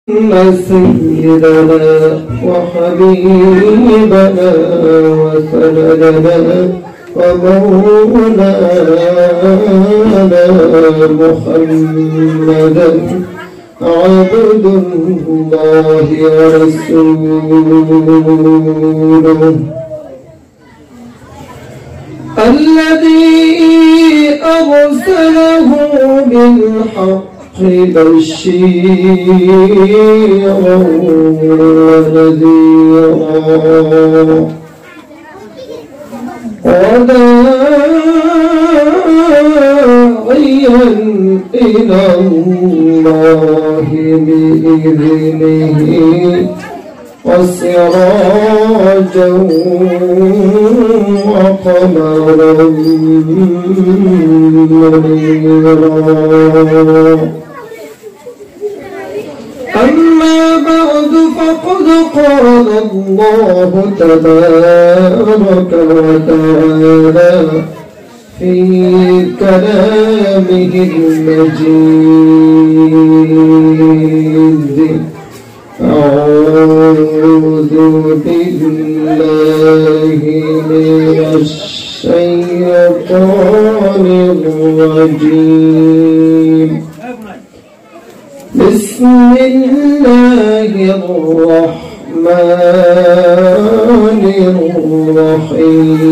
سيدنا وحبيبنا وسندنا ومولانا محمدا عبد الله ورسوله الذي أرسله بالحق بشيرا ونذيرا وداعيا إلى الله بإذنه وسراجا وقمرا منيرا. أما بعد فقد قال الله تبارك وتعالى في كلامه المجيد: أعوذ بالله من الشيطان الرجيم. بسم الله الرحمن الرحيم.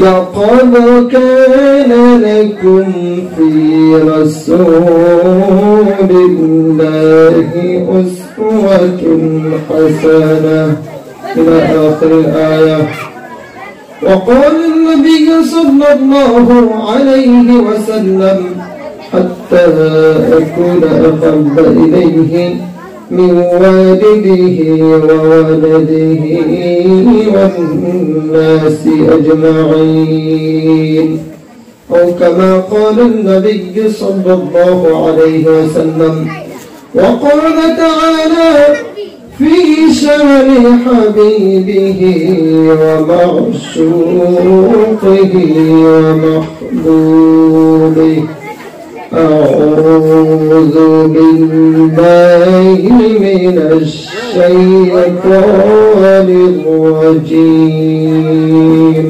لقد كان لكم في رسول الله أسوة حسنة إلى آخر الآية. وقال النبي صلى الله عليه وسلم: حتى أكون أحب إليه من والده وولده والناس أجمعين، أو كما قال النبي صلى الله عليه وسلم. وقال تعالى في شأن حبيبه ومعشوقه ومحبوبه: أعوذ بالله من الشيطان الرجيم.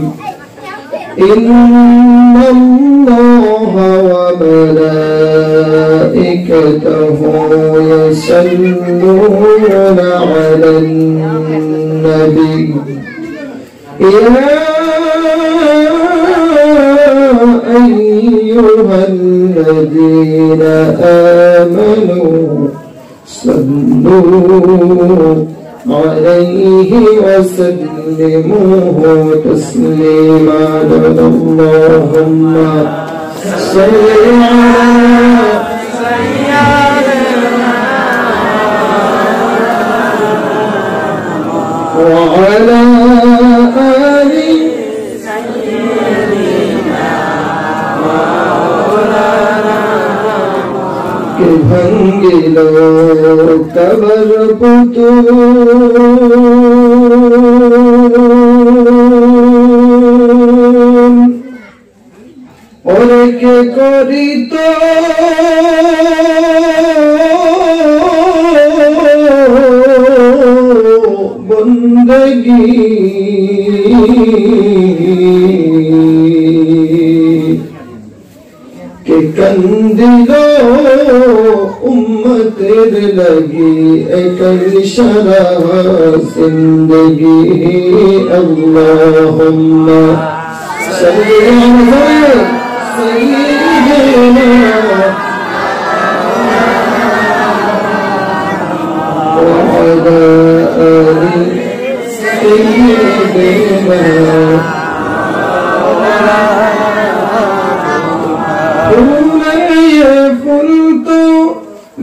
إن الله وملائكته يصلون على النبي: يا أيها الذين آمنوا صلوا عليه وسلموا تسليما. اللهم صل على وعلى آل भंगिलो cover पुतु और के करी तो बंदगी के कंदिलो उम्मतेर लगी एक इशारा जिंदगी। अल्लाहुम्मा सल्ली अला सय्यिदिना व अला आलि सय्यिदिना।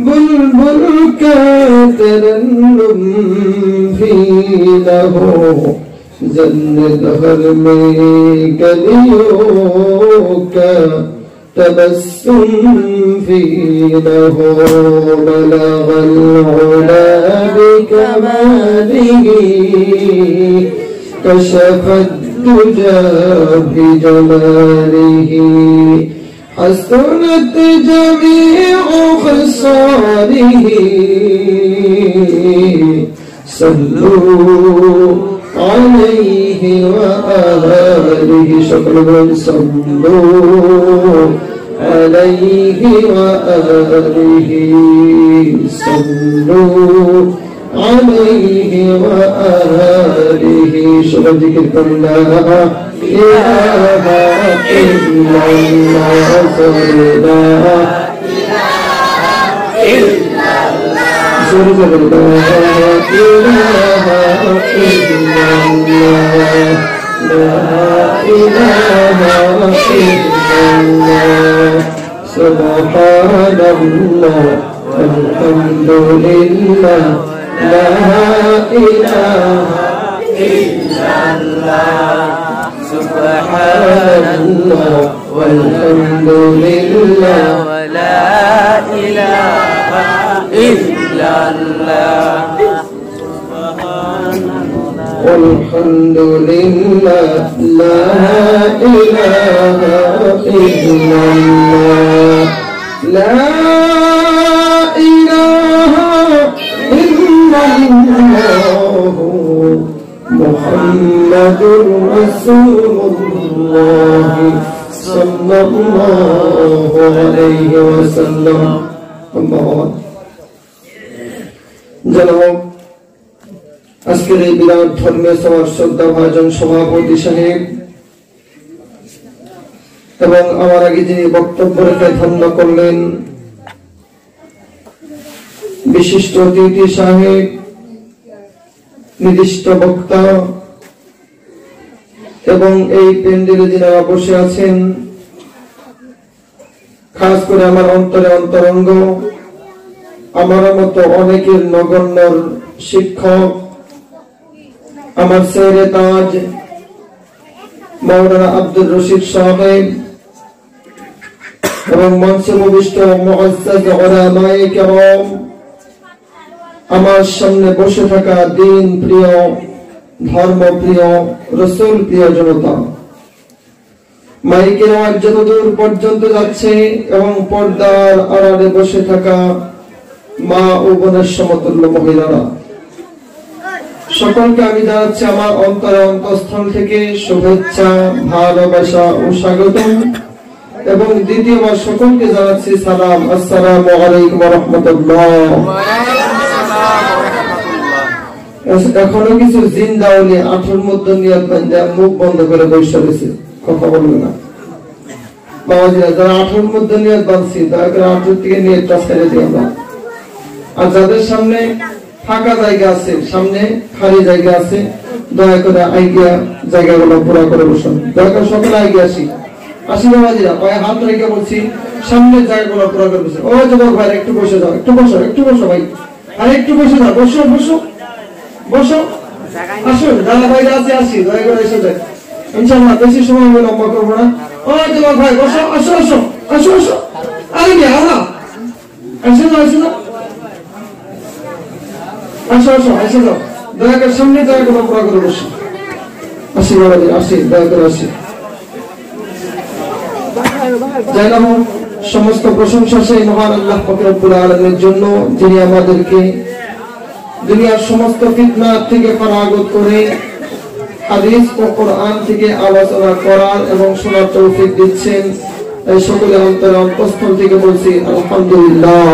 बुलबुल का तरन्नुम भी له जन्नत हर में गलियों का तबस्सुम भी له बलगल उला बिकमालिही कशफत दुजा बिजलालिही حسنت جميع خصاله صلوا عليه وآله شكرا صلوا عليه وآله صلوا عليه وآله شكرا ذكر لا إله إلا الله لا إله إلا الله لا إله إلا الله لا إله إلا الله سبحان الله والحمد لله لا إله إلا الله سبحان الله والحمد لله ولا إله إلا الله والحمد لله لا إله إلا الله لا إله إلا الله محمد رسول الله صلى الله عليه وسلم الله জনাব আজকের এই বিরাট ধর্মীয় সভার শ্রদ্ধা ভাজন সভাপতি সাহেব এবং আমার আগে যিনি বক্তব্য রেখে ধন্য করলেন বিশিষ্ট অতিথি সাহেব নির্দিষ্ট বক্তা এবং এই প্যান্ডেলে যিনারা বসে আছেন খাস করে আমার অন্তরে অন্তরঙ্গ আমার মতো অনেকের নগণ্য শিক্ষক আমার শেরে তাজ মাওলানা আব্দুর রশিদ সাহেব এবং মঞ্চে উপবিষ্ট মুআজ্জাজ উলামায়ে কেরাম আমার সামনে বসে থাকা দিন প্রিয় ধর্ম প্রিয় রাসূল প্রিয় জনতা মাইকের আওয়াজ যতদূর পর্যন্ত যাচ্ছে এবং পর্দার আড়ালে বসে থাকা মা ও বোনের সমতুল্য মহিলারা সকলকে আমি জানাচ্ছি আমার অন্তরে অন্তঃস্থল থেকে শুভেচ্ছা ভালোবাসা ও স্বাগতম এবং দ্বিতীয়বার সকলকে জানাচ্ছি সালাম আসসালামু আলাইকুম ওয়া রাহমাতুল্লাহ। এখনো কিছু জিন্দাউলি আঠুর মধ্যে নিয়ত বান্ধা মুখ বন্ধ করে বসে রয়েছে, কথা বলবে না বাবাজিরা। যারা আঠুর মধ্যে নিয়ত বাঁধছি দয়া করে আঠুর থেকে নিয়তটা ছেড়ে দিই আমরা। আর যাদের সামনে ফাঁকা জায়গা আছে, সামনে খালি জায়গা আছে, দয়া করে আইগিয়া জায়গাগুলো পুরো করে বসুন। দয়া করে সকলে আইগিয়ে আসি বাবাজিরা, পায়ে হাত রেখে বলছি সামনের জায়গাগুলো পুরো করে বসে। ও যুবক ভাই একটু বসে যাও, একটু বসো ভাই, আর একটু বসে যাও, বসো আসুন। দাদা ভাইরা আছে, আসি দয়া করে এসে যায় ইনশাআল্লাহ। বেশি সময় আমি লম্বা করবো না। ও যুবক ভাই বসো, আসো আরে কি আলা আসো যাও, দয়া করে সামনে জায়গাগুলো পুরো করে বসে। আসি বাবাজি, আসি দয়া করে আসি। যাই না হোক, সমস্ত প্রশংসা সেই মহান আল্লাহ পাক রব্বুল আলামিনের জন্য, যিনি আমাদেরকে দুনিয়ার সমস্ত ফিতনা থেকে পরাগত করে হাদিস ও কোরআন থেকে আলোচনা করার এবং শোনার তৌফিক দিচ্ছেন। তাই সকলে অন্তরে অন্তঃস্থল থেকে বলছি আলহামদুলিল্লাহ,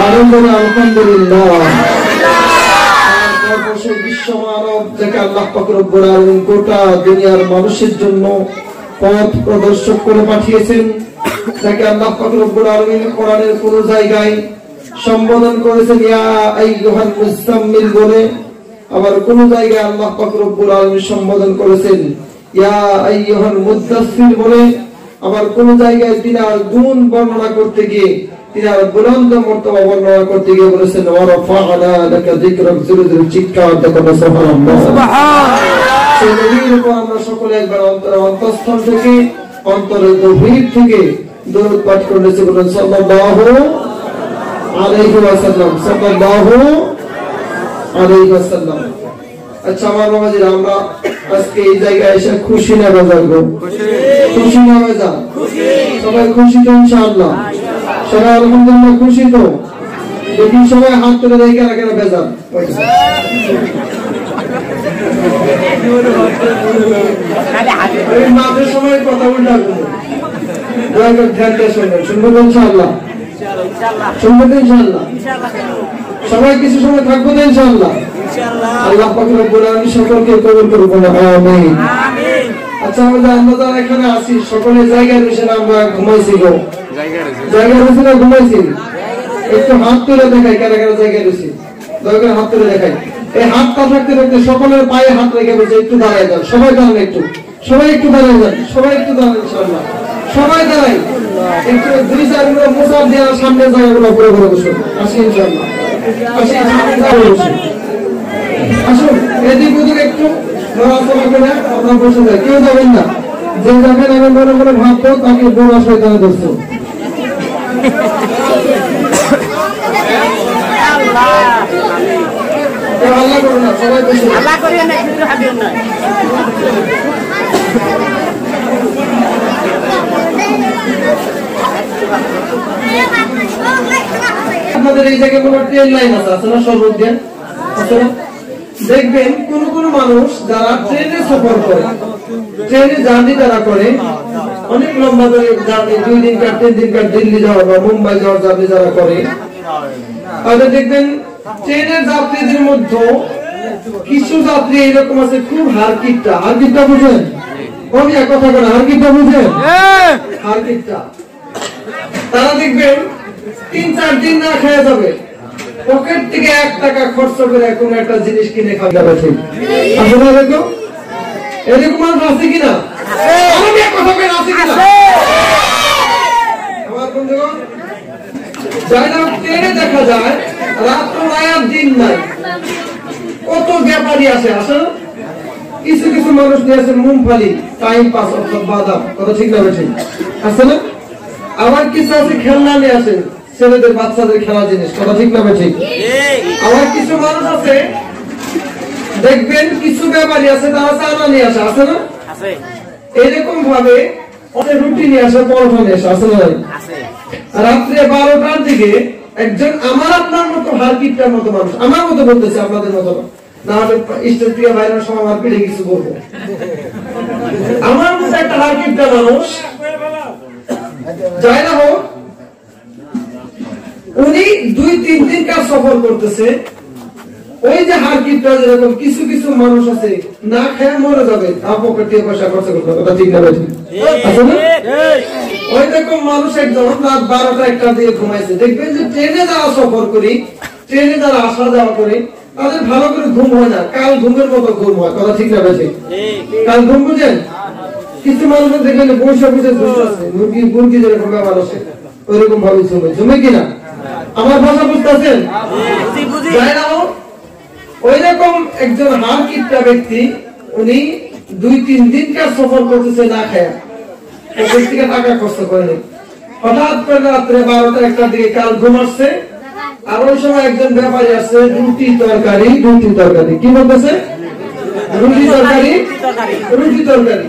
আলহামদুলিল্লাহ। বিশ্ব মানব যাকে আল্লাহ পাক রব্বুল আলামিন গোটা দুনিয়ার মানুষের জন্য পথ প্রদর্শক করে পাঠিয়েছেন, যাকে আল্লাহ পাক রব্বুল আলামিন কোরআনের কোন জায়গায় সম্বোধন করেছেন ইয়া আইয়ুহাল মুজাম্মিল বলে, আবার কোন জায়গায় আল্লাহ পাক রব্বুল আলামিন সম্বোধন করেছেন ইয়া আইয়ুহাল মুদাসসির বলে, আবার কোন জায়গায় তিনার গুণ বর্ণনা করতে গিয়ে, তিনার বুলন্দ মর্তবা বর্ণনা করতে গিয়ে বলেছেন ওয়া রাফা'না লাকা যিকরাক, জোরে জোরে চিৎকার দেবো সুবহানাল্লাহ। সেই নবীর উপর আমরা সকলে একবার অন্তঃস্থল থেকে, অন্তরের গভীর থেকে দরুদ পাঠ করেছি, বলেন সাল্লাল্লাহু আলাইহি ওয়াসাল্লাম, সাল্লাল্লাহু আলাইহি ওয়াসাল্লাম। আচ্ছা আমার বাবাজিরা, আমরা আজকে এই জায়গায় এসে খুশি না বেজার গো? খুশি না বেজার? সবাই খুশি তো ইনশাআল্লাহ? সবাই আলহামদুলিল্লাহ খুশি তো? দেখি সবাই হাত তুলে দেয় কেন কেন বেজার মাঝে সময় কথা উল্টা শুনবো তো ইনশাআল্লাহ? শুনবো তো ইনশাআল্লাহ? সবাই কিছু সময় থাকবো তো ইনশাআল্লাহ? আল্লাহ পাক রব্বুল আলামিন সকলকে কবুল করুন, আমিন। আচ্ছা, আমরা যারা এখানে আছি সকলে জায়গায় বসে আমরা ঘুমাইছি গো, জায়গায় বসে না ঘুমাইছি? একটু হাত তুলে দেখাই কারা কারা জায়গায় বসে, দয়া করে হাত তুলে দেখাই। এই হাতটা থাকতে থাকতে সকলের পায়ে হাত রেখে বসে একটু দাঁড়ায় যান, সবাই দাঁড়ান, একটু সবাই একটু দাঁড়ায় যান, সবাই একটু দাঁড়ান ইনশাআল্লাহ, সবাই দাঁড়াই একটু। দুই চারগুলো মোসাফ দেওয়ার সামনে জায়গাগুলো পুরো করে বসুন, আসি ইনশাআল্লাহ, আসি বসুন, আসুন এদিক ওদিক একটু নড়াচড়া করে আপনার বসে যায়, কেউ যাবেন না। যে যাবেন আমি মনে মনে ভাববো তাকে বড় শয়তানে ধরছ। আল্লাহ করুন না, সবাই বসে আপনাদের এই জায়গায় কোনো ট্রেন লাইন আছে না? সর্বোচ্চ দিয়ে আছে না? দেখবেন কোন কোন মানুষ যারা ট্রেনে সফর করে, ট্রেনে জার্নি যারা করে, অনেক লম্বা জার্নি, 2 দিনকার 3 দিনকার দিল্লি যাওয়ার বা মুম্বাই যাওয়ার জার্নি যারা করে, তাদের দেখবেন ট্রেনের যাত্রীদের মধ্যে কিছু যাত্রী এরকম আছে খুব হারকিটটা। হারকিটটা বুঝেন? কমিয়া কথা বলে হারকিটটা বুঝেন? হারকিটটা তারা দেখবেন 3-4 দিন না খেয়ে যাবে, পকেট থেকে 1 টাকা খরচ করে কোন একটা জিনিস কিনে খাওয়া যাবে। ঠিক আসলে এরকম এরকম মানুষ আছে কিনা? আমি কথা বলে আছে কিনা? আমার বন্ধুগণ, যাই না ট্রেনে দেখা যায় রাত নাই আর দিন নাই, কত ব্যাপারী আসে। আসলে কিছু কিছু মানুষ নিয়ে আসে মুমফালি, টাইম পাস অর্থাৎ বাদাম, কথা ঠিক না? ঠিক আছে না? আবার কিছু আছে খেলনা নিয়ে আসে, ছেলেদের বাচ্চাদের খেলা জিনিস, কথা ঠিক না? ঠিক। আবার কিছু মানুষ আছে দেখবেন কিছু ব্যাপারী আছে তারা চানা নিয়ে আসে, আছে না? এরকম ভাবে রুটি নিয়ে আসে, পরোটা নিয়ে আসে, আছে না? রাত্রে 12টার দিকে একজন আমার আপনার মতো হারকিটটার মতো মানুষ, আমার মতো বলতেছে, আপনাদের মতো না হলে স্টেজ থেকে বাইরের সময় আমার পিঠে কিছু বলবো, আমার মতো একটা হারকিটটা মানুষ যাই না হোক, উনি 2-3 দিন কাজ সফর করতেছে। ওই যে হারকিটটা যেরকম কিছু কিছু মানুষ আছে না খেয়ে মরে যাবে, তা পকেটে পয়সা খরচ করতে, কথা ঠিক না? ওই রকম মানুষ একজন রাত 12টা-1টা দিয়ে ঘুমাইছে। দেখবেন যে ট্রেনে যারা সফর করি, ট্রেনে যারা আসা যাওয়া করে, তাদের ভালো করে ঘুম হয় না, কাল ঘুমের মতো ঘুম হয়, কথা ঠিক না? কাল ঘুম বুঝেন? কিছু মানুষ দেখবেন বসে বসে ঘুমাচ্ছে, মুরগি যেরকম ব্যাপার আছে ওইরকম ভাবে জমে কিনা? আমার ভাষা বুঝতেছেন? ওই রকম একজন হারকিটটা ব্যক্তি, উনি 2-3 দিন কাজ সফর করতেছে না খায়া, থেকে টাকা খরচ করেনি। হঠাৎ করে রাত্রে 12টা-1টার দিকে কাল ঘুমাচ্ছে, আর ওই সময় একজন ব্যাপারী আসছে, রুটি তরকারি, কি বলতেছে? রুটি তরকারি।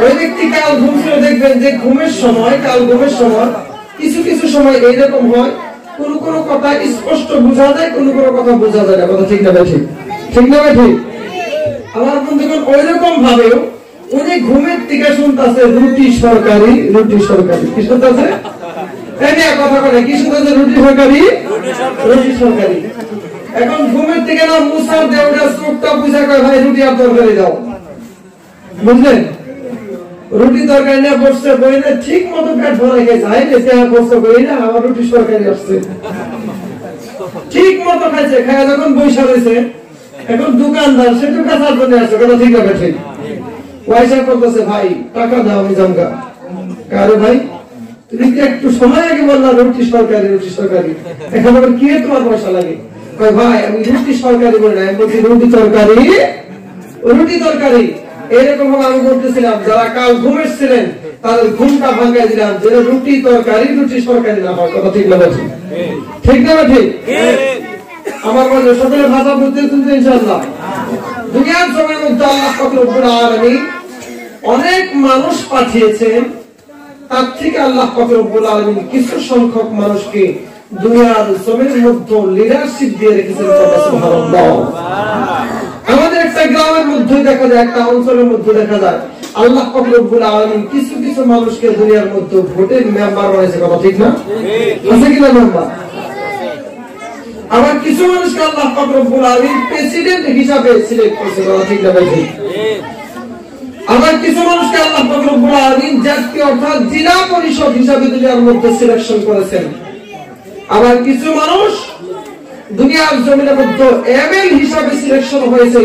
ওই ব্যক্তি কাল ঘুমছিল, দেখবেন যে ঘুমের সময়, কাল ঘুমের সময় কিছু কিছু সময় এইরকম হয়, কোন কোন কথা স্পষ্ট বোঝা যায়, কোন কোন কথা বোঝা যায় না, কথা ঠিক না? ঠিক ঠিক না? ঠিক। আমার বন্ধুগণ, ওই রকম ভাবেও উনি ঘুমের থেকে শুনতেছে রুটি সরকারি, কি শুনতেছে? কথা বলে কি শুনতেছে? রুটি সরকারি। এখন ঘুমের থেকে না মুসার দেওয়া চোখটা বুঝা কয়, ভাই রুটি আর তরকারি দাও, বুঝলেন? রুটি তরকারি নিয়ে বসছে, বইলে ঠিক মতো পেট ভরে খাইছে, আমার রুটি সরকারি আসছে, ঠিক মতো খাইছে। খায় যখন বৈশা রয়েছে, এখন দোকানদার সে তো কাঁচার জন্য আসছে, কথা ঠিক না? ঠিক। পয়সা করতেছে, ভাই টাকা দাও, আমি জামগা। কারো ভাই তুমি একটু সময় আগে বললাম রুটি সরকারি, এখন আবার কি তোমার পয়সা লাগে? ভাই আমি রুটি সরকারি বলি না, আমি বলছি রুটি তরকারি। এরকম ভাবে আমি বলতেছিলাম, যারা কাল ঘুমেছিলেন তাদের ঘুমটা ভাঙাই দিলাম, যে রুটি সরকারি না হয়, কথা ঠিক না? ঠিক না? ঠিক। আমার মনে সকলে ভাষা বুঝতে ইনশাআল্লাহ। দুনিয়ার সময়ের মধ্যে আল্লাহ পাক রব্বুল আলামিন অনেক মানুষ পাঠিয়েছেন, তার থেকে আল্লাহ পাক রব্বুল আলামিন কিছু সংখ্যক মানুষকে দুনিয়ার জমিনের মধ্যে লিডারশিপ দিয়ে রেখেছেন। সুবহানাল্লাহ। আমাদের একটা গ্রামের মধ্যে দেখা যায়, একটা অঞ্চলের মধ্যে দেখা যায় আল্লাহ পাক রব্বুল আলামিন কিছু কিছু মানুষকে দুনিয়ার মধ্যে ভোটের মেম্বার বানাইছে। কথা ঠিক না? আছে কিনা মেম্বার? আবার কিছু মানুষকে আল্লাহ পাক রব্বুল আলামিন প্রেসিডেন্ট হিসাবে সিলেক্ট করেছে। কথা ঠিক না? ঠিক। আবার কিছু মানুষকে আল্লাহ পাক রব্বুল আলামিন জাতীয় অর্থাৎ জেলা পরিষদ হিসাবে দুনিয়ার মধ্যে সিলেকশন করেছেন। আবার কিছু মানুষ দুনিয়ার জমিনের মধ্যে এমএল হিসাবে সিলেকশন হয়েছে।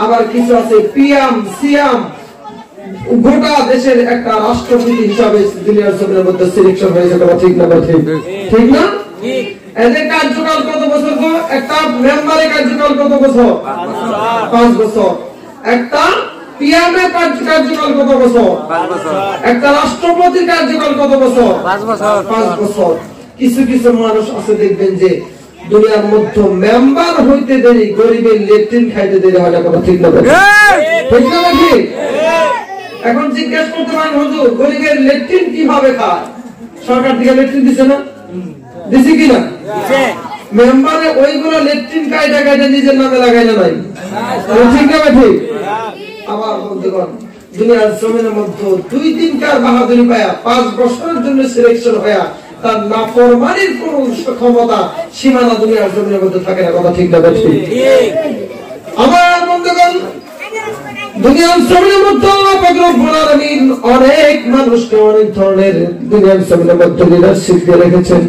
আবার কিছু আছে পিএম, সিএম, গোটা দেশের একটা রাষ্ট্রপতি হিসাবে দুনিয়ার জমিনের মধ্যে সিলেকশন হয়েছে। কথা ঠিক না? ঠিক। ঠিক না? এদের কার্যকাল কত বছর? একটা মেম্বারের কার্যকাল কত বছর? 5 বছর। একটা পিএম এর কার্যকাল কত বছর? 5 বছর। একটা রাষ্ট্রপতির কার্যকাল কত বছর? 5 বছর। 5 বছর। কিছু কিছু মানুষ আছে দেখবেন যে দুনিয়ার মধ্যে মেম্বার হইতে দেরি, গরিবের লেট্রিন খাইতে দেরি হয় না। কথা ঠিক না? ঠিক না? ঠিক। এখন জিজ্ঞেস করতে পারেন, হুজুর গরিবের লেট্রিন কিভাবে খায়? সরকার থেকে লেট্রিন দিছে না? দিছে কিনা? মেম্বারে ওইগুলো লেট্রিন কায়দা কায়দা নিজের নামে লাগাই না নাই? ঠিক না? ঠিক। আবার বন্ধুগণ, দুনিয়ার জমিনের মধ্যে 2-3 বাহাদুরি পায়া 5 বছরের জন্য সিলেকশন হয়ে তার নাফরমানির কোন ক্ষমতা সীমানা দুনিয়ার জমিনের মধ্যে থাকে না। কথা ঠিক না? ঠিক। আমার বন্ধুগণ, দুনিয়ার জমিনের মধ্যে আল্লাহ পাক রব্বুল আলামিন অনেক মানুষকে অনেক ধরনের দুনিয়ার জমিনের মধ্যে লিডারশিপ দিয়ে রেখেছেন।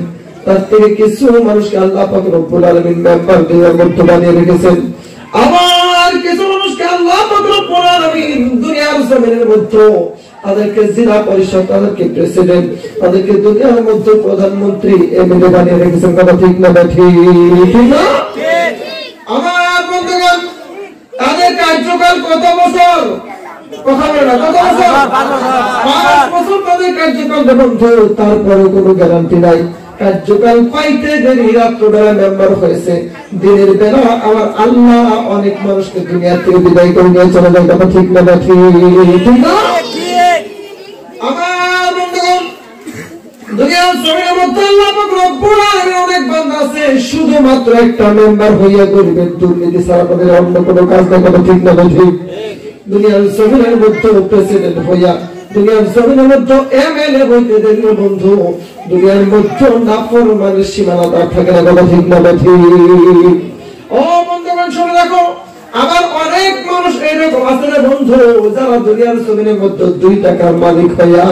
তার থেকে কিছু মানুষকে আল্লাহ পাক রব্বুল আলামিন মেম্বার দুনিয়ার মধ্যে বানিয়ে রেখেছেন। আবার কিছু মানুষকে আল্লাহ পাক রব্বুল আলামিন দুনিয়ার জমিনের মধ্যে তাদেরকে জেলা পরিষদ, তাদেরকে প্রেসিডেন্ট, তাদেরকে দুনিয়ার মধ্যে প্রধানমন্ত্রী এমএলএ বানিয়ে রেখেছেন। কথা ঠিক না? ঠিক না? আমার বন্ধুগণ, তাদের কার্যকাল কত বছর? কথা বলে না। কত বছর? 5 বছর তাদের কার্যকাল। বন্ধু, তারপরে কোনো গ্যারান্টি নাই। কার্যকাল পাইতে দেরি, রাত্রবেলা মেম্বার হয়েছে, দিনের বেলা আবার আল্লাহ অনেক মানুষকে দুনিয়া থেকে বিদায় করে নিয়ে চলে যায়। কথা ঠিক না? ঠিক না? আমার বন্ধুগণ, দুনিয়ার জমিনের মধ্যে আল্লাহ পাক রব্বুল আলামিন অনেক বান্দা আছে শুধুমাত্র একটা মেম্বার হইয়া গরিবের দুর্নীতি ছাড়া তাদের অন্য কোনো কাজ নাই। কথা ঠিক না? ঠিক। দুনিয়ার জমিনের মধ্যে প্রেসিডেন্ট হইয়া, দুনিয়ার জমিনের মধ্যে এমএলএ হইতে দেখলো বন্ধু, দুনিয়ার মধ্যে নাফরমানের সীমানা তার থাকে না। কথা ঠিক না? ঠিক। ও বন্ধুগণ, শুনে রাখো, আবার অনেক মানুষ এরকম আছে বন্ধু, যারা দুনিয়ার জমিনের মধ্যে 2 টাকার মালিক হইয়া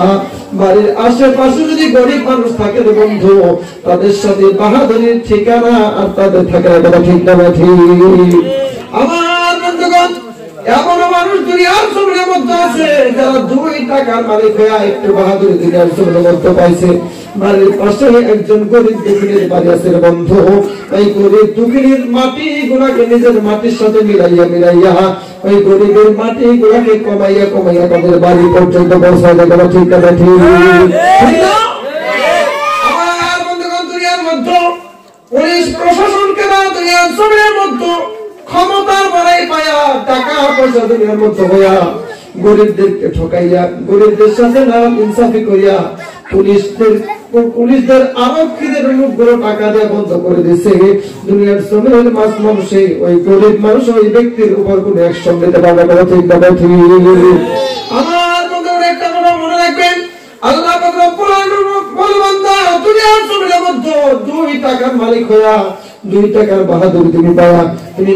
বাড়ির আশেপাশে যদি গরিব মানুষ থাকে বন্ধু, তাদের সাথে বাহাদুরির ঠিকানা আর তাদের থাকে না। কথা ঠিক না? ঠিক। আমার বন্ধুগণ, এমন মানুষ দুনিয়ার জমিনের মধ্যে আছে যারা 2 টাকার মালিক হইয়া একটু বাহাদুরি দুনিয়ার জমিনের মধ্যে পাইছে। বাড়ির পাশে একজন গরিব দুঃখীর বাড়ি আছে বন্ধু, এই গরিব দুঃখীর মাটি গুলাকে নিজের মাটির সাথে মিলাইয়া ওই গরিবের মাটি গুলাকে কমাইয়া কমাইয়া তাদের বাড়ি পর্যন্ত পৌঁছায় দেয়। কথা ঠিক না? ঠিক। আমার বন্ধুগণ, দুনিয়ার মধ্যে পুলিশ প্রশাসনকে না দুনিয়ার জমিনের মধ্যে ক্ষমতার বাড়াই পায়া টাকা পয়সা দুনিয়ার মধ্যে হইয়া গরিবদেরকে ঠকাইয়া, গরিবদের সাথে না ইনসাফি করিয়া পুলিশদের আরক্ষীদের মুখগুলো টাকা দিয়ে বন্ধ করে দিচ্ছে। দুনিয়ার জমিনের মানুষে ওই গরিব মানুষ ওই ব্যক্তির উপর কোন অ্যাকশন নিতে পারবে না। ঠিক না? ঠিক। আমার বন্ধুরা, একটা কথা মনে রাখবেন, আল্লাহ পাক রব্বুল আলামিন বলবেন না দুনিয়ার জমিনের মধ্যে 2 টাকার মালিক হইয়া 2 টাকার বাহাদুরি তুমি পায়া, তুমি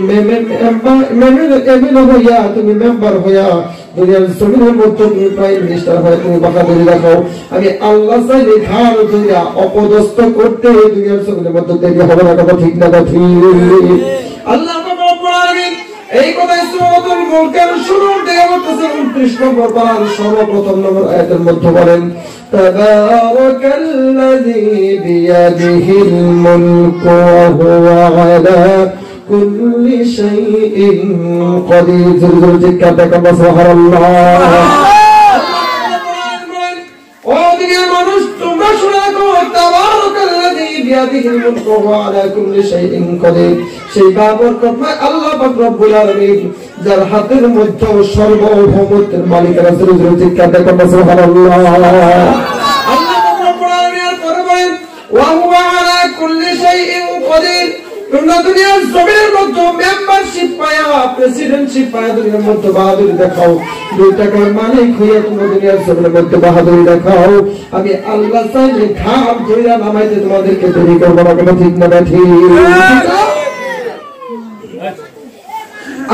এমএলএ হইয়া, তুমি মেম্বার হইয়া দুনিয়ার জমিনের মধ্যে তুমি প্রাইম মিনিস্টার হয়ে তুমি বাহাদুরি দেখাও, আমি আল্লাহ চাইলে ধার ধরিয়া অপদস্থ করতে দুনিয়ার জমিনের মধ্যে দেরি হবে না। কথা ঠিক না? ঠিক। আল্লাহ পাক রব্বুল আলামিন এই কথাই সূরাতুল মুলকের শুরুর দিকে বলতেছেন 29 নম্বর পারার সর্বপ্রথম নম্বর আয়াতের মধ্যে বলেন, তাবারাকাল্লাযী বিয়াদিহিল মুলকু ওয়া হুয়া আলা কুল্লি শাইইন কাদির। জোরে জিকির করতে সুবহানাল্লাহ। ও দুনিয়ার মানুষ, তোমরা শুনে রাখো, তাবারাকাল্লাযী বিয়াদিহিল মুলকু ওয়া আলা কুল্লি শাইইন কাদির। সেই বাবরকতময় আল্লাহ পাক রব্বুল আলামিন যার হাতের মধ্যে সর্বভৌমত্বের মালিকানা ছিল। চিৎকার দেখেন সুবহানাল্লাহ। আল্লাহ রাব্বুল আলামিন পরে বলেন ওয়া হুয়া আলা কুল্লি শাইইন কাদির। তোমরা দুনিয়ার জমিনের মধ্যে মেম্বারশিপ পায়া, প্রেসিডেন্টশিপ পায়া দুনিয়ার মধ্যে বাহাদুরি দেখাও, 2 টাকার মালিক হইয়া তোমরা দুনিয়ার জমিনের মধ্যে বাহাদুরি দেখাও, আমি আল্লাহ চাইলে ঘাম ধইরা নামাইতে তোমাদেরকে দেরি করব না। কোনো ঠিক না ঠিক?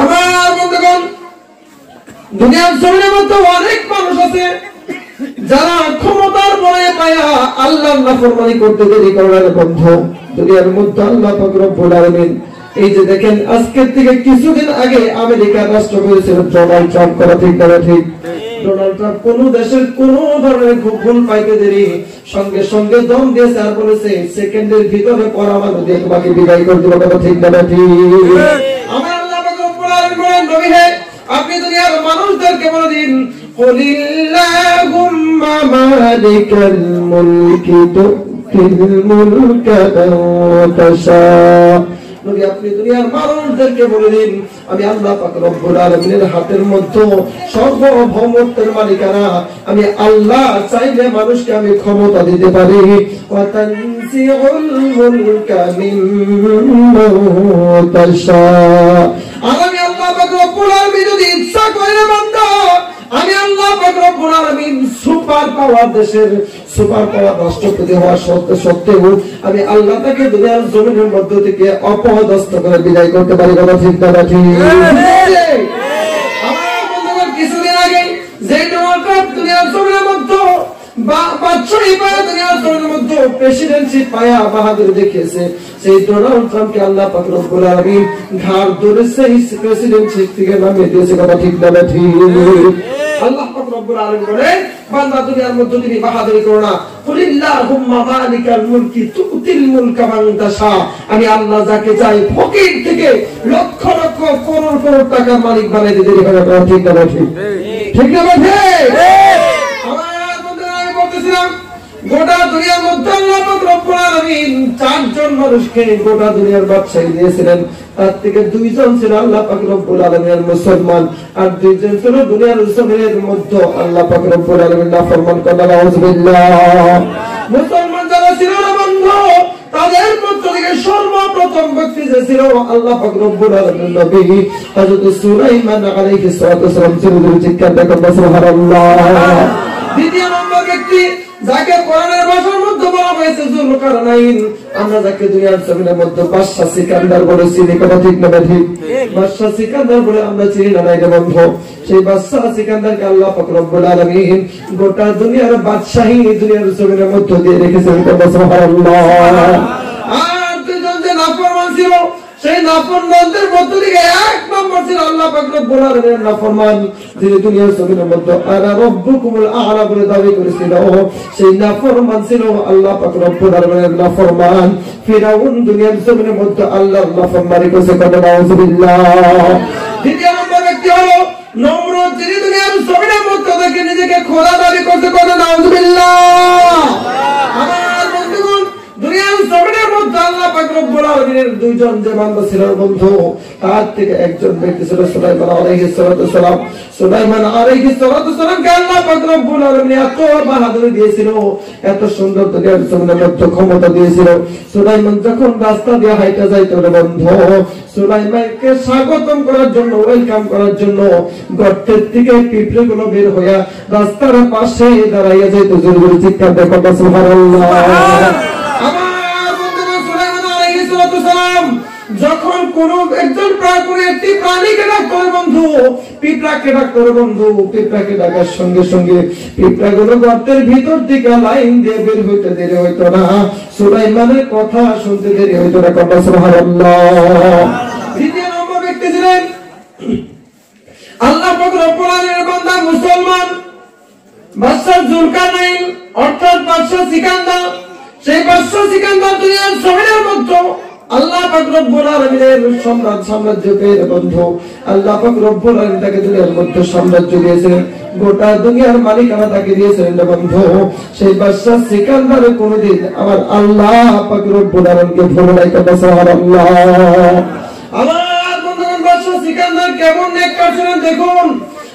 আমার বন্ধুগণ, দুনিয়ার জমিনের মধ্যে অনেক মানুষ আছে যারা ক্ষমতার বলে পায়া আল্লাহর নাফরমানি করতে দেরি করার বন্ধু। দুনিয়ার মধ্যে আল্লাহ পাক রব্বুল আলামিন এই যে দেখেন আজকের থেকে কিছুদিন আগে আমেরিকার রাষ্ট্রপতি ছিলেন ডোনাল্ড ট্রাম্প। করা ঠিক না ঠিক? ডোনাল্ড ট্রাম্প কোন দেশের কোন ধরনের ভুল পাইতে দেরি সঙ্গে সঙ্গে দম দিয়েছে আর বলেছে সেকেন্ডের ভিতরে পরমাণু দিয়ে তোমাকে বিদায় করে দেব। কথা ঠিক না ঠিক? আমার আল্লাহ পাক রব্বুল আলামিন বলেন নবী হে আপনি দুনিয়ার মানুষদেরকে বলে দিন কুলিল্লাহুম্মা মালিকাল মুলকি তুতিল মুলকা মান তাশা। নবী আপনি দুনিয়ার মানুষদেরকে বলে দিন আমি আল্লাহ পাক রব্বুল আলামিনের হাতের মধ্যে সর্বভৌমত্বের মালিকানা, আমি আল্লাহ চাইলে মানুষকে আমি ক্ষমতা দিতে পারি। ওয়া তানজিউল মুলকা মিম্মান তাশা। আমি আল্লাহ পাক রব্বুল আলামিন যদি ইচ্ছা করে বান্দা, আমি আল্লাহ পাক রব্বুল আলামিন সুপার পাওয়ার দেশের সুপার পাওয়ার রাষ্ট্রপতি হওয়ার সত্ত্বেও আমি আল্লাহ তাকে দুনিয়ার জমিনের মধ্য থেকে অপদস্থ করে বিদায় করতে পারি। কথা ঠিক না ঠিক? আমার বন্ধুগণ কিছুদিন আগে যে ডোনাল্ড ট্রাম্প দুনিয়ার জমিনের মধ্যে বাদশাহী পায়া দুনিয়ার জমিনের মধ্যে প্রেসিডেন্টশিপ পায়া বাহাদুরি দেখিয়েছে, সেই ডোনাল্ড ট্রাম্পকে আল্লাহ পাক রব্বুল আলামিন ঘাড় ধরে সেই প্রেসিডেন্টশিপ থেকে নামিয়ে দিয়েছে। কথা ঠিক না ঠিক? আল্লাহ পাক রব্বুল আলামিন বলেন বান্দা দুনিয়ার মধ্যে তুমি বাহাদুরি করো না। কুলিল্লাহুম্মা মালিকাল মুলকি তুতিল মুলকা মান তাশা। আমি আল্লাহ যাকে চাই ফকির থেকে লক্ষ লক্ষ করোড় করোড় টাকার মালিক বানাই দিতে দেরি হয় না। ঠিক না ঠিক? ঠিক না ঠিক? আমার বন্ধুরা আমি বলতেছিলাম গোটা দুনিয়ার মধ্যে আল্লাহ পাক রব্বুল আলামিন 4 জন মানুষকে গোটা দুনিয়ার বাদশাহী দিয়েছিলেন। তার থেকে 2 জন ছিল আল্লাহ পাক রব্বুল আলামিনের মুসলমান, আর 2 জন ছিল দুনিয়ার জমিনের মধ্যে আল্লাহ পাক রব্বুল আলামিন নাফরমান। করা নাউযুবিল্লাহ। মুসলমান যারা ছিল না বন্ধু, তাদের মধ্য থেকে সর্বপ্রথম ব্যক্তি যে ছিল আল্লাহ পাক রব্বুল আলামিনের নবী হযরত সুলাইমান আলাইহিস সালাতু ওয়াস সালাম ছিল। চিৎকার দেখো সুবহানাল্লাহ। দ্বিতীয় নম্বর ব্যক্তি যাকে কোরআনের ভাষার মধ্যে বলা হয়েছে যুলকারনাইন, আমরা যাকে দুনিয়ার জমিনের মধ্যে বাদশা সিকান্দার বলে চিনি। কথা ঠিক না ঠিক? বাদশা সিকান্দার বলে আমরা চিনি না নাই বন্ধু? সেই বাদশা সিকান্দারকে আল্লাহ পাক রব্বুল আলামিন গোটা দুনিয়ার বাদশাহী দুনিয়ার জমিনের মধ্যে দিয়ে রেখেছেন। সুবহানাল্লাহ। আর 2 জন যে নাফরমান ছিল, সেই নাফরমানদের মধ্যে থেকে 1 নম্বর ছিল আল্লাহ পাক রব্বুল আলামিনের নাফরমান, যিনি দুনিয়ার জমিনের মধ্যে আনা রাব্বুকুমুল আ'লা বলে দাবি করেছিল। সেই নাফরমান ছিল আল্লাহ পাক রব্বুল আলামিনের নাফরমান। ফিরাউন দুনিয়ার জমিনের মধ্যে আল্লাহর নাফরমানি করেছে। কথা নাউযুবিল্লাহ। দ্বিতীয় নম্বর ব্যক্তি হলো নমরুদ, যিনি দুনিয়ার জমিনের মধ্যে থেকে নিজেকে খোদা দাবি করতে। কথা নাউযুবিল্লাহ। আমার বন্ধুগণ দুনিয়ার জমিনের মধ্যে আল্লাহ পাক রব্বুল আলামিনের 2 জন যে বান্দা ছিল বন্ধু, তার থেকে একজন ব্যক্তি ছিল সুলাইমান আলাইহিস সালাতু সালাম। সুলাইমান আলাইহিস সালাতু সালামকে আল্লাহ পাক রব্বুল আলামিন এত বাহাদুরি দিয়েছিল, এত সুন্দর দুনিয়ার জমিনের মধ্যে ক্ষমতা দিয়েছিল। সুলাইমান যখন রাস্তা দিয়ে হাইটা যাইতো বন্ধু, সুলাইমানকে স্বাগতম করার জন্য, ওয়েলকাম করার জন্য গর্তের থেকে পিঁপড়েগুলো বের হইয়া রাস্তার পাশে দাঁড়াইয়া যাইত। জোরে চিৎকার দেখো সুবহানাল্লাহ। আমার বন্ধুগণ সুলাইমান আলাইহিস সালাতু সালাম যখন কোন একজন একটি প্রাণীকে ডাকতো বন্ধু, পিঁপড়াকে ডাকতো বন্ধু, পিঁপড়াকে ডাকার সঙ্গে সঙ্গে পিঁপড়াগুলো গর্তের ভিতর থেকে লাইন দিয়ে বের হইতে দেরি হইতো না। সুলাইমানের কথা শুনতে দেরি হইতো না। কথা সুবহানাল্লাহ। দ্বিতীয় নম্বর ব্যক্তি ছিলেন আল্লাহ পাক রব্বুল আলামিনের বান্দা মুসলমান বাদশা যুলকারনাইন, অর্থাৎ বাদশা সিকান্দার। সেই বাদশা সিকান্দার দুনিয়ার জমিনের মধ্যে আল্লাহ পাক রব্বুল আলামিনের সাম্রাজ্য পেয়ে বন্ধু, আল্লাহ পাক রব্বুল আলামিন তাকে দুনিয়ার মধ্যে সাম্রাজ্য দিয়েছেন, গোটা দুনিয়ার মালিকানা তাকে দিয়েছেন বন্ধু। সেই বাদশা সিকান্দার কোনদিন আমার আল্লাহ পাক রব্বুল আলামিনকে ভুলে নাই। কথা সুবহানাল্লাহ। আমার বন্ধুগণ বাদশা সিকান্দার কেমন নেককার ছিলেন দেখুন।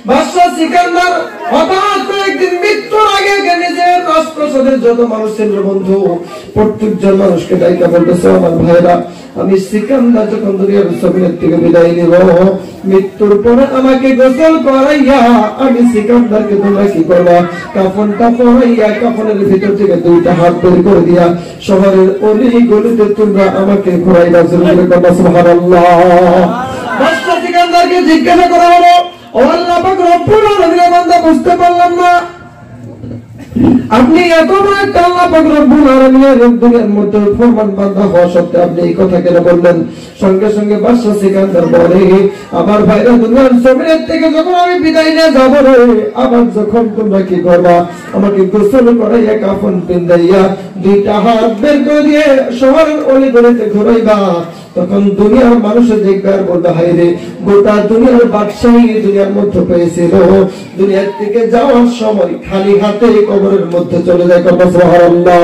বাদশাহ সিকান্দার হঠাৎ করে একদিন মৃত্যুর আগে নিজের রাজপ্রাসাদের যত মানুষ ছিল বন্ধু, প্রত্যেকজন মানুষকে ডাইকা বলতেছে, আমার ভাইরা, আমি সিকান্দার যখন দুনিয়ার জমিনের থেকে বিদায় নিব, মৃত্যুর পরে আমাকে গোসল করাইয়া আমি সিকান্দারকে তোমরা কি করবা, কাফনটা পরাইয়া কাফনের ভিতর থেকে দুইটা হাত বের করে দিয়া শহরের অলি গলিতে তোমরা আমাকে ঘোরাইবা। সুবহানাল্লাহ। বাদশাহ সিকান্দারকে জিজ্ঞাসা করা হলো, ও আল্লাহ পাক রব্বুল আলামিনের বান্দা, বুঝতে পারলাম না আপনি এত বড় একটা আল্লাহ পাক রব্বুল আলামিনের দুনিয়ার মধ্যে ফরমান বান্দা হওয়া সত্ত্বেও আপনি এই কথা কেন বললেন? সঙ্গে সঙ্গে বাদশাহ সিকান্দার বলে, আমার ভাইরা, দুনিয়ার জমিনের থেকে যখন আমি বিদায় নিয়ে যাব রে, আবার যখন তোমরা কি করবা, আমাকে গোসল করাইয়া কাফন পিন্দাইয়া দুইটা হাত বের করে দিয়ে শহরের অলি গলিতে ঘুরাইবা, তখন দুনিয়ার মানুষের দেখবার বলতে হয় রে, গোটা দুনিয়ার বাদশাহী দুনিয়ার মধ্যে পেয়েছিল, দুনিয়ার থেকে যাওয়ার সময় খালি হাতে কবরের মধ্যে চলে যায়। সুবহানাল্লাহ।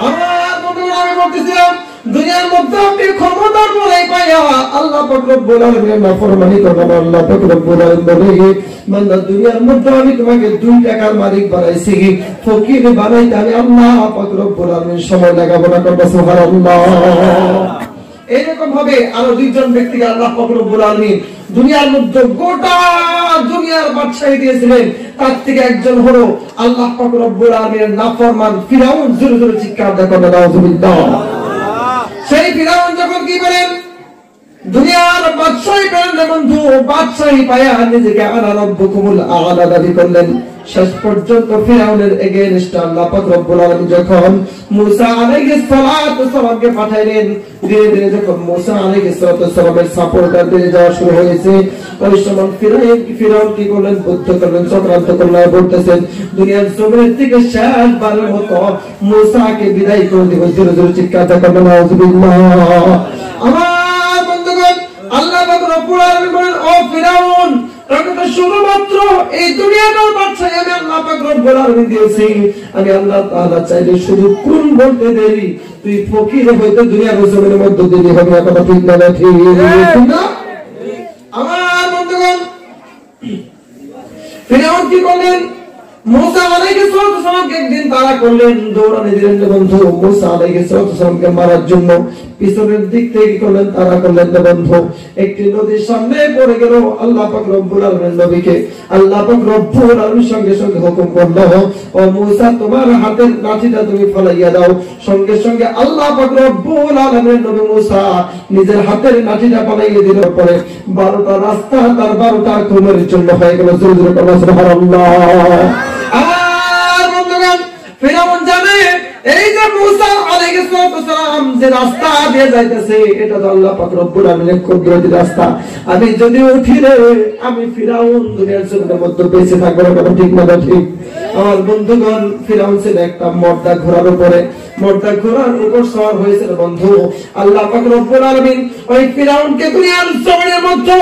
আমার বন্ধুরা, আমি বলতেছিলাম দুনিয়ার মধ্যে আপনি ক্ষমতার বলে পাইয়া আল্লাহ পাক রব্বুল আলামিনের নাফরমানি করবেন। আল্লাহ পাক রব্বুল আলামিন বলে, বান্দা, দুনিয়ার মধ্যে আমি তোমাকে 2 টাকার মালিক বানাইছি, ফকির বানাইতে আমি আল্লাহ পাক রব্বুল আলামিন সময় লাগাবো না। সুবহানাল্লাহ। এরকম ভাবে আরো 2 জন ব্যক্তিকে আল্লাহ পাক রব্বুল আলামিন দুনিয়ার মধ্যে গোটা দুনিয়ার বাদশাহী দিয়েছিলেন। তার থেকে একজন হলো আল্লাহ পাক রব্বুল আলামিনের নাফরমান ফিরাউন। জোরে জোরে চিৎকার দেন নাউজুবিল্লাহ। সেই ফিরাউন যখন কি করেন, দুনিয়ার বাদশাহী পেলেন বন্ধু, বাদশাহী পায়া নিজেকে আনা রব্বুকুমুল আ'লা দাবি করলেন। শেষ পর্যন্ত ফিরাউনের এগেইনস্ট আল্লাহ পাক রব্বুল আলামিন যখন মুসা আলাইহিস সালাতু সালামকে পাঠাইলেন, ধীরে ধীরে যখন মুসা আলাইহিস সালাতু সালামের সাপোর্টার বেড়ে যাওয়া শুরু হয়েছে, ওই সময় ফিরাউন কি করলেন, বুদ্ধ করলেন, চক্রান্ত করলেন, বলতেছেন দুনিয়ার জমিনের থেকে শেষবারের মতো মুসাকে বিদায় করে দিব। জোরে জোরে চিৎকার দেন নাউজুবিল্লাহ। আমার বন্ধুগণ, আল্লাহ পাক রব্বুল আলামিন বলেন, ও ফিরাউন, শুধুমাত্র এই দুনিয়াটার বাদশাহী আমি আল্লাহ পাক রব্বুল আলামিন দিয়েছি। আমি আল্লাহ তাআলা চাইলে শুধু কোন বলতে দেরি, তুই ফকির হইতে দুনিয়ার জমিনের মধ্যে দিলি হবে। কথা ঠিক না? ঠিক না? আমার বন্ধুগণ, ফিরাউন কি করলেন, মুসা আলাইহিস সালামকে একদিন তাড়া করলেন, দৌড়ানি দিলেন বন্ধু মুসা আলাইহিস সালামকে মারার জন্য। পিছনের দিক থেকে কি করলেন, তাড়া করলেন বন্ধু। একটি নদীর সামনে পড়ে গেল। আল্লাহ পাক রব্বুল আলামিন নবীকে আল্লাহ পাক রব্বুল আলামিন সঙ্গে সঙ্গে হুকুম করলো, ও মুসা, তোমার হাতের লাঠিটা তুমি ফলাইয়া দাও। সঙ্গে সঙ্গে আল্লাহ পাক রব্বুল আলামিন নবী মুসা নিজের হাতের লাঠিটা ফলাইয়া দেওয়ার পরে 12টা রাস্তা তার 12টা কুমের জন্য হয়ে গেল। জোরে জোরে বলুন সুবহানাল্লাহ। আর বন্ধুগণ, ফিরাউন জানে এই যে মুসা আলাইহিস সালাম যে রাস্তা দিয়ে যাইতেছে, এটা তো আল্লাহ পাক রব্বুল আলামিনের কুদরতি রাস্তা। আমি যদি উঠি রে, আমি ফিরাউন দুনিয়ার জমিনের মধ্যে বেঁচে থাকবো না। কথা ঠিক না? ঠিক। আমার বন্ধুগণ, ফিরাউন ছিল একটা মর্দা ঘোড়ার উপরে, মর্দা ঘোড়ার উপর সওয়ার হয়েছিল বন্ধু। আল্লাহ পাক রব্বুল আলামিন ওই ফিরাউনকে দুনিয়ার জমিনের মধ্যে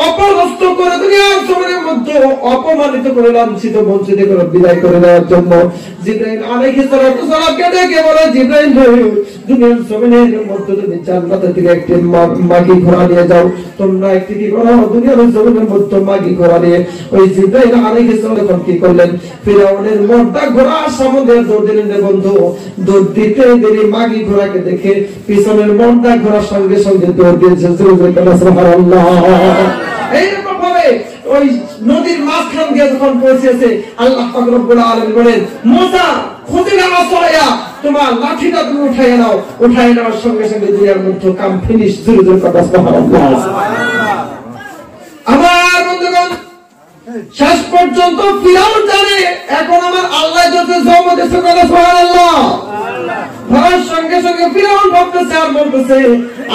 অপদস্থ করে, দুনিয়ার জমিনের মধ্যে অপমানিত করে, লাঞ্ছিত বঞ্চিত করে বিদায় করে দেওয়ার জন্য জিবরাইল আলাইহিস সালামকে ডেকে বলে, জিবরাইল, দুনিয়ার জমিনের মধ্যে তুমি জান্নাতের থেকে একটি মাগী ঘোড়া নিয়ে যাও। তোমরা একটি কি করো, দুনিয়ার জমিনের মধ্যে মাগী ঘোড়া নিয়ে ওই জিবরাইল আলাইহিস সালাম কি করলেন, ফিরাউনের মর্দা ঘোড়া সামনে দৌড় দিলেন বন্ধু। দৌড় দিতে দেরি মাগী ঘোড়াকে দেখে পিছনের মর্দা ঘোড়ার সঙ্গে সঙ্গে দৌড় দিয়েছে। সুবহানাল্লাহ। এইরকম ভাবে ওই নদীর মাঝখান দিয়ে যখন পৌঁছেছে, আল্লাহ পাক রব্বুল আলামিন বলেন, মুসা, খুদিনা আসায়া, তোমার লাঠিটা তুমি উঠাইয়া নাও। উঠাইয়া নেওয়ার সঙ্গে সঙ্গে দুনিয়ার মধ্যে কাম ফিনিশ। জোরে জোরে কথা সুবহানাল্লাহ। আমার বন্ধুগণ, শেষ পর্যন্ত ফিরাউন জানে এখন আমার আল্লাহ যতে জমা দিয়েছে। কথা সুবহানাল্লাহ। ভাবার সঙ্গে সঙ্গে ফিরাউন ভাবতেছে আর বলতেছে,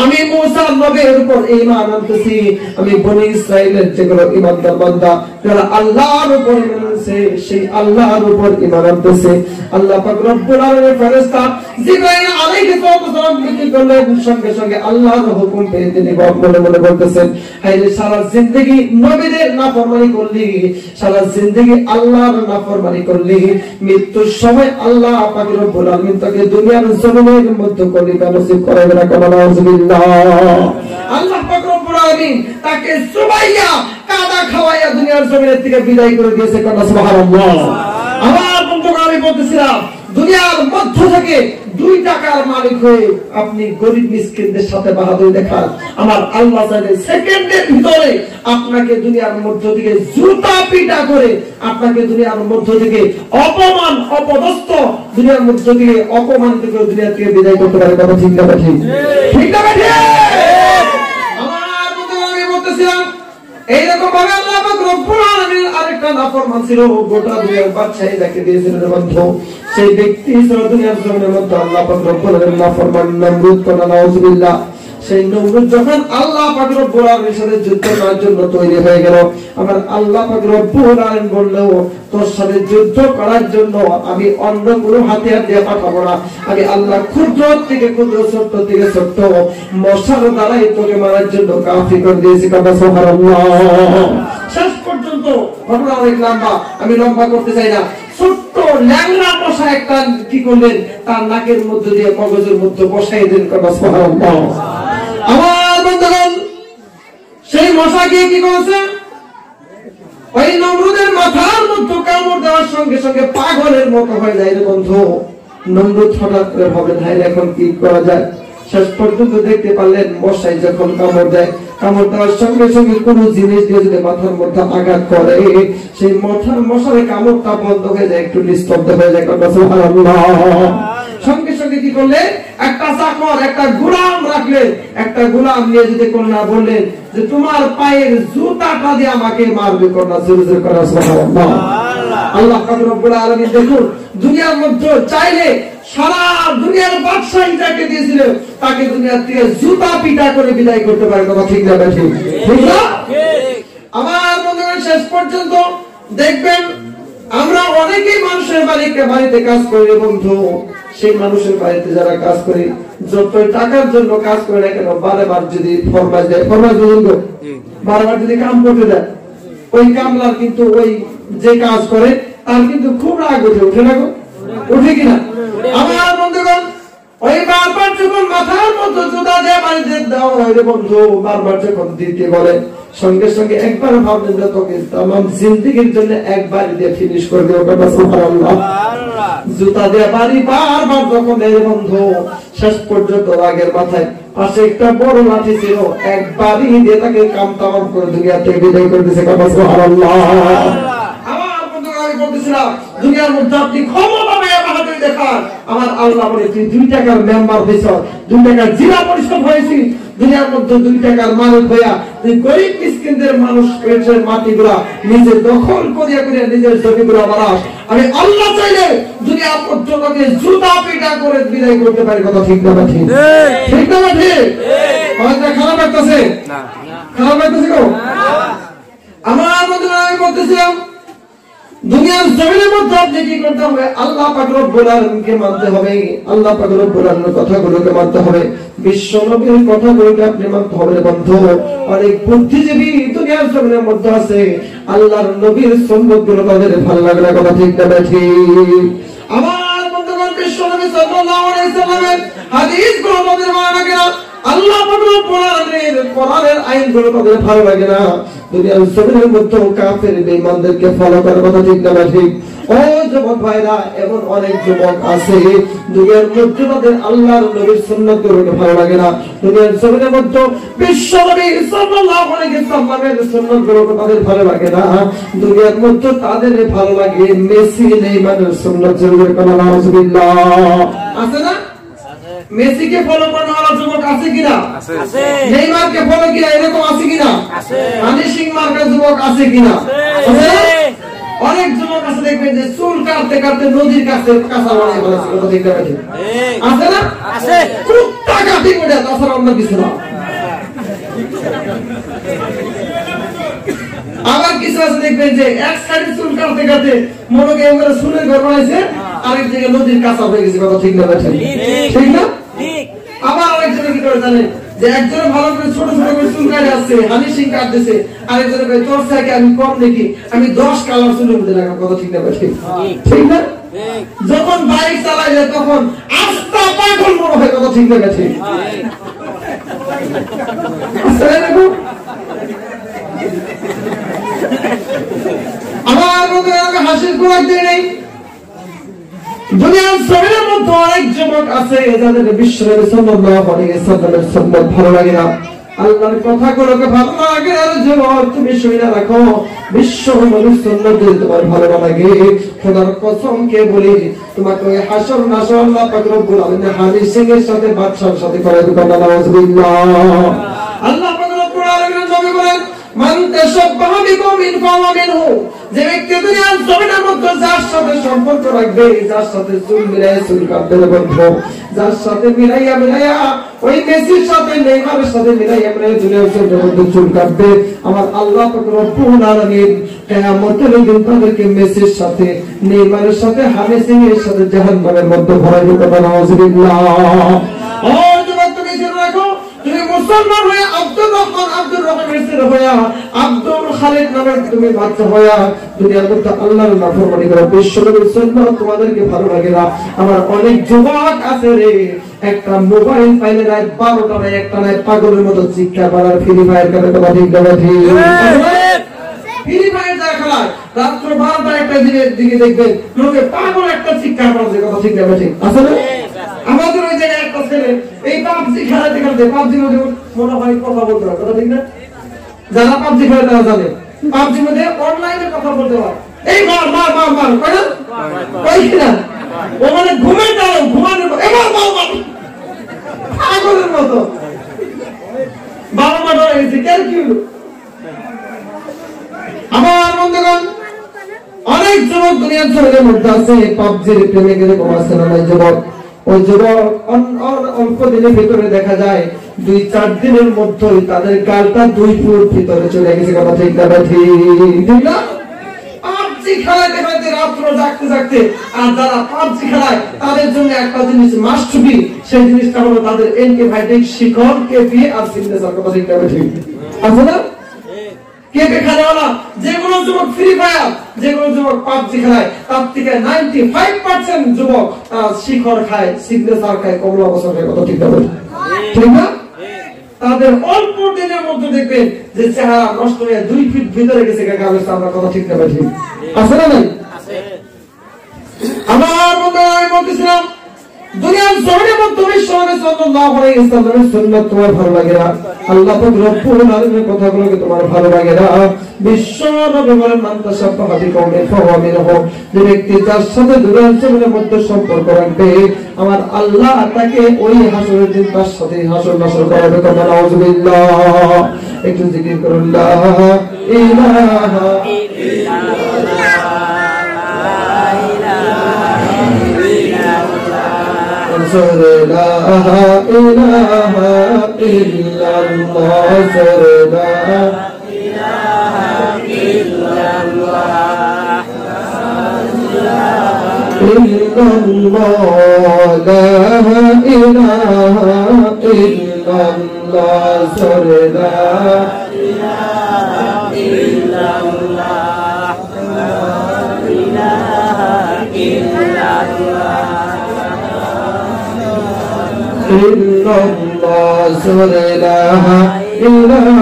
আমি মুসা নবীর উপর ঈমান আনতেছি। আমি বনি ইসরাইলের যেগুলো ঈমানদার বান্দা যারা আল্লাহর উপর ঈমান আনছে, সেই আল্লাহর উপর ঈমান আনতেছে। আল্লাহ পাক রব্বুল আলামিনের ফেরেশতা জিবরাইল আলাইহিস সালাম কি করলেন, সঙ্গে সঙ্গে আল্লাহর হুকুম পেয়ে তিনি মনে মনে বলতেছেন, হায়রে সারা জিন্দেগি নবীদের নাফরমানি করলি, সারা জিন্দেগি আল্লাহর নাফরমানি করলি, মৃত্যুর সময় আল্লাহ পাক রব্বুল আলামিন তাকে দুনিয়ার জমিনের মধ্যে কলিমা নসিব করাবেন না। নাউজুবিল্লাহ। আল্লাহ পাক রব্বুল আলামিন তাকে সুবাইয়া কাদা খাওয়াইয়া দুনিয়ার জমিনের থেকে বিদায় করে দিয়েছে। সুবহানাল্লাহ। আমার বন্ধুগণ, আমি বলতেছিলাম দুনিয়ার মধ্য থেকে 2 টাকার মালিক হয়ে আপনি গরিব মিসকিনদের সাথে বাহাদুরি দেখান, আমার আল্লাহ চাইলে সেকেন্ডের ভিতরে আপনাকে দুনিয়ার মধ্য থেকে জুতা পিটা করে, আপনাকে দুনিয়ার মধ্য থেকে অপমান অপদস্থ, দুনিয়ার মধ্য থেকে অপমানিত করে দুনিয়া থেকে বিদায় করতে পারে। কথা ঠিক না ঠিক? ঠিক না ঠিক? আমার বন্ধুগণ, আমি বলতেছিলাম এইরকম ভাবে আল্লাহ পাক রব্বুল আলামিন আরেকটা নাফরমান ছিল, গোটা দুনিয়ার বাদশাহী যাকে দিয়েছিলেন বন্ধু, সেই ব্যক্তি ছিল দুনিয়ার জমিনের মধ্যে আল্লাহ পাক রব্বুল আলামিন নাফরমান নমরুদ কোন নাউযুবিল্লাহ। সেই নমরুদ যখন আল্লাহ পাক রব্বুল আলামিনের সাথে যুদ্ধ করার জন্য তৈরি হয়ে গেল, আমার আল্লাহ পাক রব্বুল আলামিন বললেও তোর সাথে যুদ্ধ করার জন্য আমি অন্য কোনো হাতিয়ার দিয়ে পাঠাবো না, আমি আল্লাহ ক্ষুদ্র থেকে ক্ষুদ্র ছোট্ট থেকে ছোট্ট মশার দ্বারাই তোকে মারার জন্য কাফি করে দিয়েছি। কথা সুবহানাল্লাহ। শেষ পর্যন্ত ঘটনা অনেক লম্বা, আমি লম্বা করতে চাই না। ছোট্ট ল্যাংড়া মশা একটা কি করলেন, তার নাকের মধ্যে দিয়ে মগজের মধ্যে বসাই দেন। কথা সুবহানাল্লাহ। আমার বন্ধুগণ, সেই মশা গিয়ে কি করেছে, ওই নমরুদের মাথার মধ্যে কামড় দেওয়ার সঙ্গে সঙ্গে পাগলের মতো হয়ে যায় রে বন্ধু। নমরুদ হঠাৎ করে ভাবেন, হায় এখন কি করা যায়। শেষ পর্যন্ত দেখতে পারলেন মশাই যখন কামড় দেয়, কামড় দেওয়ার সঙ্গে সঙ্গে কোন জিনিস দিয়ে যদি মাথার মধ্যে আঘাত করে, সেই মশার কামড়টা বন্ধ হয়ে যায়, একটু নিস্তব্ধ হয়ে যায়। সুবহানাল্লাহ। সঙ্গে সঙ্গে কি করলে, একটা চাকর একটা গোলাম রাখলেন, একটা গোলাম নিয়ে যদি কন্যা বললেন যে তোমার পায়ের জুতাটা দিয়ে আমাকে মারবে। কন্যা জোরে জোরে করা সুবহানাল্লাহ। আল্লাহ পাক রব্বুল আলামিন দেখুন দুনিয়ার মধ্যে চাইলে সারা দুনিয়ার বাদশাহী যাকে দিয়েছিল তাকে দুনিয়ার থেকে জুতা পিটা করে বিদায় করতে পারে। কথা ঠিক না ঠিক? ঠিক না? আমার বন্ধুগণ, শেষ পর্যন্ত দেখবেন আমরা অনেকেই মানুষের বাড়িতে কাজ করি বন্ধু, সেই মানুষের বাড়িতে যারা কাজ করে যত টাকার জন্য কাজ করে না কেন, বারবার যদি ফরমাস দেয়, ফরমাস বুঝুন তো, বারবার যদি কাম করতে দেয়, ওই কামলার কিন্তু ওই যে কাজ করে তার কিন্তু খুব রাগ উঠে না গো, উঠে কিনা? আমার বন্ধুগণ, ওই বারবার যখন মাথার মধ্যে জুতা দিয়ে বাড়িতে দেওয়া হয় রে বন্ধু, বারবার যখন দিতে বলে, সঙ্গে সঙ্গে একবার ভাবলেন যে তোকে তামাম জিন্দেগির জন্য একবার দিয়ে ফিনিশ করে দেব। কথা সুবহানাল্লাহ। জুতা দিয়ে বাড়ি বারবার যখন দেয় বন্ধু, শেষ পর্যন্ত রাগের মাথায় পাশে একটা বড় লাঠি ছিল, একবারই দিয়ে তাকে কাম তামাম করে দুনিয়া থেকে বিদায় করে দিয়েছে। কথা সুবহানাল্লাহ। আমার বন্ধুরা, আমি বলতেছিলাম দুনিয়ার মধ্যে আপনি ক্ষমতা পেয়ে বাহাদুরি দেখান, আমার আল্লাহ বলে তুই 2 টাকার মেম্বার হয়েছ, 2 টাকার জেলা পরিষদ হয়েছিস, দুনিয়ার মধ্যে 2 টাকার মালিক হইয়া তুই গরিব মিসকিনদের মানুষ পেটের মাটিগুলা নিজে দখল করিয়া করিয়া নিজের জমিগুলা বাড়াস, আমি আল্লাহ চাইলে দুনিয়ার মধ্যে তোকে জুতা পিটা করে বিদায় করতে পারি। কথা ঠিক না ঠিক? ঠিক না ঠিক? খারাপ লাগতেছে না? খারাপ লাগতেছে গো? আমার বন্ধুরা, আমি বলতেছিলাম দুনিয়ার জমিনের মধ্যে আপনি কি করতে হবে, আল্লাহ পাক রব্বুল আলামিনকে মানতে হবে, আল্লাহ পাক রব্বুল আলামিনের কথাগুলোকে মানতে হবে, বিশ্ব নবীর কথাগুলোকে আপনি মানতে হবে বন্ধু। অনেক বুদ্ধিজীবী দুনিয়ার জমিনের মধ্যে আছে, আল্লাহর নবীর সুন্নাতগুলো তাদের ভালো লাগে না। কথা ঠিক না ঠিক? আমার বন্ধুগণ, বিশ্ব নবী সাল্লাল্লাহু আলাইহি সাল্লামের হাদিসগুলো তাদের ভালো লাগে না, আল্লাহ পাক রব্বুল আলামিনের কোরআনের আইনগুলো তাদের ভালো লাগে না। দুনিয়ার জমিনের মধ্যে কাফের বেঈমানদেরকে ফলো করে। কথা ঠিক না ঠিক? ও যুবক ভাইরা, এমন অনেক যুবক আছে দুনিয়ার মধ্যে তাদের আল্লাহর নবীর সুন্নাতগুলোকে ভালো লাগে না, দুনিয়ার জমিনের মধ্যে বিশ্ব নবী সাল্লাল্লাহু আলাইহি সাল্লামের সুন্নাতগুলোকে তাদের ভালো লাগে না, দুনিয়ার মধ্যে তাদের ভালো লাগে মেসি নেইমারের সুন্নাত। জরুরি কোন নাউজুবিল্লাহ আছে না? মেসিকে ফলো করার ওয়ালা যুবক আছে কিনা? আছে। নেইমারকে ফলো কিনা এরকম আছে কিনা? আছে। হানি সিং মার্কার যুবক আছে কিনা? আছে। অনেক যুবক আছে দেখবেন যে চুল কাটতে কাটতে নদীর কাছে কাঁচা বানায় ফেলেছে। কথা ঠিক না ঠিক? আছে না? আছে। কুত্তা কাটি করে তাছাড়া অন্য কিছু না। আবার কিছু আছে দেখবেন যে এক সাইডে চুল কাটতে কাটতে মনে করে চুলের ঘর বানাইছে, আরেক জায়গায় নদীর কাঁচা হয়ে গেছে। কথা ঠিক না ঠিক? ঠিক না? আবার আরেকজনে কি করে জানেন যে একজনে ভালো করে ছোট ছোট করে চুল কাটে আসছে, হানি সিং কাটতেছে, আরেকজনে ভাই তোর থেকে আমি কম দেখি, আমি 10 কালার চুলের মধ্যে লাগাম। কথা ঠিক না ঠিক? ঠিক না? যখন বাইক চালায় যায় তখন আস্তা পাগল মনে হয়। কথা ঠিক না ঠিক? আমার মধ্যে হাসির খোরাক দিয়ে নেই। দুনিয়ার জমিনের মধ্যে অনেক যুবক আছে যাদের বিশ্বনবী সাল্লাল্লাহু আলাইহি ওয়াসাল্লামের সুন্নাত ভালো লাগে না, আল্লাহর কথাগুলোকে ভালো লাগে। আর যুবক তুমি শুনে রাখো, বিশ্বনবীর সুন্নাত যদি তোমার ভালো লাগে, খোদার কসম কে বলি, তোমাকে ওই হাসর নাসর আল্লাহ পাক রব্বুল আলামিন হাদিস সিংহের সাথে বাদশার সাথে করে দিবেন। নাউযুবিল্লাহ। আল্লাহ পাক রব্বুল আলামিন নবী বলেন, মান তাশাব্বাহা বিকওমিন ফাহুয়া মিনহু। যে ব্যক্তি দুনিয়ার জমিনের মধ্যে যার সাথে সম্পর্ক রাখবে, যার সাথে চুল মিলাইয়া চুল কাটবে বন্ধু, যার সাথে মিলাইয়া ওই মেসির সাথে নেইমারের সাথে মিলাইয়া দুনিয়ার জমিনের মধ্যে চুল কাটবে, আমার আল্লাহ পাক রব্বুল আলামিন কিয়ামতের দিন তাদেরকে মেসির সাথে নেইমারের সাথে হানি সিং এর সাথে জাহান্নামের মধ্যে ভরাই দিতে পারে। নাউযুবিল্লাহ। ও যুবক তুমি জেনে রাখো, তুমি মুসলমান হয়ে আব্দুর রহমানের ছেলে হইয়া আব্দুল খালিদ নামের তুমি বাচ্চা হইয়া দুনিয়ার মধ্যে আল্লাহর নাফরমানি করো, বিশ্বনবীর সুন্নাত তোমাদেরকে ভালো লাগে না। আমার অনেক যুবক আছে রে, একটা মোবাইল পাইলে রাত 12টা নাই একটা নাই পাগলের মতো চিৎকার করার ফ্রি ফায়ার করে কথা ঠিক না ঠিক? ফ্রি ফায়ার যা খেলায় রাত্র 12টা একটা দিকে দেখবেন লোকে পাগল একটা চিৎকার করে কথা ঠিক না ঠিক? আসলে আমাদের ওই জায়গায় একটা ছেলে এই পাবজি খেলাতে খেলতে পাবজির মধ্যে মনে হয় কথা বলতে হয়, কথা ঠিক না? যারা পাবজি খেলে তারা জানে পাবজির মধ্যে অনলাইনে কথা বলতে হয়। এই মার মার মার মার কই না কই না, ও মানে ঘুমের দাও ঘুমানোর এবার মার মার পাগলের মতো বাবা মা ডরে গেছে কেন কি হলো। আমার বন্ধুগণ, অনেক যুবক দুনিয়ার জমিনের মধ্যে আছে পাবজির প্রেমে গেলে কমাচ্ছে না যুবক। ওই যুবক অল্প দিনের ভিতরে দেখা যায় 2-4 দিনের মধ্যে তাদের গালটা 2 ফুট ভিতরে চলে গেছে, কথা ঠিক না ঠিক না? পাবজি খেলাতে খেলাতে রাত্র জাগতে জাগতে, আর যারা পাবজি খেলায় তাদের জন্য একটা জিনিস মাস্ট বি, সেই জিনিসটা হলো তাদের এন্টিবায়োটিক শিকড় কেপি আর সিগনেচার, কথা ঠিক না ঠিক? আছে না কেপি খেলাওয়ালা যেগুলো যুবক ফ্রি ফায়ার, যেগুলো যুবক পাবজি খেলায় তার থেকে 95% যুবক শিখর খায়, সিগনেচার খায়, কমলা বছর খায়, কথা ঠিক না ঠিক না? তাদের অল্প দিনের মধ্যে দেখবেন যে চেহারা নষ্ট হয়ে 2 ফিট ভিতরে গেছে গাবের সামনে, কথা ঠিক না ঠিক? আছে না নাই? আমার বন্ধু আমি বলতেছিলাম, দুনিয়ার জমিনের মধ্যে বিশ্বনবী সাল্লাল্লাহু আলাইহি ওয়াসাল্লামের সুন্নাত তোমার ভালো লাগে না, আল্লাহ পাক রব্বুল আলামিনের কথাগুলোকে তোমার ভালো লাগে না। বিশ্বনবী বলেন, মান তাশাব্বাহা বিকওমিন ফাহুয়া মিনহু। যে ব্যক্তি যার সাথে দুনিয়ার জমিনের মধ্যে সম্পর্ক রাখবে, আমার আল্লাহ তাকে ওই হাসরের দিন তার সাথে হাসর নাসর করাবে। নাউযুবিল্লাহ। একটু জিকির করুন, লা ইলাহা ইল্লাল্লাহ। لا إله إلا الله لا إله إلا الله إلا الله لا إله إلا الله لا إله إلا الله لا إله إلا الله إلا الله لا إله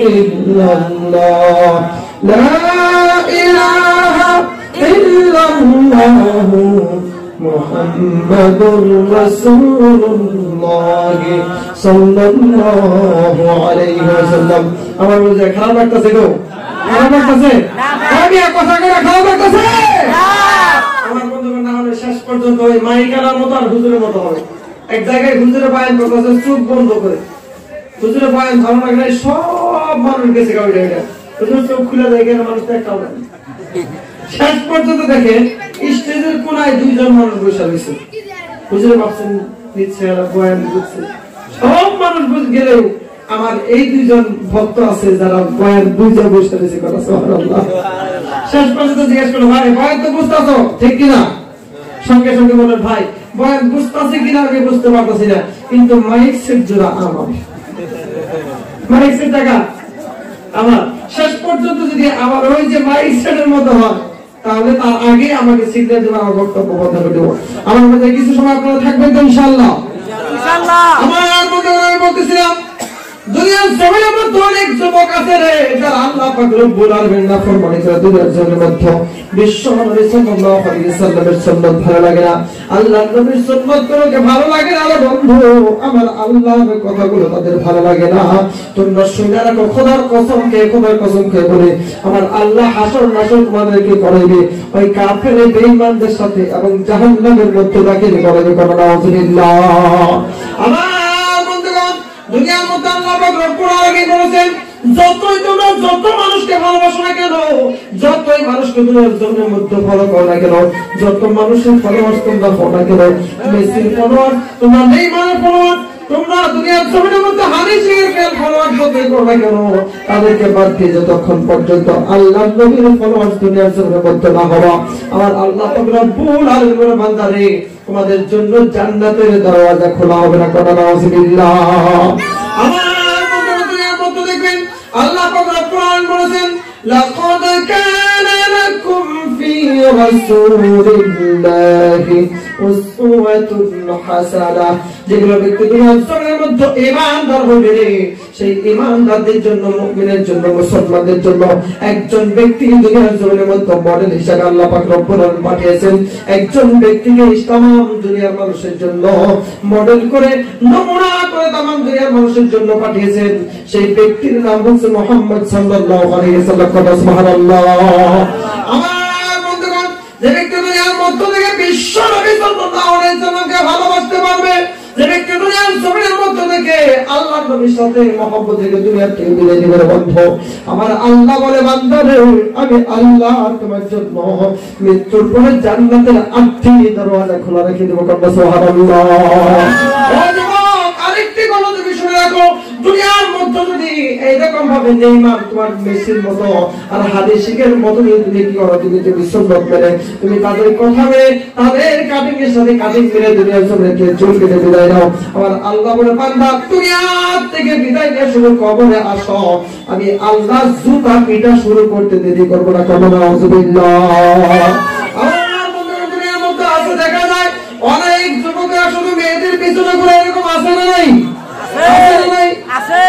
إلا الله لا إله إلا الله محمد رسول الله صلى الله عليه وسلم। আমার বুঝে খারাপ লাগতেছে গো, খারাপ লাগতেছে? আমি এক কথা করে খারাপ লাগতেছে? আমার বন্ধুগণ, না হলে শেষ পর্যন্ত ওই মাইকালার মতো আর হুজুরের মতো হবে। এক জায়গায় হুজুরে বয়ান করতেছে চোখ বন্ধ করে, হুজুরে বয়ান ভালো লাগলে সব মানুষ গেছে গাড়ি, হুজুর চোখ খুলে দেয় কেন, মানুষ একটাও নাই। শেষ পর্যন্ত দেখে স্টেজের কোনায় 2 জন মানুষ বসে রয়েছে, হুজুরে ভাবছেন নিচ্ছে বয়ান দিচ্ছে, সব মানুষ গেলেও আমার এই 2 জন ভক্ত আছে যারা বয়ান 2 জন বসে রয়েছে, কথা সুবহানাল্লাহ। শেষ পর্যন্ত জিজ্ঞেস করলো, ভাই বয়ান তো বুঝতেছো ঠিক কিনা? সঙ্গে সঙ্গে বলেন, ভাই বয়ান বুঝতেছি কিনা আমি বুঝতে পারতেছি না, কিন্তু মাইক সেট জোড়া আমার, মাইক সেট টাকা আমার। শেষ পর্যন্ত যদি আমার ওই যে মাইক সেটের মতো হয়, তাহলে তার আগে আমাকে সিগন্যাল দেবো, আমার বক্তব্য বন্ধ করে দেবো। আমার মধ্যে কিছু সময় আপনারা থাকবেন তো ইনশাআল্লাহ? ইনশাআল্লাহ। আমার মধ্যে আমি বলতেছিলাম দুনিয়ার জমিনের মধ্যে অনেক যুবক আছে রে যারা আল্লাহ পাক রব্বুল আলামিন নাফরমানি করে দুনিয়ার জমিনের মধ্যে বিশ্ব নবী সাল্লাল্লাহু আলাইহি ওয়াসাল্লামের সুন্নাত ভালো লাগে না, আল্লাহর নবীর সুন্নাত গুলোকে ভালো লাগে না। বন্ধু আমার আল্লাহর কথাগুলো তাদের ভালো লাগে না। তোমরা শুনে রাখো, খোদার কসম খেয়ে বলে আমার আল্লাহ হাসর নাসর তোমাদেরকে করাইবে ওই কাফের বেঈমানদের সাথে এবং জাহান্নামের মধ্যে দাখিল করাইবে। নাউযুবিল্লাহ। আমার বন্ধুগণ, দুনিয়ার মধ্যে আল্লাহ পাক রব্বুল আলামিন বলেছেন যতই তোমরা যত মানুষকে ভালোবাসো না কেন, যতই মানুষকে দুনিয়ার জমিনের মধ্যে ফলো করো না কেন, যত মানুষের ফলোয়ার্স তোমরা হও না কেন, মেসির ফলোয়ার, তোমরা নেইমারের ফলোয়ার, তোমরা দুনিয়ার জমিনের মধ্যে হানিসের ফলোয়ার যতই করো না কেন, তাদেরকে বাদ দিয়ে যতক্ষণ পর্যন্ত আল্লাহর নবীর ফলোয়ার দুনিয়ার জমিনের মধ্যে না হওয়া, আমার আল্লাহ পাক রব্বুল আলামিনের বান্দারে তোমাদের জন্য জান্নাতের দরওয়াজা খোলা হবে না। কথা নাউযুবিল্লাহ। আমার দুনিয়ার মধ্যে দেখবেন আল্লাহ পাক রব্বুল আলামিন বলেছেন লাকাদ কানা লাকুম ফি রাসূলিল্লাহি উসওয়াতুন হাসানাহ। যেগুলো ব্যক্তি দুনিয়ার জমিনের মধ্যে ঈমানদার হবে সেই ঈমানদারদের জন্য, মুমিনের জন্য, মুসলমানদের জন্য একজন ব্যক্তি দুনিয়ার জমিনের মধ্যে মডেল হিসেবে আল্লাহ পাক রব্বুল আলামিন পাঠিয়েছেন। একজন ব্যক্তিকে ইসলাম দুনিয়ার মানুষের জন্য মডেল করে, নমুনা করে তাম দুনিয়ার মানুষের জন্য পাঠিয়েছেন। সেই ব্যক্তির নাম হচ্ছে মুহাম্মদ সাল্লাল্লাহু আলাইহি ওয়াসাল্লাম। সুবহানাল্লাহ। আমার বন্ধুগণ, যে ব্যক্তি দুনিয়ার মধ্য থেকে বিশ্ব নবী সাল্লাল্লাহু আলাইহি ওয়াসাল্লামকে ভালোবাসতে পারবে, যে ব্যক্তি দুনিয়ার জমিনের মধ্য থেকে আল্লাহর নবীর সাথে মহব্বত থেকে দুনিয়ার থেকে বিদায় নেবে। বন্ধু আমার আল্লাহ বলে বান্দারে আমি আল্লাহ তোমার জন্য মৃত্যুর পরে জান্নাতের 8টি দরওয়াজা খোলা রেখে দেব। সুবহানাল্লাহ। আরেকটি কথা তুমি শুনে রাখো, দুনিয়ার মধ্যে যদি এইরকম ভাবে নেইমার তোমার মেসির মতো আর হাদিসের মতো তুমি কি করো, তুমি যদি সুন্নাত মেনে তুমি তাদের কথা মেনে তাদের কাটিং এর সাথে কাটিং মেরে দুনিয়ার জমিনে চুল কেটে বিদায় দাও। আমার আল্লাহ বলে বান্দা দুনিয়া থেকে বিদায় নিয়ে শুরু কবরে আসো, আমি আল্লাহ জুতা পিটা শুরু করতে দেরি করব না। কথা নাউযুবিল্লাহ। আমার বন্ধুরা দুনিয়ার মধ্যে আছে দেখা যায় অনেক যুবকরা শুধু মেয়েদের পিছনে ঘুরে, এরকম আছে না নাই? আছে।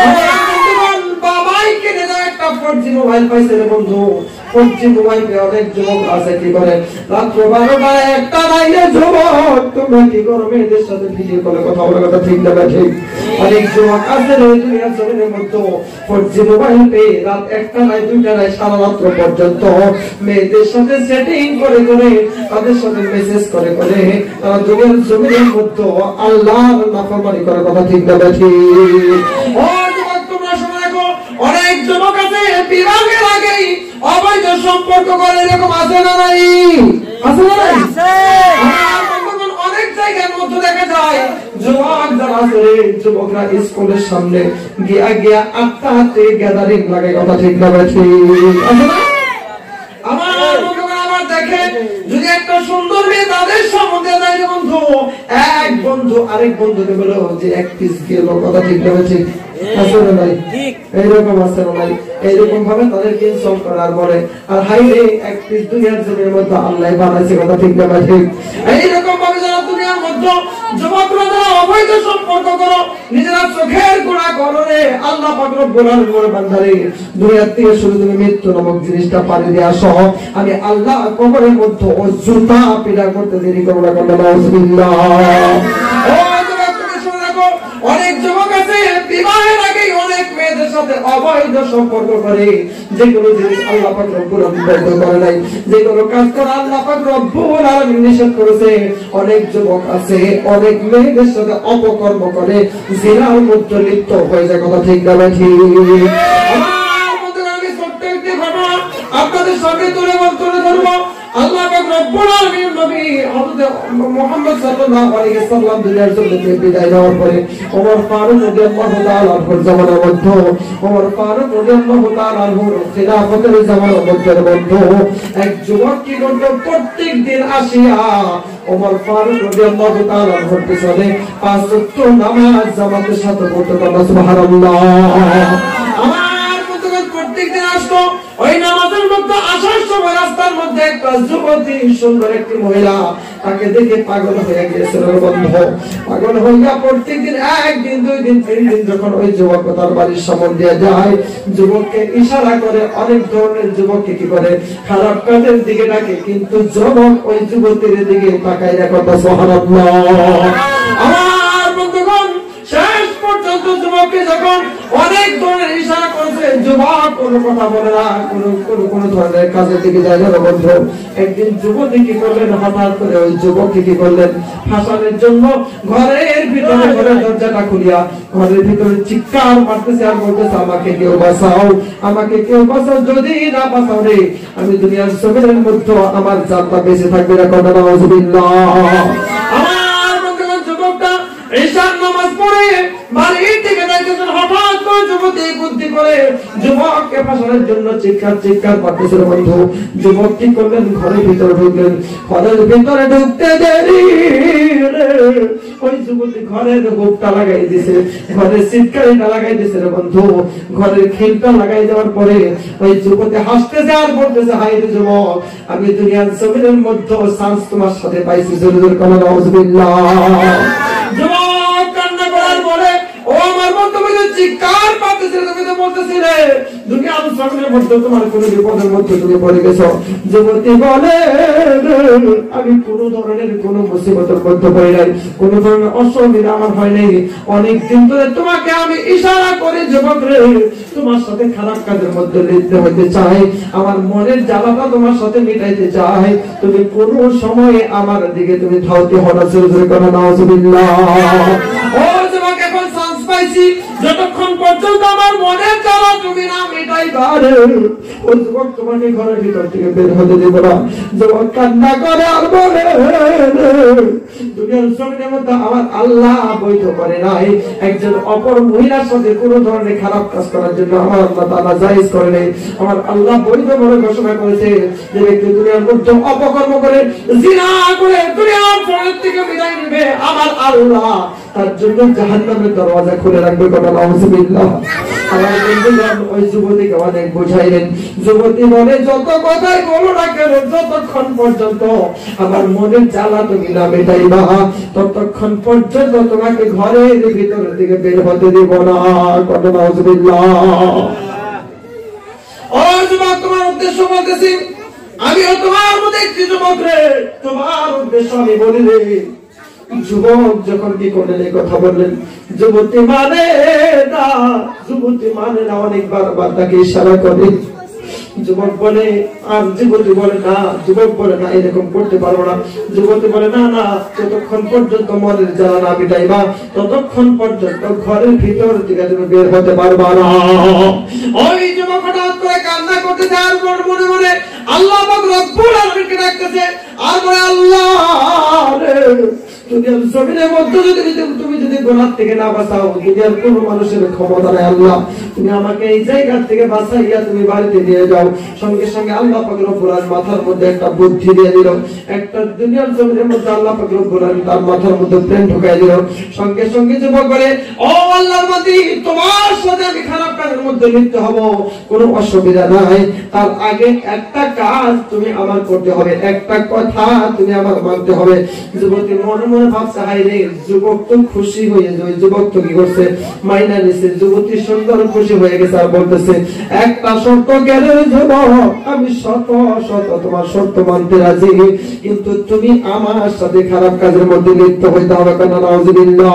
বাবাই কিনে দেয় একটা 4G মোবাইল পাইছে রে বন্ধু। 4G মোবাইল পেয়ে অনেক যুবক আছে কি করে রাত্র 12টায় একটা নাইলে যুবক তোমরা কি করো, মেয়েদের সাথে ভিডিও কলে কথা বলে। কথা ঠিক না ঠিক? অনেক যুবক আছে রে দুনিয়ার জমিনের মধ্যে 4G মোবাইল পেয়ে রাত 1টা নাই 2টা নাই সারা রাত্র পর্যন্ত মেয়েদের সাথে সেটিং করে করে তাদের সাথে মেসেজ করে করে তারা দুনিয়ার জমিনের মধ্যে আল্লাহর নাফরমানি করে। কথা ঠিক না ঠিক? ও যুবক তোমরা শুনে রাখো, অনেক যুবক আছে বিবাহের আগেই অবৈধ সম্পর্ক করে, এরকম আছে না নাই? আছে না নাই? অনেক জায়গার মধ্যে দেখা যায় যুবক যারা আছে যুবকরা স্কুলের সামনে গিয়া গিয়া আটটা গ্যাদারিং লাগে। কথা ঠিক না ঠিক? আছে না? আমার বন্ধুগণ আবার দেখেন যদি একটা সুন্দর মেয়ে তাদের সম্বন্ধে যায় বন্ধু, এক বন্ধু আরেক বন্ধুকে বলে যে এক পিস গেল। কথা ঠিক না ঠিক? আছে না নাই? এইরকম আছে না নাই? এইরকম ভাবে তাদেরকে ইনসাল্ট করার পরে আর হাইরে এক পিস দুনিয়ার জমির মধ্যে আল্লাহ বানাইছে। কথা ঠিক না ঠিক? এইরকম ভাবে যারা দুনিয়ার মধ্যে যুবকরা যারা অবৈধ সম্পর্ক করো, নিজেরা চোখের গোড়া করো রে, আল্লাহ পাক রব্বুল আলামিন বান্দারে দুনিয়ার থেকে শুরু তুমি মৃত্যু নামক জিনিসটা পাড়ি দিয়ে আসো, আমি আল্লাহ কবরের মধ্যে ও জুতা পিটা করতে দেরি করব না। নাউযুবিল্লাহ। ও যুবক তুমি শুনে রাখো, অনেক যুবক আছে বিবাহের আগে অনেক মেয়েদের সাথে অবৈধ সম্পর্ক করে, যেগুলো জিনিস আল্লাহ পাক রব্বুল আলামিন বৈধ করে নাই, যেগুলো কাজ করে আল্লাহ পাক রব্বুল আলামিন নিষেধ করেছে। অনেক যুবক আছে অনেক মেয়েদের সাথে অপকর্ম করে, জিনার মধ্যে লিপ্ত হয়ে যায়। কথা ঠিক না ঠিক? আমার বন্ধুরা আমি ছোট্ট একটি ঘটনা আপনাদের সামনে তুলে ধরবো। আল্লাহ পাক রব্বুল আলামিন নবী হযরত মুহাম্মদ সাল্লাল্লাহু আলাইহি ওয়াসাল্লাম দুনিয়ার জমিন থেকে বিদায় নেওয়ার পরে ওমর ফারুক রাদিয়াল্লাহু তাআলা আনহুর জামানার মধ্যে, ওমর ফারুক রাদিয়াল্লাহু তাআলা আনহুর খিলাফতের জামানার মধ্যে এক যুবক কি করত, প্রত্যেক দিন আসিয়া ওমর ফারুক রাদিয়াল্লাহু তাআলা আনহুর পিছনে 5 ওয়াক্ত নামাজ জামাতের সাথে পড়তে। সুবহানাল্লাহ। আমার প্রত্যেক দিন আসতো ওই নামাজের মধ্যে আসার সময় রাস্তার মধ্যে একটা যুবতী সুন্দর একটি মহিলা তাকে দেখে পাগল হয়ে গিয়েছিল বন্ধু। পাগল হইয়া প্রত্যেকদিন একদিন, 2 দিন, 3 দিন যখন ওই যুবক তার বাড়ির সামনে দিয়ে যায়, যুবককে ইশারা করে, অনেক ধরনের যুবককে কি করে খারাপ কাজের দিকে ডাকে, কিন্তু যুবক ওই যুবতীর দিকে তাকায় না। কথা সুবহানাল্লাহ। আমার বন্ধুগণ, শেষ পর্যন্ত যুবককে যখন অনেক ধরনের ইশারা করেছে, যুবক কোনো কথা বলে না, কোনো ধরনের কাজের দিকে যায় না বন্ধু। একদিন যুবতী কি করলেন, হঠাৎ করে ওই যুবককে কি করলেন, ফাঁসানোর জন্য ঘরের ভিতরে ঘরের দরজাটা খুলিয়া ঘরের ভিতরে চিৎকার মারতেছে আর বলতেছে, আমাকে কেউ বাঁচাও, আমাকে কেউ বাঁচাও, যদি না বাঁচাও রে আমি দুনিয়ার জমিনের মধ্যে আমার জাতটা বেঁচে থাকবে না। কথা নাউযুবিল্লাহ। আমার বন্ধুগণ, যুবকটা ঈশার নামাজ পড়ে বাড়ির থেকে যাইতেছেন, হঠাৎ করে যুবতী বুদ্ধি করে যুবককে ফাঁসানোর জন্য চিৎকার করতেছিল বন্ধু। যুবক কি করলেন, ঘরের ভিতরে ঢুকলেন। ঘরের ভিতরে ঢুকতে দেরি ওই যুবতী ঘরের বুকটা লাগাই দিছে, ঘরের চিৎকারিটা লাগাই দিছে বন্ধু। ঘরের খিলটা লাগাই দেওয়ার পরে ওই যুবতী হাসতেছে আর বলতেছে, হায় রে যুবক, আমি দুনিয়ার জমিনের মধ্যে চান্স তোমার সাথে পাইছি। জোরে জোরে কথা নাউযুবিল্লাহ। যুবক কান্না করার পরে, ও আমার বন্ধু, চিৎকার পাতেছে, তুমি তো বলতেছিলে দুনিয়ার জমিনের মধ্যে তোমার কোনো বিপদের মধ্যে তুমি পড়ে গেছো। যুবতী বলে, আমি কোনো ধরনের কোনো মুসিবতের মধ্যে পড়ি নাই, কোনো ধরনের অসুবিধা আমার হয় নাই। অনেক দিন ধরে তোমাকে আমি ইশারা করে যুবক রে তোমার সাথে খারাপ কাজের মধ্যে লিপ্ত হইতে চাই, আমার মনের জ্বালাটা তোমার সাথে মিটাইতে চাই, তুমি কোনো সময়ে আমার দিকে তুমি ধাওতে হঠাৎ জোরে করে নাউযুবিল্লাহ। ও যুবক, এখন চান্স পাইছি, যতক্ষণ পর্যন্ত আমার মনের জ্বালা তুমি না মিটাইবা রে, ওই যুবক তোমাকে ঘরের ভিতর থেকে বের হতে দেব না। যুবক কান্না করে আর বলে, দুনিয়ার জমিনের মধ্যে আমার আল্লাহ বৈধ করে নাই একজন অপর মহিলার সাথে কোনো ধরনের খারাপ কাজ করার জন্য। আমার আল্লাহ তাআলা জায়েজ করে নাই, আমার আল্লাহ বৈধ বলে ঘোষণা করেছে যে ব্যক্তি দুনিয়ার মধ্যে অপকর্ম করে, জিনা করে দুনিয়ার জগৎ থেকে বিদায় নেবে, আমার আল্লাহ তার জন্য জাহান্নামের দরওয়াজা খুলে রাখবে। কথা নাউযুবিল্লাহ। আমার বন্ধুগণ ওই যুবতীকে অনেক বুঝাইলেন। যুবতী বলে, যত কথাই বলো না কেন, যতক্ষণ পর্যন্ত আমার মনের জ্বালা তুমি না মেটাইবা, ততক্ষণ পর্যন্ত তোমাকে ঘরের ভিতর থেকে বের হতে দেব না। কথা নাউযুবিল্লাহ। ও যুবক, তোমার উদ্দেশ্য বলতেছি, আমিও তোমার মধ্যে একটি যুবক রে, তোমার উদ্দেশ্য আমি বলি রে। যুবক যখন কি করলেন, এই কথা বললেন, যুবতী মানে না, যুবতী মানে না, অনেকবার তাকে ইশারা করে। যুবক বলে, আর যুবতী বলে না, যুবক বলে না এরকম করতে পারবো না। যুবতী বলে, না না, যতক্ষণ পর্যন্ত মনের জ্বালা না মিটাইবা ততক্ষণ পর্যন্ত ঘরের ভিতর থেকে তুমি বের হতে পারবা না। ওই যুবক হঠাৎ করে কান্না করতে যায়, আর মনে মনে আল্লাহ পাক রব্বুল আলামিনকে ডাকতেছে, আর বলে, আল্লাহ রে, দুনিয়ার জমিনের মধ্যে তুমি যদি গুনাহ থেকে না বাঁচাও, দুনিয়ার কোনো মানুষের ক্ষমতা নাই। আল্লাহ, তুমি আমাকে এই জায়গা থেকে বাঁচাইয়া তুমি বাড়িতে নিয়ে যাও। সঙ্গে সঙ্গে আল্লাহ পাক রব্বুল আলামিন মাথার মধ্যে একটা বুদ্ধি দিয়ে দিল, একটা দুনিয়ার জমিনের মধ্যে আল্লাহ পাক রব্বুল আলামিন তার মাথার মধ্যে প্রেম ঢুকাই দিল। সঙ্গে সঙ্গে যুবক বলে, ও আল্লাহর বান্দী, তোমার সাথে আমি খারাপ কাজের মধ্যে লিপ্ত হব, কোনো অসুবিধা নাই। তার আগে একটা কাজ তুমি আমার করতে হবে, একটা কথা তুমি আমার মানতে হবে। যুবতী মনে মনে ভাবছে, হাই রে, যুবক তো খুশি হয়ে যায়, যুবক তো কি করছে, মাইনা নিছে। যুবতী সুন্দর খুশি হয়ে গেছে আর বলতেছে, একটা শর্ত গেলে যুবক, আমি শত তোমার শর্ত মানতে রাজি, কিন্তু তুমি আমার সাথে খারাপ কাজের মধ্যে লিপ্ত হইতে হবে। কেন নাউযুবিল্লাহ।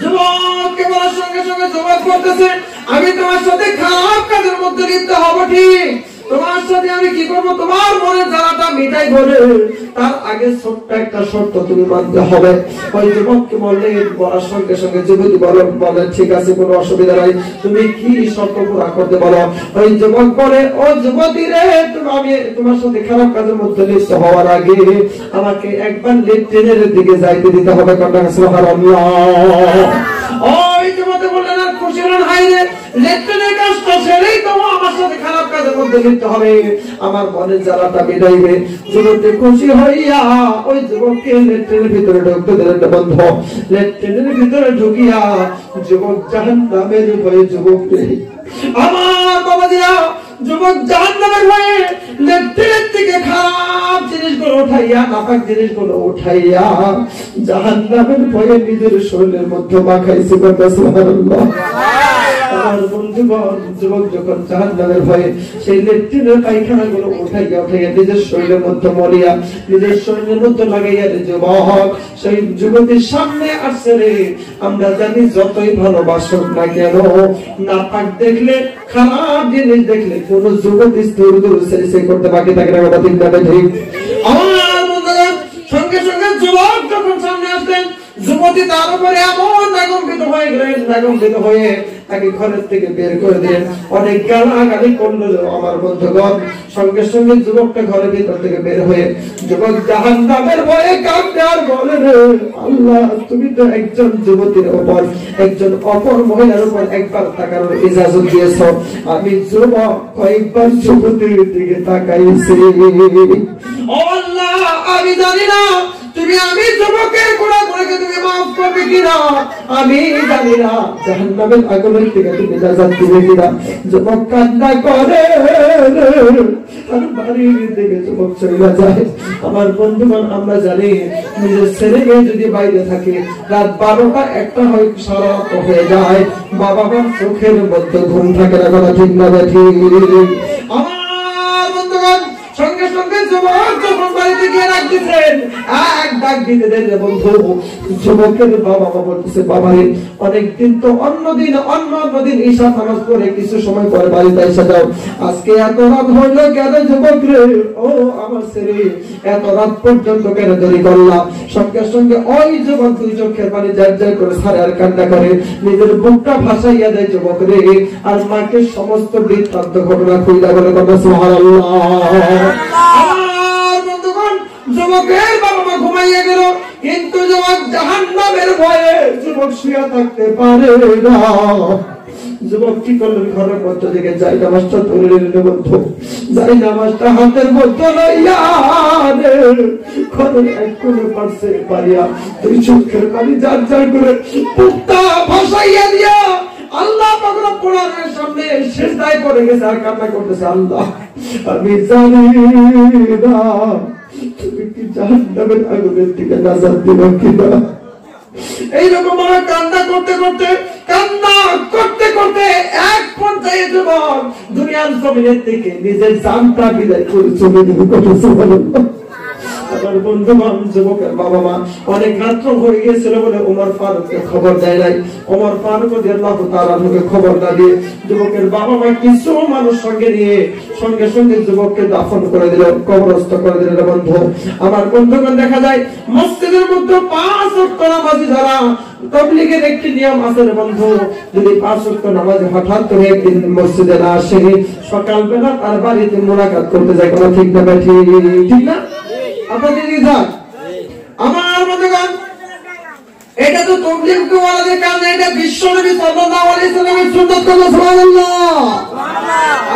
যুবককে বলার সঙ্গে সঙ্গে যুবক বলতেছে, আমি তোমার সাথে খারাপ কাজের মধ্যে লিপ্ত হব ঠিক, তোমার সাথে আমি কি করবো, তোমার মনের জ্বালাটা মিটাই বলে তার আগে ছোট্ট একটা শর্ত তুমি মানতে হবে। ওই যুবককে বললে, বলার সঙ্গে সঙ্গে যুবতী বলে, ঠিক আছে, কোনো অসুবিধা নাই, তুমি কি শর্ত পুরা করতে বলো। ওই যুবক বলে, ও যুবতী রে, আমি তোমার সাথে খারাপ কাজের মধ্যে লিপ্ত হওয়ার আগে আমাকে একবার লেট্রিনের দিকে যাইতে দিতে হবে। সুবহানাল্লাহ। ওই যুবতী বললেন, আর খুশি হলেন, হাই রে, লেট্রিনের কাজটা সেরেই তো আমার সাথে খারাপ কাজের মধ্যে লিপ্ত হবে, আমার মনের জ্বালাটা মিটাইবে। যুবতী খুশি হইয়া ওই যুবককে লেট্রিনের ভিতরে ঢুকতে দিলেন বন্ধ। লেট্রিনের ভিতরে ঢুকিয়া যুবক জাহান্নামের ভয়ে, যুবককে আমার বাবা দিয়া যুবক জাহান্নামের ভয়ে লেফটের থেকে খারাপ জিনিসগুলো উঠাইয়া নাপাক জিনিসগুলো উঠাইয়া জাহান্নামের ভয়ে নিজের শরীরের মধ্যে মাখাইছে। সুবহানাল্লাহ। আমার বন্ধুগণ, যুবক যখন জাহান্নামের ভয়ে সেই লেট্রিনের পায়খানাগুলো উঠাইয়া উঠাইয়া নিজের শরীরের মধ্যে মরিয়া নিজের শরীরের মধ্যে লাগাইয়া যুবক সেই যুবতীর সামনে আসছে রে। আমরা জানি যতই ভালোবাসুক না কেন, নাপাক দেখলে খারাপ জিনিস দেখলে কোন যুবতী দূর দূর সে করতে বাকি থাকে না। কথা ঠিক না ঠিক? আমার বন্ধুগণ, সঙ্গে সঙ্গে যুবক যখন সামনে আসলেন, যুবতী তার উপরে এমন আগম্বিত হয়ে গেলেন, আগম্বিত হয়ে তাকে ঘরের থেকে বের করে দিলেন। অনেক গালাগালি করলো আমার বন্ধুগণ। সঙ্গে সঙ্গে যুবকটা ঘরের ভিতর থেকে বের হয়ে যুবক জাহান্নামের ভয়ে কাঁদতে আর বলে রে আল্লাহ, তুমি তো একজন যুবতীর উপর, একজন অপর মহিলার উপর একবার তাকানোর ইজাজত দিয়েছ। আমি যুবক কয়েকবার যুবতীর দিকে তাকাইছি। ও আল্লাহ, আমি জানি না তুমি আমি যুবকের গুনাহগুলোকে তুমি মাফ করবে কিনা, আমি জানি না জাহান্নামের আগুনের থেকে তুমি নাজাত দিবে কিনা। যুবক কান্না করে আর বাড়ির দিকে যুবক চলে যায়। আমার বন্ধুগণ, আমরা জানি নিজের ছেলে মেয়ে যদি বাইরে থাকে, রাত 12টা 1টা হয় সারা রাত হয়ে যায়, বাবা মার চোখের মধ্যে ঘুম থাকে না। কথা ঠিক না ঠিক? আমার বন্ধুগণ, সঙ্গে সঙ্গে যুবক যখন বাড়িতে গিয়ে ডাক দিচ্ছেন, এক ডাক দিতে দেন বন্ধু, যুবকের বাবা মা বলতেছে বাবারে অনেকদিন তো অন্যদিন ঈশা নামাজ পড়ে কিছু সময় পরে বাড়িতে এসে যাও, আজকে এত রাত হইলো কেন যুবক রে? ও আমার ছেলে, এত রাত পর্যন্ত কেন দেরি করলাম? সঙ্গে সঙ্গে ওই যুবক দুই চোখের পানি জার জার করে সারে আর কান্না করে নিজের বুকটা ভাসাইয়া দেয় যুবক রে। আর মাকে সমস্ত বৃত্তান্ত ঘটনা খুইলা বলে কথা সুবহানাল্লাহ। আমার বন্ধুগণ, যুবকের বাবা মা ঘুমাইয়া গেল, কিন্তু যুবক জাহান্নামের ভয়ে যুবক শুয়ে থাকতে পারে না। যুবক কি করলেন? ঘরের মধ্যে থেকে যাই নামাজটা তুলে নিলেন বন্ধু। যাই নামাজটা হাতের মধ্যে লইয়া ঘরের এক কোণে পাশে পারিয়া দুই চোখের পানি জার জার করে বুকটা ভাসাইয়া দিয়া আল্লাহ পাক রব্বুল আলামিনের সামনে সিজদায় পড়ে গেছে আর কান্না করতেছে, আল্লাহ আমি জানি না তুমি কি জাহান্নামের আগুনের থেকে নাজাত দিবে কিনা। এইরকম কান্না করতে করতে এক পর্যায়ে যুবক দুনিয়ার জমিনের থেকে নিজের জানটা বিদায় করে চলে গেল। সুবহানাল্লাহ। আমার বন্ধুগণ, যুবকের বাবা মা অনেক রাত্র হয়ে গিয়েছিল বলে ওমর ফারুককে খবর দেয় নাই। ওমর ফারুক রাদিয়াল্লাহু তাআলা আনহুকে খবর না দিয়ে যুবকের বাবা মা কিছু মানুষ সঙ্গে নিয়ে সঙ্গে সঙ্গে যুবককে দাফন করে দিল, কবরস্থ করে দিল। বন্ধু আমার বন্ধুগণ, দেখা যায় মসজিদের মধ্যে 5 ওয়াক্ত নামাজ যারা, তাবলীগের একটি নিয়ম আছে রে বন্ধু, যদি 5 ওয়াক্ত নামাজ হঠাৎ করে একদিন মসজিদে না আসে, সকালবেলা তার বাড়িতে মোলাকাত করতে যায়। কোনো ঠিক না ভাই? ঠিক না? আপনাদের যান। আমার বন্ধুগণ, এটা তো তাবলীগ ওয়ালাদের কাজ না, এটা বিশ্বনবী সাল্লাল্লাহু আলাইহি সাল্লামের সুন্নাত। সুবহানাল্লাহ।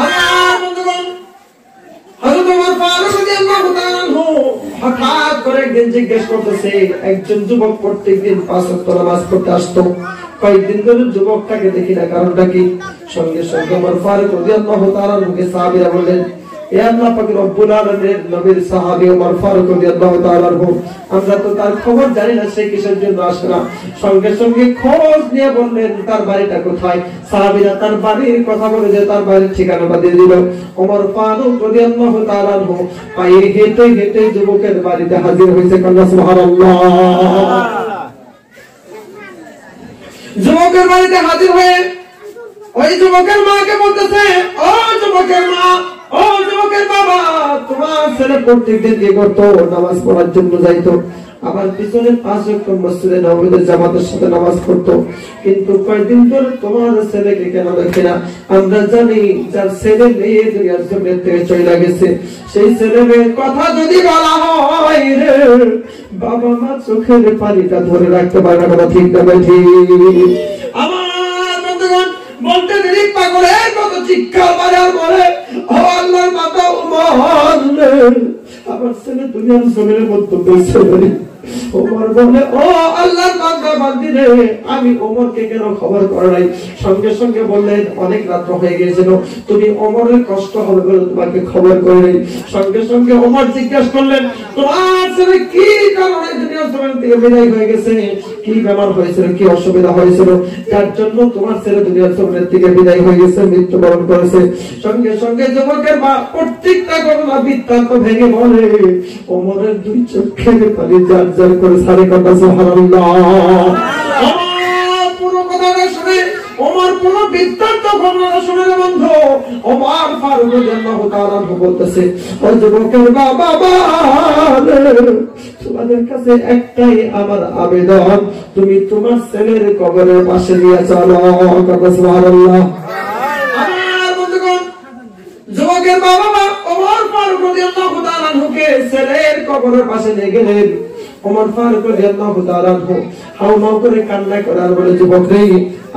আমার বন্ধুগণ, হযরত ওমর ফারুক রাদিয়াল্লাহু তাআলা আনহু হঠাৎ করে একদিন জিজ্ঞেস করতেছে, একজন যুবক প্রত্যেকদিন 5 ওয়াক্ত নামাজ পড়তে আসতো, কয়েকদিন ধরে যুবকটাকে দেখি না, কারণটা কি? সঙ্গে সঙ্গে ওমর ফারুক রাদিয়াল্লাহু তাআলা আনহুকে সাহাবীরা বললেন, হে আল্লাহ পাক রব্বুল আলামিনের নবীর সাহাবী ওমর ফারুক রাদিয়াল্লাহু তাআলা আনহু, আমরা তো তার খবর জানি না সে কিসের জন্য আসে না। সঙ্গে সঙ্গে খোঁজ নিয়ে বললেন তার বাড়িটা কোথায়। সাহাবীরা তার বাড়ির কথা বলে যে তার বাড়ির ঠিকানাটা দিয়ে দিল। ওমর ফারুক রাদিয়াল্লাহু তাআলা আনহু পায়ে হেঁটে হেঁটে যুবকের বাড়িতে হাজির হয়েছে। সুবহানাল্লাহ। যুবকের বাড়িতে হাজির হয়ে ওই যুবকের মাকে বলতেছে, ও যুবকের মা, ও যুবকের বাবা, তোমার ছেলে প্রত্যেকদিন কি করতো? নামাজ পড়ার জন্য যাইতো, আবার পিছনে 5 ওয়াক্ত মসজিদে নববীতে জামাতের সাথে নামাজ পড়তো, কিন্তু কয়েকদিন ধরে তোমার ছেলেকে কেন দেখি না? আমরা জানি যার ছেলে মেয়ে দুনিয়ার জমিন থেকে চলে গেছে, সেই ছেলে মেয়ের কথা যদি বলা হয় রে, বাবা মা চোখের পানিটা ধরে রাখতে পারে না। কথা ঠিক না ভাই? ঠিক। আমার বন্ধুগণ, বলতে দেরি পাগলের মতো চিৎকার মারে আর বলে, ও আল্লাহর বান্দা ওমর, আমার ছেলে দুনিয়ার জমিনের মধ্যে বেঁচে ওমর বলে, ও আল্লাহর বান্দা বান্দিরে, আমি ওমরকে কেন খবর করে নাই? সঙ্গে সঙ্গে বললেন, অনেক রাত্র হয়ে গিয়েছিল, তুমি ওমরের কষ্ট হবে বলে তোমাকে খবর করে নাই। সঙ্গে সঙ্গে ওমর জিজ্ঞাসা করলেন, তোমার ছেলে কি কারণে দুনিয়ার জমিন থেকে বিদায় হয়ে গেছে? কি ব্যাপার হয়েছিল, কি অসুবিধা হয়েছিল যার জন্য তোমার ছেলে দুনিয়ার জমিন থেকে বিদায় হয়ে গেছে, মৃত্যুবরণ করেছে? সঙ্গে সঙ্গে যুবকের মা প্রত্যেকটা ঘটনা বৃত্তান্ত ভেঙে বলে। ওমরের দুই চোখের পানি জার জার করে সারে কথা সুবহানাল্লাহ। পুরো কথাটা শুনে ওমর পুরো বৃত্তান্ত ঘটনা শুনে বন্ধু, ওমর ফারুক রাদিয়াল্লাহু তাআলা বলতেছে, ও যুবকের বাবা, তোমাদের কাছে একটাই আমার আবেদন, তুমি তোমার ছেলের কবরের পাশে নিয়ে চলো। সুবহানাল্লাহ। আমার বন্ধুগণ, যুবকের বাবা মা ওমর ফারুক রাদিয়াল্লাহু তাআলা কে ছেলের কবরের পাশে নিয়ে গেলেন। ওমর ফারুক রাদিয়াল্লাহু তাআলা হাওমাও করে কান্না করার বলে, যুবক রে,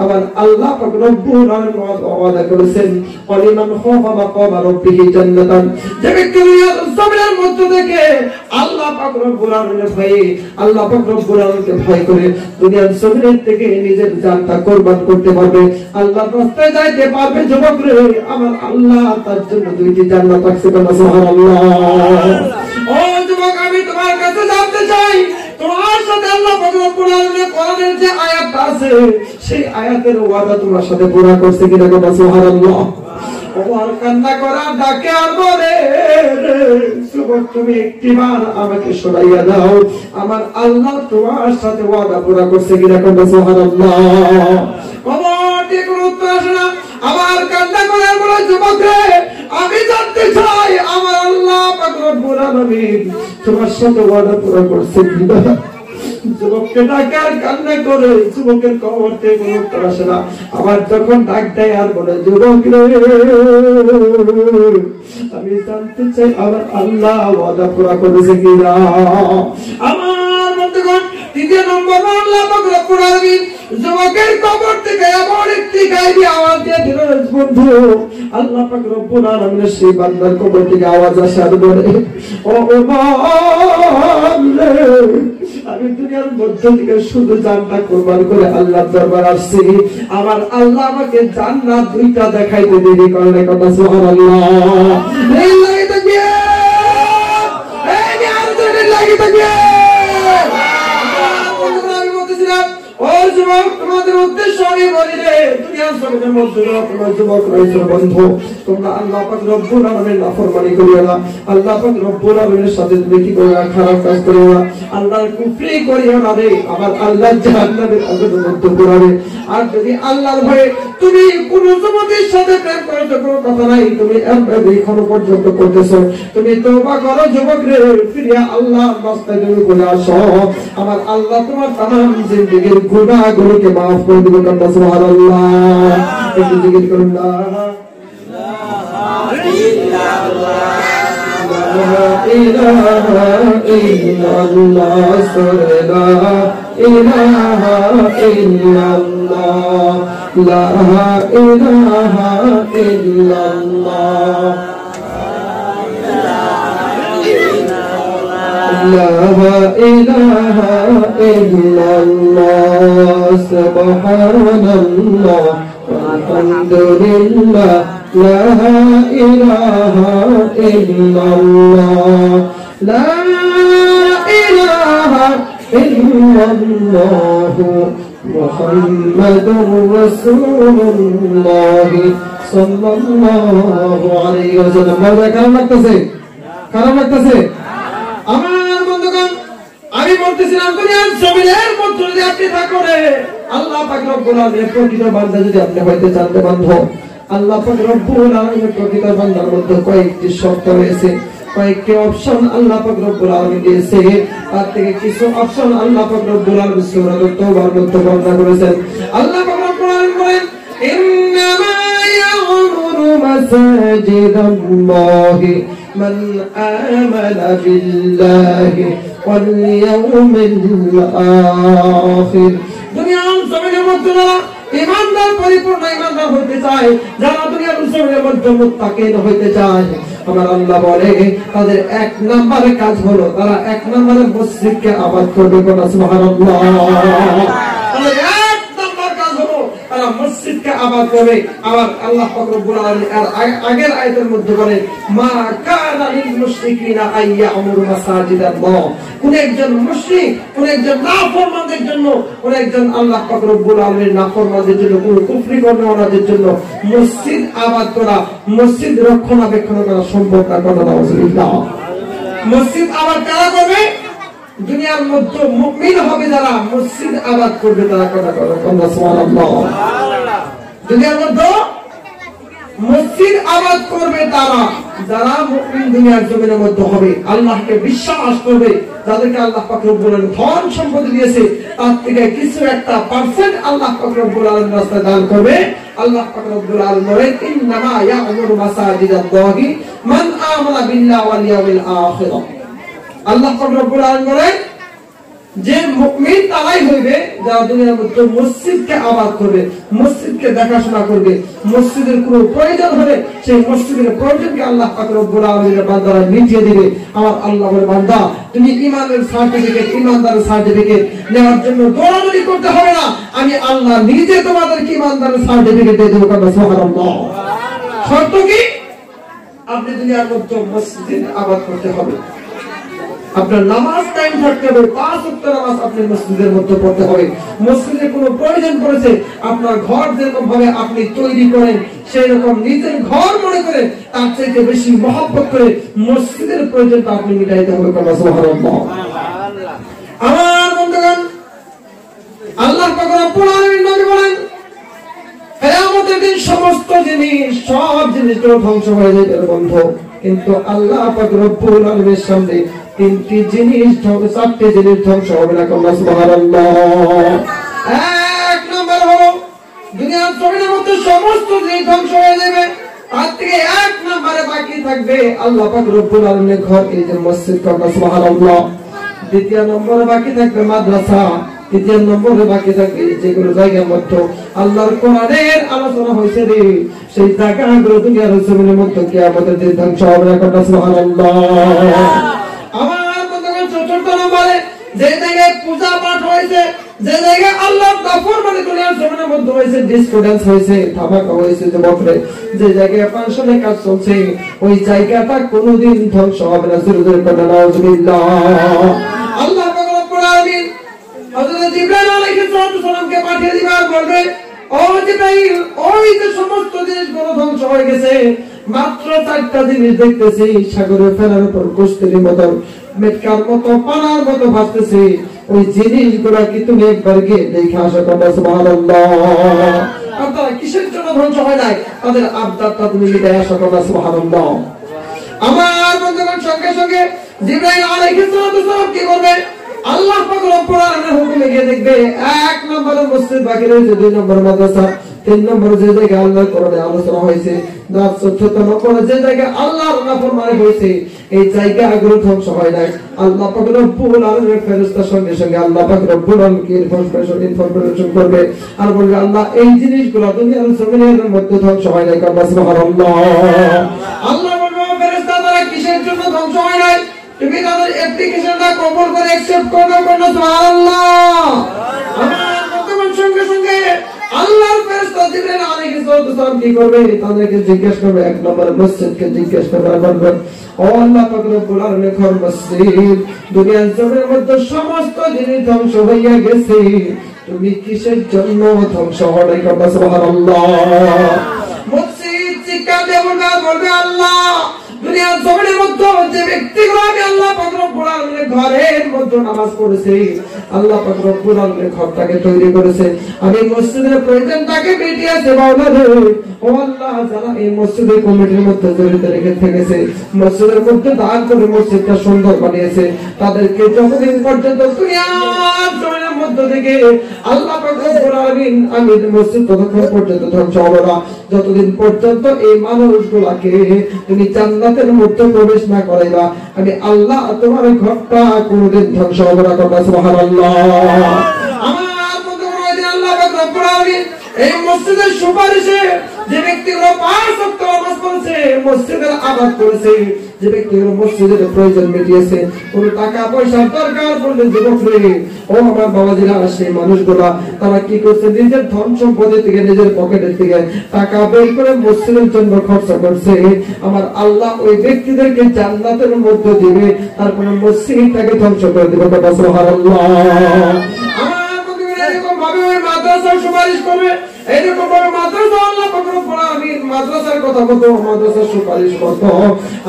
আমার আল্লাহ পাক রব্বুল আলামিন ওয়াদা করেছেন, ওয়ালিমান খাফা মাকামা রাব্বিহি জান্নাতান, যে ব্যক্তি দুনিয়ার জমিনের মধ্যে থেকে আল্লাহ পাক রব্বুল আলামিনের ভয়ে, আল্লাহ পাক রব্বুল আলামিনকে ভয় করে দুনিয়ার জমিনের থেকে নিজের জানটা কুরবান করতে পারবে, আল্লাহর রাস্তায় যাইতে পারবে, যুবক রে, আমার আল্লাহ তার জন্য দুইটি জান্নাত রাখছে। সুবহানাল্লাহ। ও যুবক, আমি তোমার কাছে জানতে চাই, তোমার সাথে আল্লাহ পাক রব্বুল আলামিনের কোরআনের যে আয়াতটা আছে, সেই আয়াতের ওয়াদা তোমার সাথে পুরা করছে কিনা? সুবহানাল্লাহ। ওমর কান্না করা ডাকে আর বলে, যুবক, তুমি একটিবার আমাকে শোনাইয়া দাও, আমার আল্লাহ তোমার সাথে ওয়াদা পুরা করছে কিনা? সুবহানাল্লাহ। ওমর ঠিক উত্তর আসে না, আবার কান্না করে বলে, যুবক রে, আমি জানতে চাই, আমার আল্লাহ পাক রব্বুল আলামিন তোমার সাথে ওয়াদা পুরা করছে কিনা? যুবককে ডাকে আর কান্না করে, যুবকের কবর থেকে কোনো উত্তর আসে না। আবার যখন ডাক দেয় আর বলে, যুবক রে, আমি জানতে চাই, আমার আল্লাহ ওয়াদা পুরা করেছে কিনা? আমার বন্ধুগণ, তৃতীয় নম্বর, আল্লাহ পাক রব্বুল আলামিন যুবকের কবর থেকে এমন একটি গায়েবী আওয়াজ দিয়ে দিল, বন্ধু, আল্লাহ পাক রব্বুল আলামিনের সেই বান্দার কবর থেকে আওয়াজ আসে আর বলে, ও আমি দুনিয়ার মধ্য থেকে শুধু জানটা কুরবান করে আল্লাহর দরবার আসছি, আমার আল্লাহ আমাকে জান্নাত দুইটা দেখাইতে দেরি করলে। কথা সুবহানাল্লাহ। এই লাগে তাকিয়ে, এই আর যদি লাগে তাকিয়ে, আমি বলতেছিলাম, ও যুবক, তোমাদের উদ্দেশ্য আমি বলি রে, দুনিয়ার জমিনের মধ্যে তোমরা যুবক রয়েছে বন্ধু, তোমরা আল্লাহ পাক রব্বুল আলামিনের নাফরমানি করিও না, আল্লাহ পাক রব্বুল আলামিনের সাথে তুমি কি করিও না, খারাপ কাজ করিও না, আল্লাহর কুফরি করিও না রে, আবার আল্লাহ জাহান্নামের আগুনের মধ্যে পড়াবে। আর যদি আল্লাহর ভয়ে তুমি কোন যুবতীর সাথে প্রেম করতে কোনো কথা নাই, তুমি এখনো পর্যন্ত করতেছো, তুমি তওবা করো যুবক রে, ফিরে আল্লাহর রাস্তায় তুমি চলে আসো, আমার আল্লাহ তোমার तमाम জিন্দেগীর গুনাহগুলোকে maaf করে দিবেন। সুবহানাল্লাহ। একটু জিকির করুন, লা ইলাহা ইল্লাল্লাহ, লা ইলাহা ইল্লাল্লাহ, লা ইলাহা ইল্লাল্লাহ, لا إله إلا الله، سبحان الله والحمد لله، لا إله إلا الله، لا إله إلا الله، محمد رسول الله صلى الله عليه وسلم। মজা কেমন লাগতেছে? খারাপ লাগতেছে? আমার বন্ধুগণ, আমি বলতেছিলাম, দুনিয়ার জমিনের মধ্যে যদি আপনি থাকেন, আল্লাহ পাক রব্বুল আলামিনের প্রকৃত বান্দা যদি আপনি হইতে চান বন্ধু, আল্লাহ পাক রব্বুল আলামিনের প্রকৃত বান্দার মধ্যে কয়েকটি শর্ত রয়েছে, কয়েকটি অপশন আল্লাহ পাক রব্বুল আলামিন দিয়েছে। তার থেকে কিছু অপশন আল্লাহ পাক রব্বুল আলামিন সূরা তাওবার মধ্যে বর্ণনা করেছেন। আল্লাহ পাক রব্বুল আলামিন বলেন, ইন্নামা ইয়া'মুরু মাসাজিদাল্লাহি من آمن بالله واليوم الآخر। দুনিয়ার জমিনের মধ্যে যারা ঈমানদার, পরিপূর্ণ ঈমানদার হতে চায়, যারা দুনিয়ার জমিনের মধ্যে মুত্তাকিন হতে চায়, আমার আল্লাহ বলে তাদের এক নম্বরে কাজ হলো তারা এক নম্বরে মসজিদকে আবাদ করবে। সুবহানাল্লাহ। তাদের এক নম্বর কাজ হলো তারা মসজিদকে আবাদ করবে। আবার আল্লাহ পাক রব্বুল আলামিন এর আগের আয়াতের মধ্যে বলেন মা কানা লিল মুশরিকিনা আইয়ামুরু মাসাজিদাল্লাহ। কোন একজন মুশরিক কোন একজন নাফরমানদের জন্য কোন একজন আল্লাহ পাক রব্বুল আলামিনের নাফরমানদের জন্য কোন কুফরি কর্মীদের জন্য মসজিদ আবাদ করা মসজিদ রক্ষণাবেক্ষণ করা সম্ভব না। কথা নাউজুবিল্লাহ। মসজিদ আবাদ কারা করবে? দুনিয়ার মধ্যে মুমিন হবে যারা মসজিদ আবাদ করবে তারা। কথা বলো সুবহানাল্লাহ। দুনিয়ার মধ্যে মসজিদ আবাদ করবে তারা যারা মুমিন দুনিয়ার জমিনের মধ্যে হবে, আল্লাহকে বিশ্বাস করবে, যাদেরকে আল্লাহ পাক রব্বুল আলামিন ধন সম্পদ দিয়েছে তার থেকে কিছু একটা পার্সেন্ট আল্লাহ পাক রব্বুল আলামিন রাস্তায় দান করবে। আল্লাহ পাক রব্বুল আলামিন বলেন ইন্নামা ইয়া'মুরু মাসাজিদাল্লাহি মান আমানা বিল্লাহি ওয়াল ইয়াউমিল আখির। আল্লাহ পাক রব্বুল আলামিন বলেন যে মুমিন তারাই হইবে যারা দুনিয়ার মধ্যে মসজিদকে আবাদ করবে, মসজিদকে দেখাশোনা করবে, মসজিদের কোনো প্রয়োজন হলে সেই মসজিদের প্রয়োজনকে আল্লাহ পাক রব্বুল আলামিনের বান্দারা মিটিয়ে দিবে। আমার আল্লাহ বলে বান্দা তুমি ঈমানের সার্টিফিকেট ঈমানদারের সার্টিফিকেট নেওয়ার জন্য দৌড়াদৌড়ি করতে হবে না, আমি আল্লাহ নিজে তোমাদেরকে ঈমানদারের সার্টিফিকেট দিয়ে দেব। সুবহানাল্লাহ। শর্ত কি? আপনি দুনিয়ার মধ্যে মসজিদ আবাদ করতে হবে, আপনার নামাজ টাইম থাকতে হবে, 5 ওয়াক্ত নামাজ আপনি মসজিদের মধ্যে পড়তে হবে। মসজিদে কোনো প্রয়োজন পড়েছে আপনার ঘর যেরকম ভাবে আপনি তৈরি করেন সেই রকম নিজের ঘর মনে করে তার চাইতে বেশি মহব্বত করে মসজিদের প্রয়োজনটা আপনি মিটাইতে হবে। সুবহানাল্লাহ। আমার বন্ধুগণ আল্লাহ পাক রব্বুল আলামিন নবী বলেন কিয়ামতের দিন সমস্ত জিনিস সব জিনিসগুলো ধ্বংস হয়ে যাবে বন্ধু, কিন্তু আল্লাহ পাক রব্বুল আলামিনের সামনে তিনটি জিনিস চারটি জিনিস ধ্বংস হবে না। সুবহানাল্লাহ। এক নম্বর হলো দুনিয়ার জমিনের মধ্যে সমস্ত জিনিস ধ্বংস হয়ে যাবে, তার থেকে এক নম্বরে বাকি থাকবে আল্লাহ পাক রব্বুল আলামিনের ঘর, এই যে মসজিদ। সুবহানাল্লাহ। দ্বিতীয় নম্বরে বাকি থাকবে মাদ্রাসা, তৃতীয় নম্বরে বাকি থাকবে যেগুলো জায়গার মধ্যে আল্লাহর কোরআনের আলোচনা হয়েছে রে সেই জায়গাগুলো দুনিয়ার জমিনের মধ্যে কিয়ামতের দিন ধ্বংস হবে না। সুবহানাল্লাহ। আমার বন্ধুগণ চতুর্থ নম্বরে যে জায়গায় পূজা পাঠ হয়েছে, যে জায়গায় আল্লাহর নাফরমানি দুনিয়ার জমিনের মধ্যে হয়েছে, ডিসকো ডান্স হয়েছে, তামাক হয়েছে, যুবকরে যে জায়গায় ফাংশনের কাজ চলছে ওই জায়গাটা কোনোদিন ধ্বংস হবে না। জোরে জোরে বলেন নাউজুবিল্লাহ। আল্লাহ পাক রব্বুল আলামিন হযরত জিবরাইল আলাইহিস সালামকে পাঠিয়ে দিবেন, বলবে ও জিবরাইল ওই যে সমস্ত জিনিসগুলো ধ্বংস হয়ে গেছে মাত্র 4টা জিনিস দেখতেছি সাগরের ফেনার উপর কস্তুরীর মতো মেটকার মতো পানার মতো ভাসতেছে, ওই জিনিসগুলো কি তুমি একবার গিয়ে দেখে আসো। সুবহানাল্লাহ। আপনারা কিসের জন্য ধ্বংস হয় নাই তাদের আবদারটা তুমি মিটাই আসো। সুবহানাল্লাহ। আমার বন্ধুগণ সঙ্গে সঙ্গে জিবরাইল আলাইহিস সালাম কি করবে? আল্লাহ পাক রব্বুল আলামিনের হুকুমে গিয়ে দেখবে 1 নম্বরে মসজিদ বাকি রয়েছে, 2 নম্বরে মাদ্রাসা, 3 নম্বরে যে জায়গায় আল্লাহর কোরআনে আলোচনা হয়েছে, 4 নম্বরে যে জায়গায় আল্লাহর নাফরমানি হয়েছে এই জায়গাগুলো ধ্বংস হয় নাই। আল্লাহ পাক রব্বুল আলামিনের ফেরেশতার সঙ্গে সঙ্গে আল্লাহ পাক রব্বুল আলামিনকে ইনফরমেশন করবে আর বলবে আল্লাহ এই জিনিসগুলো দুনিয়ার জমিনের মধ্যে ধ্বংস হয় নাই। সুবহানাল্লাহ। আল্লাহ বলবে ফেরেশতা তারা কিসের জন্য ধ্বংস হয় নাই? তুমি তাদের অ্যাপ্লিকেশনটা কবুল করে অ্যাকসেপ্ট করো। সুবহানাল্লাহ। আমার বর্তমান সঙ্গে সঙ্গে আল্লাহর ফেরেশতা জিবরাইল আলাইহিস সালাম কি করবে? তাদেরকে জিজ্ঞেস করবে, 1 নম্বর মসজিদকে জিজ্ঞেস করবে, বলবে ও আল্লাহ পাক রব্বুল আলামিনের ঘর মসজিদ দুনিয়ার জমিনের মধ্যে সমস্ত জিনিস ধ্বংস হইয়া গেছে, তুমি কিসের জন্য ধ্বংস হয়? সুবহানাল্লাহ। মসজিদ চিৎকার দিয়ে বলবে আল্লাহ দুনিয়ার জমিনের মধ্যে যে ব্যক্তিগুলো আমি আল্লাহ পাক রব্বুল আলামিনের ঘরের মধ্যে নামাজ পড়েছি, আল্লাহ পাক রব্বুল আলামিনের ঘরটাকে তৈরি করেছে, আমি মসজিদের প্রয়োজনটাকে মিটিয়েছে মাওলা রে। ও আল্লাহ যারা এই মসজিদের কমিটির মধ্যে জড়িত রেখে থেকেছে, মসজিদের মধ্যে দান করে মসজিদটা সুন্দর বানিয়েছে, তাদেরকে যতদিন পর্যন্ত দুনিয়ার জমিনের মধ্যে থেকে আল্লাহ পাক রব্বুল আলামিন আমি মসজিদ ততক্ষণ পর্যন্ত ধ্বংস হবে না যতদিন পর্যন্ত এই মানুষগুলোকে তুমি জান্নাতের মধ্যে প্রবেশ না করাইবা, আমি আল্লাহ তোমার ঘরটা কোনদিন ধ্বংস হবে না। সুবহানাল্লাহ। আমার বন্ধুগণ আল্লাহ পাক রব্বুল আলামিন এই মসজিদের সুপারিশে যে ব্যক্তিগুলো 5 ওয়াক্ত নামাজ বলছে মসজিদের আবাদ করেছে, যে ব্যক্তি মসজিদের প্রয়োজন মিটিয়েছে, কোন টাকা পয়সার দরকার পড়লে যুবক রে ও আমার বাবাজিরা, সেই মানুষগুলা তারা কি করছে, নিজের ধন সম্পদের থেকে নিজের পকেটের থেকে টাকা বের করে মসজিদের জন্য খরচ করছে। আমার আল্লাহ ওই ব্যক্তিদেরকে জান্নাতের মধ্যে দিবে, তারপরে মসজিদটাকে ধ্বংস করে দিবে। সুবহানাল্লাহ। আমার বন্ধুরা এরকম ভাবে ওই মাদ্রাসার সুপারিশ করবে, এরকম ভাবে মাদ্রাসা আল্লাহ পাক রব্বুল আলামিন মাদ্রাসার কথা মতো মাদ্রাসার সুপারিশ করতো,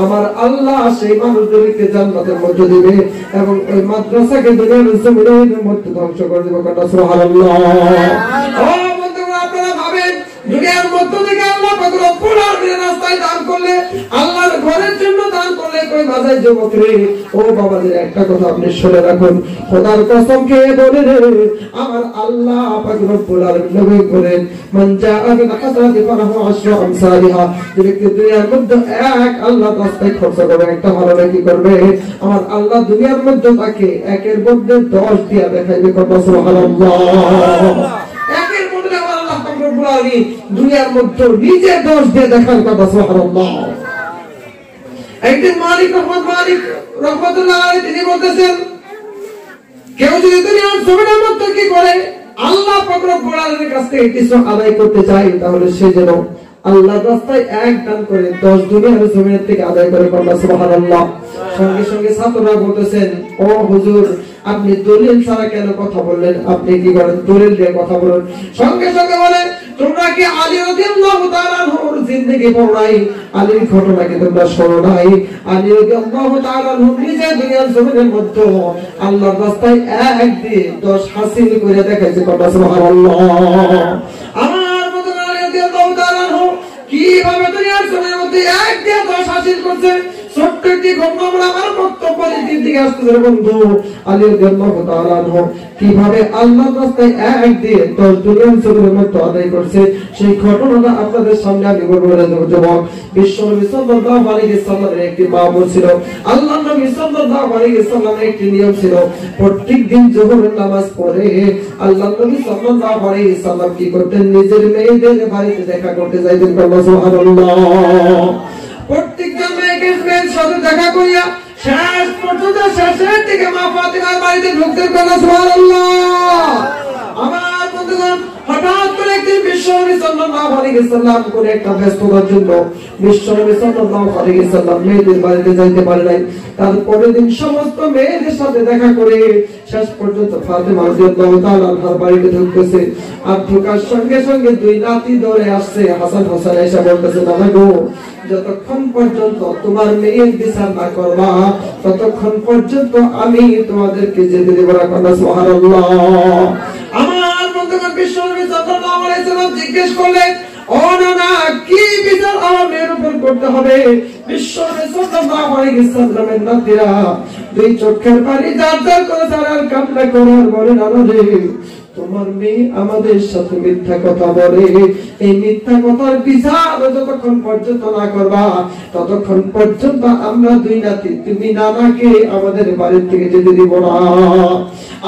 আমার আল্লাহ সেই মানুষদেরকে জান্নাতের মধ্যে দিবে এবং ওই মাদ্রাসাকে দুনিয়ার জমিনের মধ্যে ধ্বংস করে দিবে। সুবহানাল্লাহ। ও বন্ধুরা আপনারা ভাবেন দুনিয়ার মধ্য থেকে আল্লাহ পাক রব্বুল আলামিনের রাস্তায় দান করলে, আল্লাহর ঘরের জন্য দান করলে কই বাজায় যুবক রে ও বাবাদের একটা কথা আপনি শুনে রাখুন, খোদার কসম খেয়ে বলে রে আমার আল্লাহ পাক রব্বুল আলামিন নবী করেন মান জাআ বিল হাসানাতি ফালাহু আশরু আমসালিহা, যে ব্যক্তি দুনিয়ার মধ্যে এক আল্লাহর রাস্তায় খরচ করবে, একটা ভালো নাকি করবে, আমার আল্লাহ দুনিয়ার মধ্যে তাকে একের মধ্যে 10 দিয়া দেখাইবে। সুবহানাল্লাহ। একের মধ্যে আমার আল্লাহ পাক রব্বুল আলামিন দুনিয়ার মধ্যে নিজে 10 দিয়ে দেখার কথা। সুবহানাল্লাহ। একদিন মালিক রহমতুল্লাহ আলাইহি তিনি বলতেছেন, কেউ যদি দুনিয়ার জমিনের মধ্যে কি করে আল্লাহ পাক রব্বুল আলামিনের কাছ থেকে কিছু আদায় করতে চায়, তাহলে সে যেন আল্লাহর রাস্তায় এক দান করে 10 দুনিয়ার জমিনের থেকে আদায় করে। সুবহানাল্লাহ। সঙ্গে সঙ্গে ছাত্ররা বলতেছেন, ও হুজুর আপনি দলিল ছাড়া কেন কথা বললেন, আপনি কি করেন দলিল দিয়ে কথা বলেন। সঙ্গে সঙ্গে বলে, তোমরা কি আলী রাদিয়াল্লাহু তাআলা আনহুর জিন্দেগি পড়ো নাই, আলীর ঘটনা কি তোমরা শোনো নাই? আলী রাদিয়াল্লাহু তাআলা আনহু নিজে দুনিয়ার জমিনের মধ্যে আল্লাহর রাস্তায় এক দিয়ে 10 হাসিল করে দেখাইছে। সুবহানাল্লাহ। আমার মত আলী রাদিয়াল্লাহু তাআলা আনহু কিভাবে দুনিয়ার জমিনের মধ্যে এক দিয়ে 10 হাসিল করছে, ছোট্ট একটি ঘটনা আমরা আমার বক্তব্যের দিকে আসতেছে। বন্ধু আলী রাদিয়াল্লাহু তাআলা আনহু কিভাবে আল্লাহর রাস্তায় এক দিয়ে 10 দুনিয়ার জমিনের মধ্যে আদায় করছে, সেই ঘটনাটা আপনাদের সামনে আমি বলবো। যুবক, বিশ্বনবী সাল্লাল্লাহু আলাইহি ওয়াসাল্লামের একটি মামুল ছিল, আল্লাহর নবী সাল্লাল্লাহু আলাইহি ওয়াসাল্লামের একটি নিয়ম ছিল, প্রত্যেকদিন যোহরের নামাজ পড়ে আল্লাহর নবী সাল্লাল্লাহু আলাইহি ওয়াসাল্লাম কি করতেন, নিজের মেয়েদের বাড়িতে দেখা করতে যাইতেন। সুবহানাল্লাহ। প্রত্যেকজন মেয়েকে সাথে দেখা করিয়া শেষ পর্যন্ত শেষের দিকে মা ফাতিমার বাড়িতে ঢুকতেন। সুবহানাল্লাহ। আমার বন্ধুগণ, হঠাৎ করে একদিন বিশ্বনবী সাল্লাল্লাহু আলাইহি ওয়াসাল্লাম কোন একটা ব্যস্ততার জন্য বিশ্বনবী সাল্লাল্লাহু আলাইহি ওয়াসাল্লাম মেয়েদের বাড়িতে যাইতে পারে নাই। তারপরের দিন সমস্ত মেয়েদের সাথে দেখা করে শেষ পর্যন্ত ফাতিমা রাদিয়াল্লাহু তাআলা আনহার বাড়িতে ঢুকতেছে। আর ঢোকার সঙ্গে সঙ্গে 2 নাতি দৌড়ে আসছে, হাসান হোসেন এসে বলতেছে, বাবা গো যতক্ষণ পর্যন্ত তোমার মেয়ের বিচার না করবা ততক্ষণ পর্যন্ত আমি তোমাদেরকে যেতে দেব না। সুবহানাল্লাহ। আমার বন্ধুগণ, বিশ্বনবী সাল্লাল্লাহু আলাইহি ওয়াসাল্লাম জিজ্ঞেস করলেন, ও নানা কি বিচার আমার মেয়ের উপর করতে হবে? বিশ্বনবী সাল্লাল্লাহু আলাইহি ওয়াসাল্লামের নাতিরা 2 চোখের পানি জার জার করে তার কান্না করে বলে, নানা রে তোমার মেয়ে আমাদের সাথে মিথ্যা কথা বলে, এই মিথ্যা কথার বিচার যতক্ষণ পর্যন্ত না করবা ততক্ষণ পর্যন্ত আমরা 2 নাতি তুমি নানাকে আমাদের বাড়ি থেকে যেতে দিব না।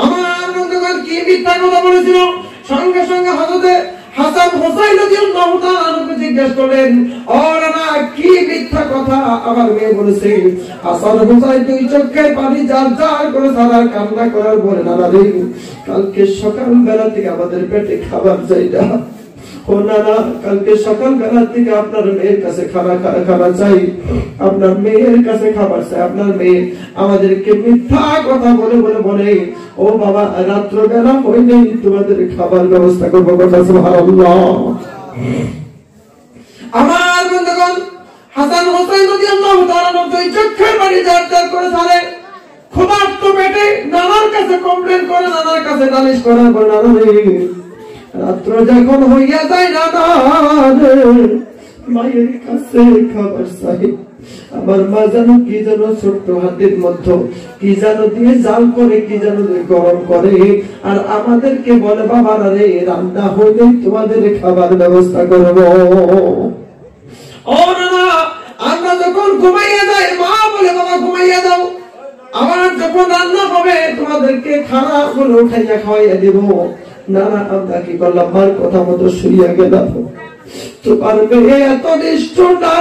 আমার বন্ধুগণ, কি মিথ্যা কথা বলেছিল? সঙ্গে সঙ্গে হযরতে হাসান হোসেন রাদিয়াল্লাহু তাআলা আনহুকে জিজ্ঞেস করলেন, ও নানা কি মিথ্যা কথা আমার মেয়ে বলেছে? হাসান হোসেন 2 চোখের পানি জার জার করে সারা কান্না করার বলে, নানা রে কালকে সকাল বেলা থেকে আমাদের পেটে খাবার চাই না। ও নানা কালকে সকাল বেলা থেকে আপনার মেয়ের কাছে খাবার চাই, আপনার মেয়ের কাছে খাবার চাই। আপনার মেয়ে আমাদেরকে মিথ্যা কথা বলে বলে বলে, ও বাবা রাত্র বেলা হইলেই তোমাদের খাবার ব্যবস্থা করবো। সুবহানাল্লাহ। আমার বন্ধুগণ, হাসান হোসেন রাদিয়াল্লাহু তাআলা 2 চোখের পানি জার জার করে সারে ক্ষুধার্ত পেটে নানার কাছে কমপ্লেন করে, নানার কাছে নালিশ করার পর, নানা রে রাত্র যখন হইয়া যায় না মায়ের কাছে খাবার চাই। আমার মা যেন কি যেন ছোট্ট হাতের মধ্যে কি যেন দিয়ে জাল করে, কি যেন গরম করে, আর আমাদেরকে বলে, বাবা রে রান্না হইলে তোমাদের খাবার ব্যবস্থা করবো। ও নানা আমরা যখন ঘুমাইয়া যাই মা বলে, বাবা ঘুমাইয়া দাও, আবার যখন রান্না হবে তোমাদেরকে খানা গুলো উঠাইয়া খাওয়াইয়া দিব। না না, আমরা কি করলাম, মার কথা মতো শুইয়া গেলাম। তোমার মেয়ে এত নিষ্ঠুর না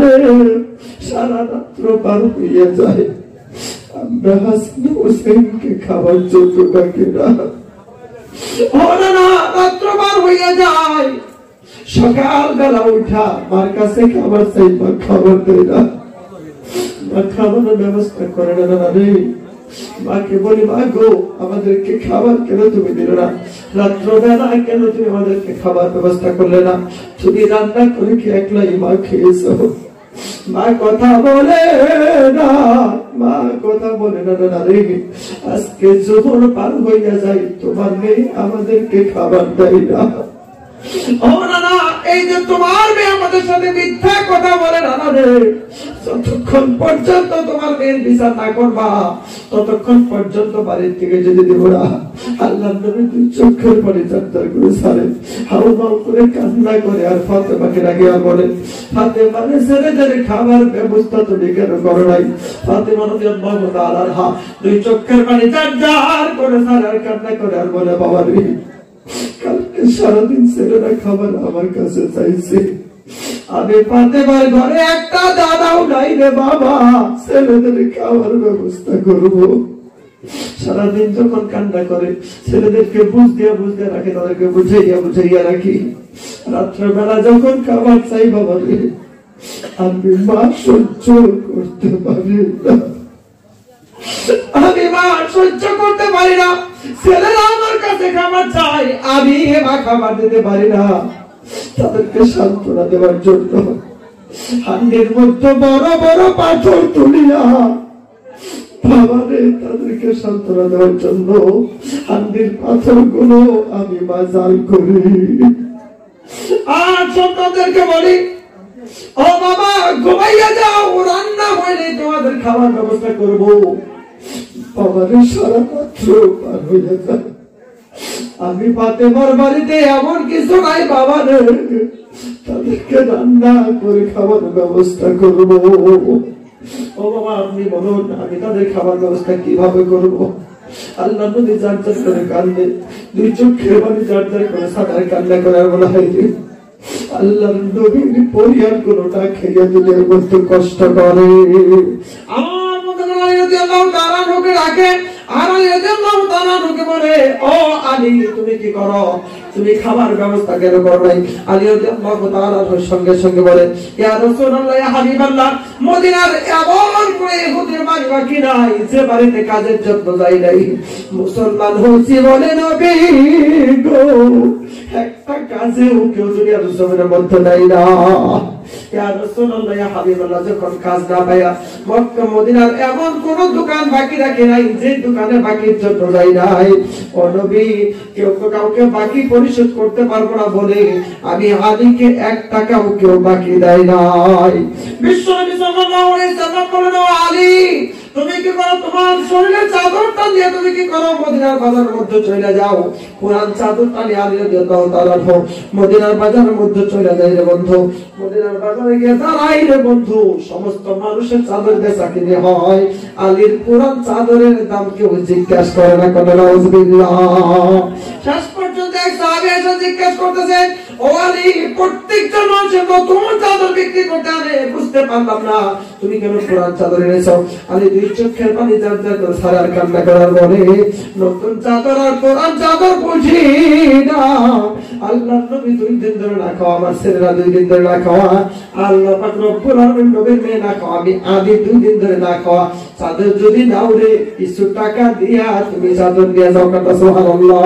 রে, সারা রাত্র পার হইয়া যায়, আমরা হাসান হোসেনকে খাবার জন্য ডাকি না। রাত্র পার হইয়া যায়, সকাল বেলা উঠা মার কাছে খাবার চাই, মা খাবার দেয় না, মা খাবারের ব্যবস্থা করে না রে। মাকে বলি, মা গো, আমাদেরকে খাবার কেন তুমি দিল না, রাত্রবেলা কেন তুমি আমাদেরকে খাবার ব্যবস্থা করলে না, তুমি রান্না করে কি একলাই মা খেয়েছ? মা কথা বলে না, মা কথা বলে না রে। আজকে যখন পার হইয়া যায়, তোমার মেয়ে আমাদেরকে খাবার দেয় না। এই যে তোমার মেয়ে আমাদের সাথে মিথ্যা কথা বলে না রে, যতক্ষণ পর্যন্ত তোমার মেয়ের বিচার না করবা, ততক্ষণ পর্যন্ত বাড়ির থেকে যদি দেব না। আল্লাহ নবী দুই চোখের পানি চারটার করে ছাড়েন, হাউ হাউ করে কান্না করে, আর ফাতেমাকে ডাকে আর বলেন, ফাতেমা রে, ছেলেদের খাবার ব্যবস্থা তুমি কেন করো নাই? ফাতেমা রাদিয়াল্লাহু তাআলা আনহা দুই চোখের পানি চারটার করে ছাড়ে, আর কান্না করে আর বলে, বাবা রে, কালকে সারাদিন ছেলেরা খাবার আমার কাছে চাইছে, আমি ফাতেমার ঘরে একটা দাদাও নাই রে বাবা, ছেলেদের খাবার ব্যবস্থা করবো। সারাদিন যখন কান্না করে, ছেলেদেরকে বুঝ দিয়া রাখে, তাদেরকে বুঝাইয়া রাখি। রাত্রেবেলা যখন খাবার চাই, বাবা রে, আমি মা সহ্য করতে পারি না, আমি মা সহ্য করতে পারি না, ছেলেরা আমার কাছে খাবার চাই, আমি মা খাবার দিতে পারি না। তাদেরকে সান্ত্বনা দেওয়ার জন্য হান্ডির মধ্যে বড় বড় পাথর তুলিয়া, বাবারে, তাদেরকে সান্ত্বনা দেওয়ার জন্য হান্ডির পাথর গুলো আমি মা জাল করি। আর ছোটদেরকে বলি, ও বাবা, ঘুমাইয়া যাও, রান্না হইলে তোমাদের খাবার ব্যবস্থা করবো। বাবারে, সারা রাত্র পার হইয়া যায়, আমি ফাতেমার বাড়িতে এমন কিছু নাই বাবা রে, তাদেরকে রান্না করে খাবার ব্যবস্থা করব। ও বাবা, আপনি বলুন, আমি তাদের খাবার ব্যবস্থা কিভাবে করব? আল্লাহ নবী যার করে কান্দে, দুই চোখের পানি যার করে সাদার কান্না করে, আর বলা হয়, আল্লাহ নবীর পরিবার কোনটা খেয়ে দিলে কত কষ্ট করে। আমার মধ্যে তারা ঢুকে রাখে, আর তারা বলে, ও আলী, তুমি কি করো, তুমি খাবার ব্যবস্থা কেন করো নাই? আলী রাদিয়াল্লাহু তাআলা সঙ্গে সঙ্গে বলে, ইয়া রাসূলুল্লাহ, ইয়া হাবিবাল্লাহ, মদিনার এমন কোন ইহুদির বাড়ি বাকি নাই যে বাড়িতে কাজের জন্য যাই নাই, মুসলমান হয়েছি বলে নবী গো, একটা কাজেও কেউ দুনিয়ার জমিনের মধ্যে নাই না। ইয়া রাসূলুল্লাহ, ইয়া হাবিবাল্লাহ, যখন কাজ না পাইয়া মক্কা মদিনার এমন কোন দোকান বাকি রাখে নাই যে দোকানে বাকির জন্য যাই নাই। ও নবী, কেউ তো কাউকে বাকি পরিশোধ করতে পারবো না বলে আমি আলীকে 1 টাকাও কেউ বাকি দেয় নাই। বিশ্বনবী সাল্লাল্লাহু আলাইহি ওয়াসাল্লাম বলেন, ও আলী, তুমি কি করো, তোমার শরীরের চাদরটা নিয়ে তুমি কি করো, মদিনার বাজারের মধ্যে চলে যাও, পুরান চাদরটা নিয়ে আলী রাদিয়াল্লাহু তাআলা মদিনার বাজারের মধ্যে চলে যায় রে বন্ধু। মদিনার বাজারে গিয়ে দাঁড়াই রে বন্ধু, সমস্ত মানুষের চাদর বেচা কিনে হয়, আলীর পুরান চাদরের দাম কেউ জিজ্ঞাসা করে না, কেন? নাউযুবিল্লাহ। শেষ পর্যন্ত এক সাহাবী এসে জিজ্ঞাসা করতেছে, ও আলী, প্রত্যেকটা মানুষের নতুন চাদর বিক্রি করতে আনে, বুঝতে পারলাম না তুমি কেন পুরান চাদর এনেছো? আলী দুই চোখের পানি ঝরঝর করে সারার কান্না করার বলে, নতুন চাদর আর পুরান চাদর বুঝি না, আল্লাহ নবী 2 দিন ধরে না খাওয়া, আমার ছেলেরা 2 দিন ধরে না খাওয়া, আল্লাহ পাক রব্বুল আলামিন নবীর মেয়ে না খাওয়া, আমি আদি 2 দিন ধরে না খাওয়া, চাদর যদি নাও রে, কিছু টাকা দিয়া তুমি চাদর দিয়া যাও, কথা সুবহানাল্লাহ।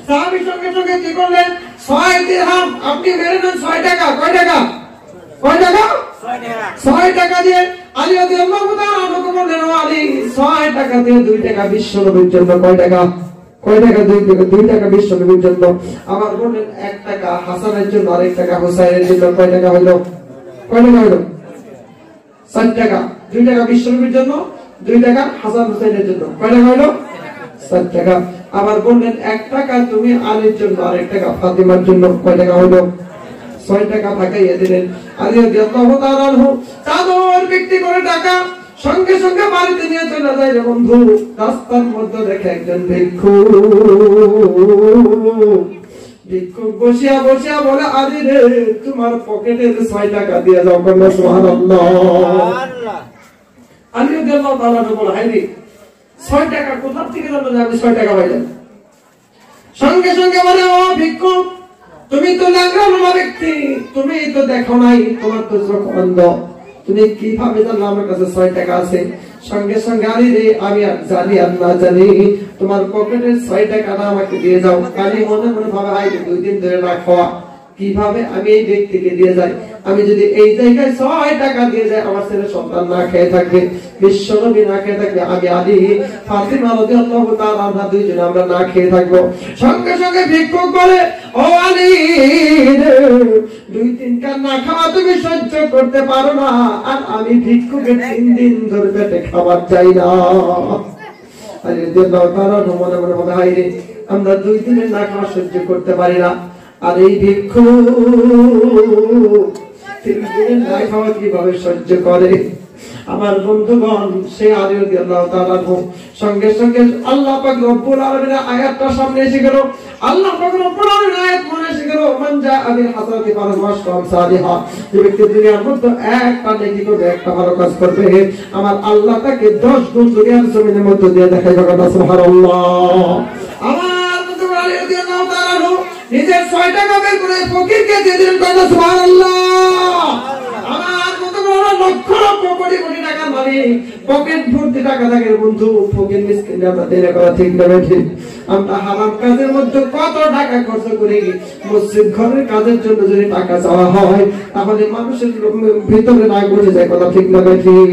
সাহাবী সঙ্গে সঙ্গে কি করলেন, 6 দিরহাম আপনি মেরে নেন, 6 টাকা। কয় টাকা? 6 টাকা দিয়ে আলী রাদিয়াল্লাহু তাআলা আমাকে বললেন, ও আলী, 6 টাকা দিয়ে 2 টাকা বিশ্বনবীর জন্য। কয় টাকা? 2 টাকা বিশ্বনবীর জন্য। আমার বললেন 1 টাকা হাসানের জন্য, আর 1 টাকা হুসাইনের জন্য। কয় টাকা হইলো? 7 টাকা। 2 টাকা বিশ্বনবীর জন্য, 2 টাকা হাসান হুসাইনের জন্য। কয় টাকা হইলো? 7 টাকা। আবার বললেন 1 টাকা তুমি আলীর জন্য, আর 1 টাকা ফাতিমার জন্য। কয় টাকা হইলো? 6 টাকা ভাগাইয়া দিলেন। আলী রাদিয়াল্লাহু তাআলা চাদর বিক্রি করে টাকা সঙ্গে সঙ্গে বাড়িতে নিয়ে চলে যায় রে বন্ধু। রাস্তার মধ্যে দেখে একজন ভিক্ষুক বসিয়া বসিয়া বলে, আরে রে তোমার পকেটের 6 টাকা দিয়ে যাও। সুবহানাল্লাহ। আলী রাদিয়াল্লাহু তাআলা বলে, হায় রে 6 টাকা কোথা থেকে জানো যে আমি 6 টাকা পাইলাম? সঙ্গে সঙ্গে বলে, ও ভিক্ষুক, তুমি তো ল্যাংড়া ব্যক্তি, তুমি তো দেখো নাই, তোমার তো চোখ অন্ধ, তুমি কিভাবে জানলে আমার কাছে 6 টাকা আছে? সঙ্গে সঙ্গে, আরে রে আমি আর জানি আর না জানি, তোমার পকেটের 6 টাকাটা আমাকে দিয়ে যাও। কালি মনে মনে ভাবে, হাই 2 দিন ধরে না খাওয়া, কিভাবে আমি এই ব্যক্তিকে দিয়ে যাই? আমি যদি এই জায়গায় 6 টাকা দিয়ে যাই, আমার ছেলে সন্তান না খেয়ে থাকবে, বিশ্বনবী না খেয়ে থাকবে, আমি আলী ফাতিমা রাদিয়াল্লাহু তাআলা আনহা দুইজনে আমরা না খেয়ে থাকবো। সঙ্গে সঙ্গে ভিক্ষুক বলে, ও আলী, 2-3 কান না খাওয়া তুমি সহ্য করতে পারো না, আর আমি ভিক্ষুকের 3 দিন ধরে পেটে খাবার চাই না। আলী রাদিয়াল্লাহু তাআলা মনে মনে ভাবে, হায় রে আমরা 2 দিনের না খাওয়া সহ্য করতে পারি না, আর এই ভিক্ষুক 3 দিনের না খাওয়া কিভাবে সহ্য করে? আমার বন্ধুগণ, সে আলী রাদিয়াল্লাহু তাআলা সঙ্গে সঙ্গে আল্লাহ পাক রব্বুল আলামিনের আয়াতটা সামনে এসে গেল। আল্লাহ পাক রব্বুল আলামিনের আয়াত মনে এসে গেল, মান জাআ বিল হাসানাতি ফালাহু আশরু আমসালিহা। যে ব্যক্তি দুনিয়ার মধ্যে একটা নেকি করবে, একটা ভালো কাজ করবে, আমার আল্লাহ তাকে 10 গুণ দুনিয়ার জমিনের মধ্যে দিয়ে দেখাইবে। সুবহানাল্লাহ। আমার বন্ধুগণ, আলী রাদিয়াল্লাহু তাআলা নিজের 6 টাকা বের করে ফকিরকে দিয়ে দিলেন। সুবহানাল্লাহ। আমার বন্ধুগণ, লক্ষ লক্ষ কোটি কোটি টাকা মালিক, পকেট ভর্তি টাকা থাকে বন্ধু, ফকির মিসকিন আমরা দেনা করা ঠিক না ঠিক? আমরা হারাম কাজের মধ্যে কত টাকা খরচ করি। মসজিদ ঘরের কাজের জন্য যদি টাকা চাওয়া হয়, তাহলে মানুষের ভিতরে না বুঝে যায়, কথা ঠিক না ঠিক?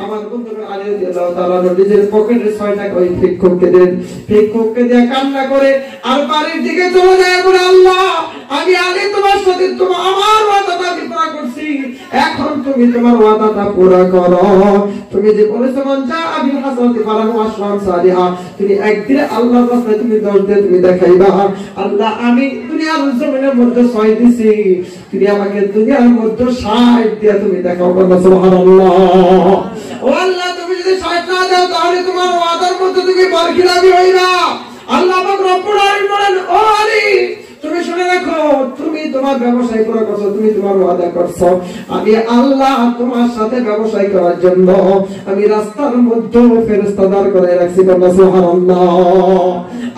আমার বন্ধুরা, আলী রাদিয়াল্লাহু তাআলা নিজের পকেটে 6 টাকা ওই ভিক্ষুককে দেন। ভিক্ষুককে দিয়ে কান্না করে আর বাড়ির দিকে চলে যায়, বলে, আল্লাহ, আমি আলী তোমার সাথে আমার ওয়াদাটা আমি পুরা করছি, এখন তুমি তোমার ওয়াদাটা পুরা করো। তুমি যে বলেছো মান জাআ বিল হাসানাতি ফালাহু আশরু আমসালিহা, তুমি একদিনে আল্লাহর রাস্তায় তুমি 10 দিয়ে তুমি দেখাইবা। আল্লাহ, আমি দুনিয়ার জমিনের মধ্যে 6 দিছি, তুমি আমাকে দুনিয়ার মধ্যে 60 দিয়ে তুমি দেখাও। সুবহানাল্লাহ। ও আল্লাহ, তুমি যদি 60 না দাও, তাহলে তোমার ওয়াদার মধ্যে তুমি বরখিলাফি হইবা। আল্লাহ পাক রব্বুল আলামিন বলেন, ও আলী, তুমি শুনে রাখো, তুমি তোমার ব্যবসায় পুরো করছো, তুমি তোমার ওয়াদা করছো, আমি আল্লাহ তোমার সাথে ব্যবসায় করার জন্য আমি রাস্তার মধ্যে ফেরেশতা দাঁড় করায় রাখছি। সুবহানাল্লাহ।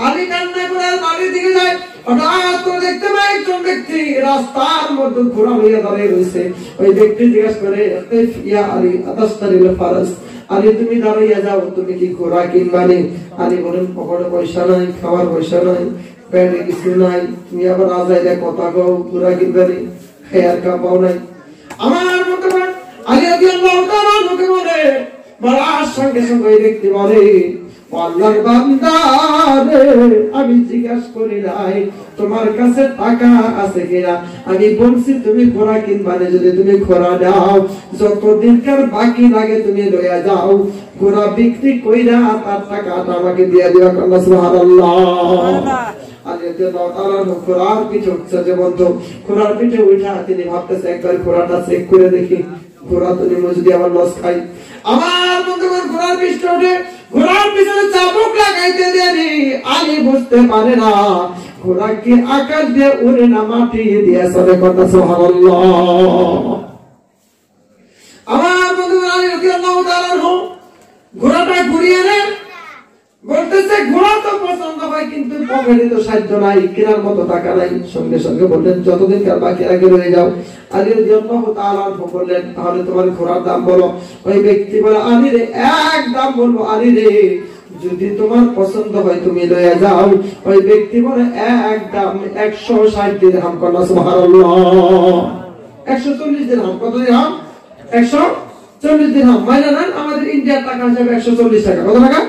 আলী কান্না করে বাড়ির দিকে যায়। হঠাৎ করে দেখতে পাই একজন ব্যক্তি রাস্তার মধ্যে ঘোড়া লইয়া দাঁড়িয়ে রয়েছে। ওই ব্যক্তি জিজ্ঞাসা করে, ইয়া আলী আতাশতারিল ফারাস, আলী তুমি দাঁড়িয়ে যাও, তুমি কি ঘোড়া কিনবানি? আলী বলেন, পকেটে পয়সা নাই, খাওয়ার পয়সা নাই, ব্যাগে কিছু নাই, তুমি আবার আজাইলে কথা কও, ঘোড়া কিনবানি, খেয়ার কাপাও নাই। আমার মতো আলী রাদিয়াল্লাহু তাআলা লোকে বলে, বলার সঙ্গে সঙ্গে ওই ব্যক্তি বলে, আল্লাহর বান্দা রে, আমি জিজ্ঞাসা করি নাই তোমার কাছে টাকা আছে কিনা, আমি বলছি তুমি ঘোড়া কিনবানে, যদি তুমি ঘোড়া দাও, যতদিনকার বাকি লাগে তুমি লইয়া যাও, ঘোড়া বিক্রি কইরা তার টাকাটা আমাকে দিয়ে দিও। সুবহানাল্লাহ। ঘোড়ার পিঠে উঠছে যে বন্ধু, ঘোড়ার পিঠে উঠা তিনি ভাবতেছে, একবার ঘোড়াটা চেক করে দেখি, ঘোড়া তো নিমো যদি আবার লস খাই। আমার বন্ধুগণ, ঘোড়ার পিঠে উঠে ঘোড়ার পিছনে চাবুক লাগাইতে দেরি, আলী বুঝতে পারে না ঘোড়াকে আকাশ দিয়ে উড়ে না মাটি দিয়ে চলে। কথা সুবহানাল্লাহ। আমার বন্ধুগণ, আলী রাদিয়াল্লাহু তাআলা ঘোড়াটা ঘুরিয়ে নেন, বলতেছে ঘোড়া তো পছন্দ হয়, কিন্তু পকেটে তো সাহায্য নাই, কেনার মতো টাকা নাই। সঙ্গে সঙ্গে বললেন, যতদিন কার বাকি আগে রয়ে যাও। আলী রাদিয়াল্লাহু তাআলা বললেন, তাহলে তোমার ঘোড়ার দাম বলো। ওই ব্যক্তি বলে, আলী রে, এক দাম বলবো। আলী রে, যদি তোমার পছন্দ হয় তুমি লইয়া যাও। ওই ব্যক্তি বলে, এক দাম 160 দিরহাম। সুবহানাল্লাহ। 140 দিরহাম। কত দিরহাম? 140 দিরহাম। মাইনা নেন, আমাদের ইন্ডিয়ার টাকা হিসাবে 140 টাকা। কত টাকা?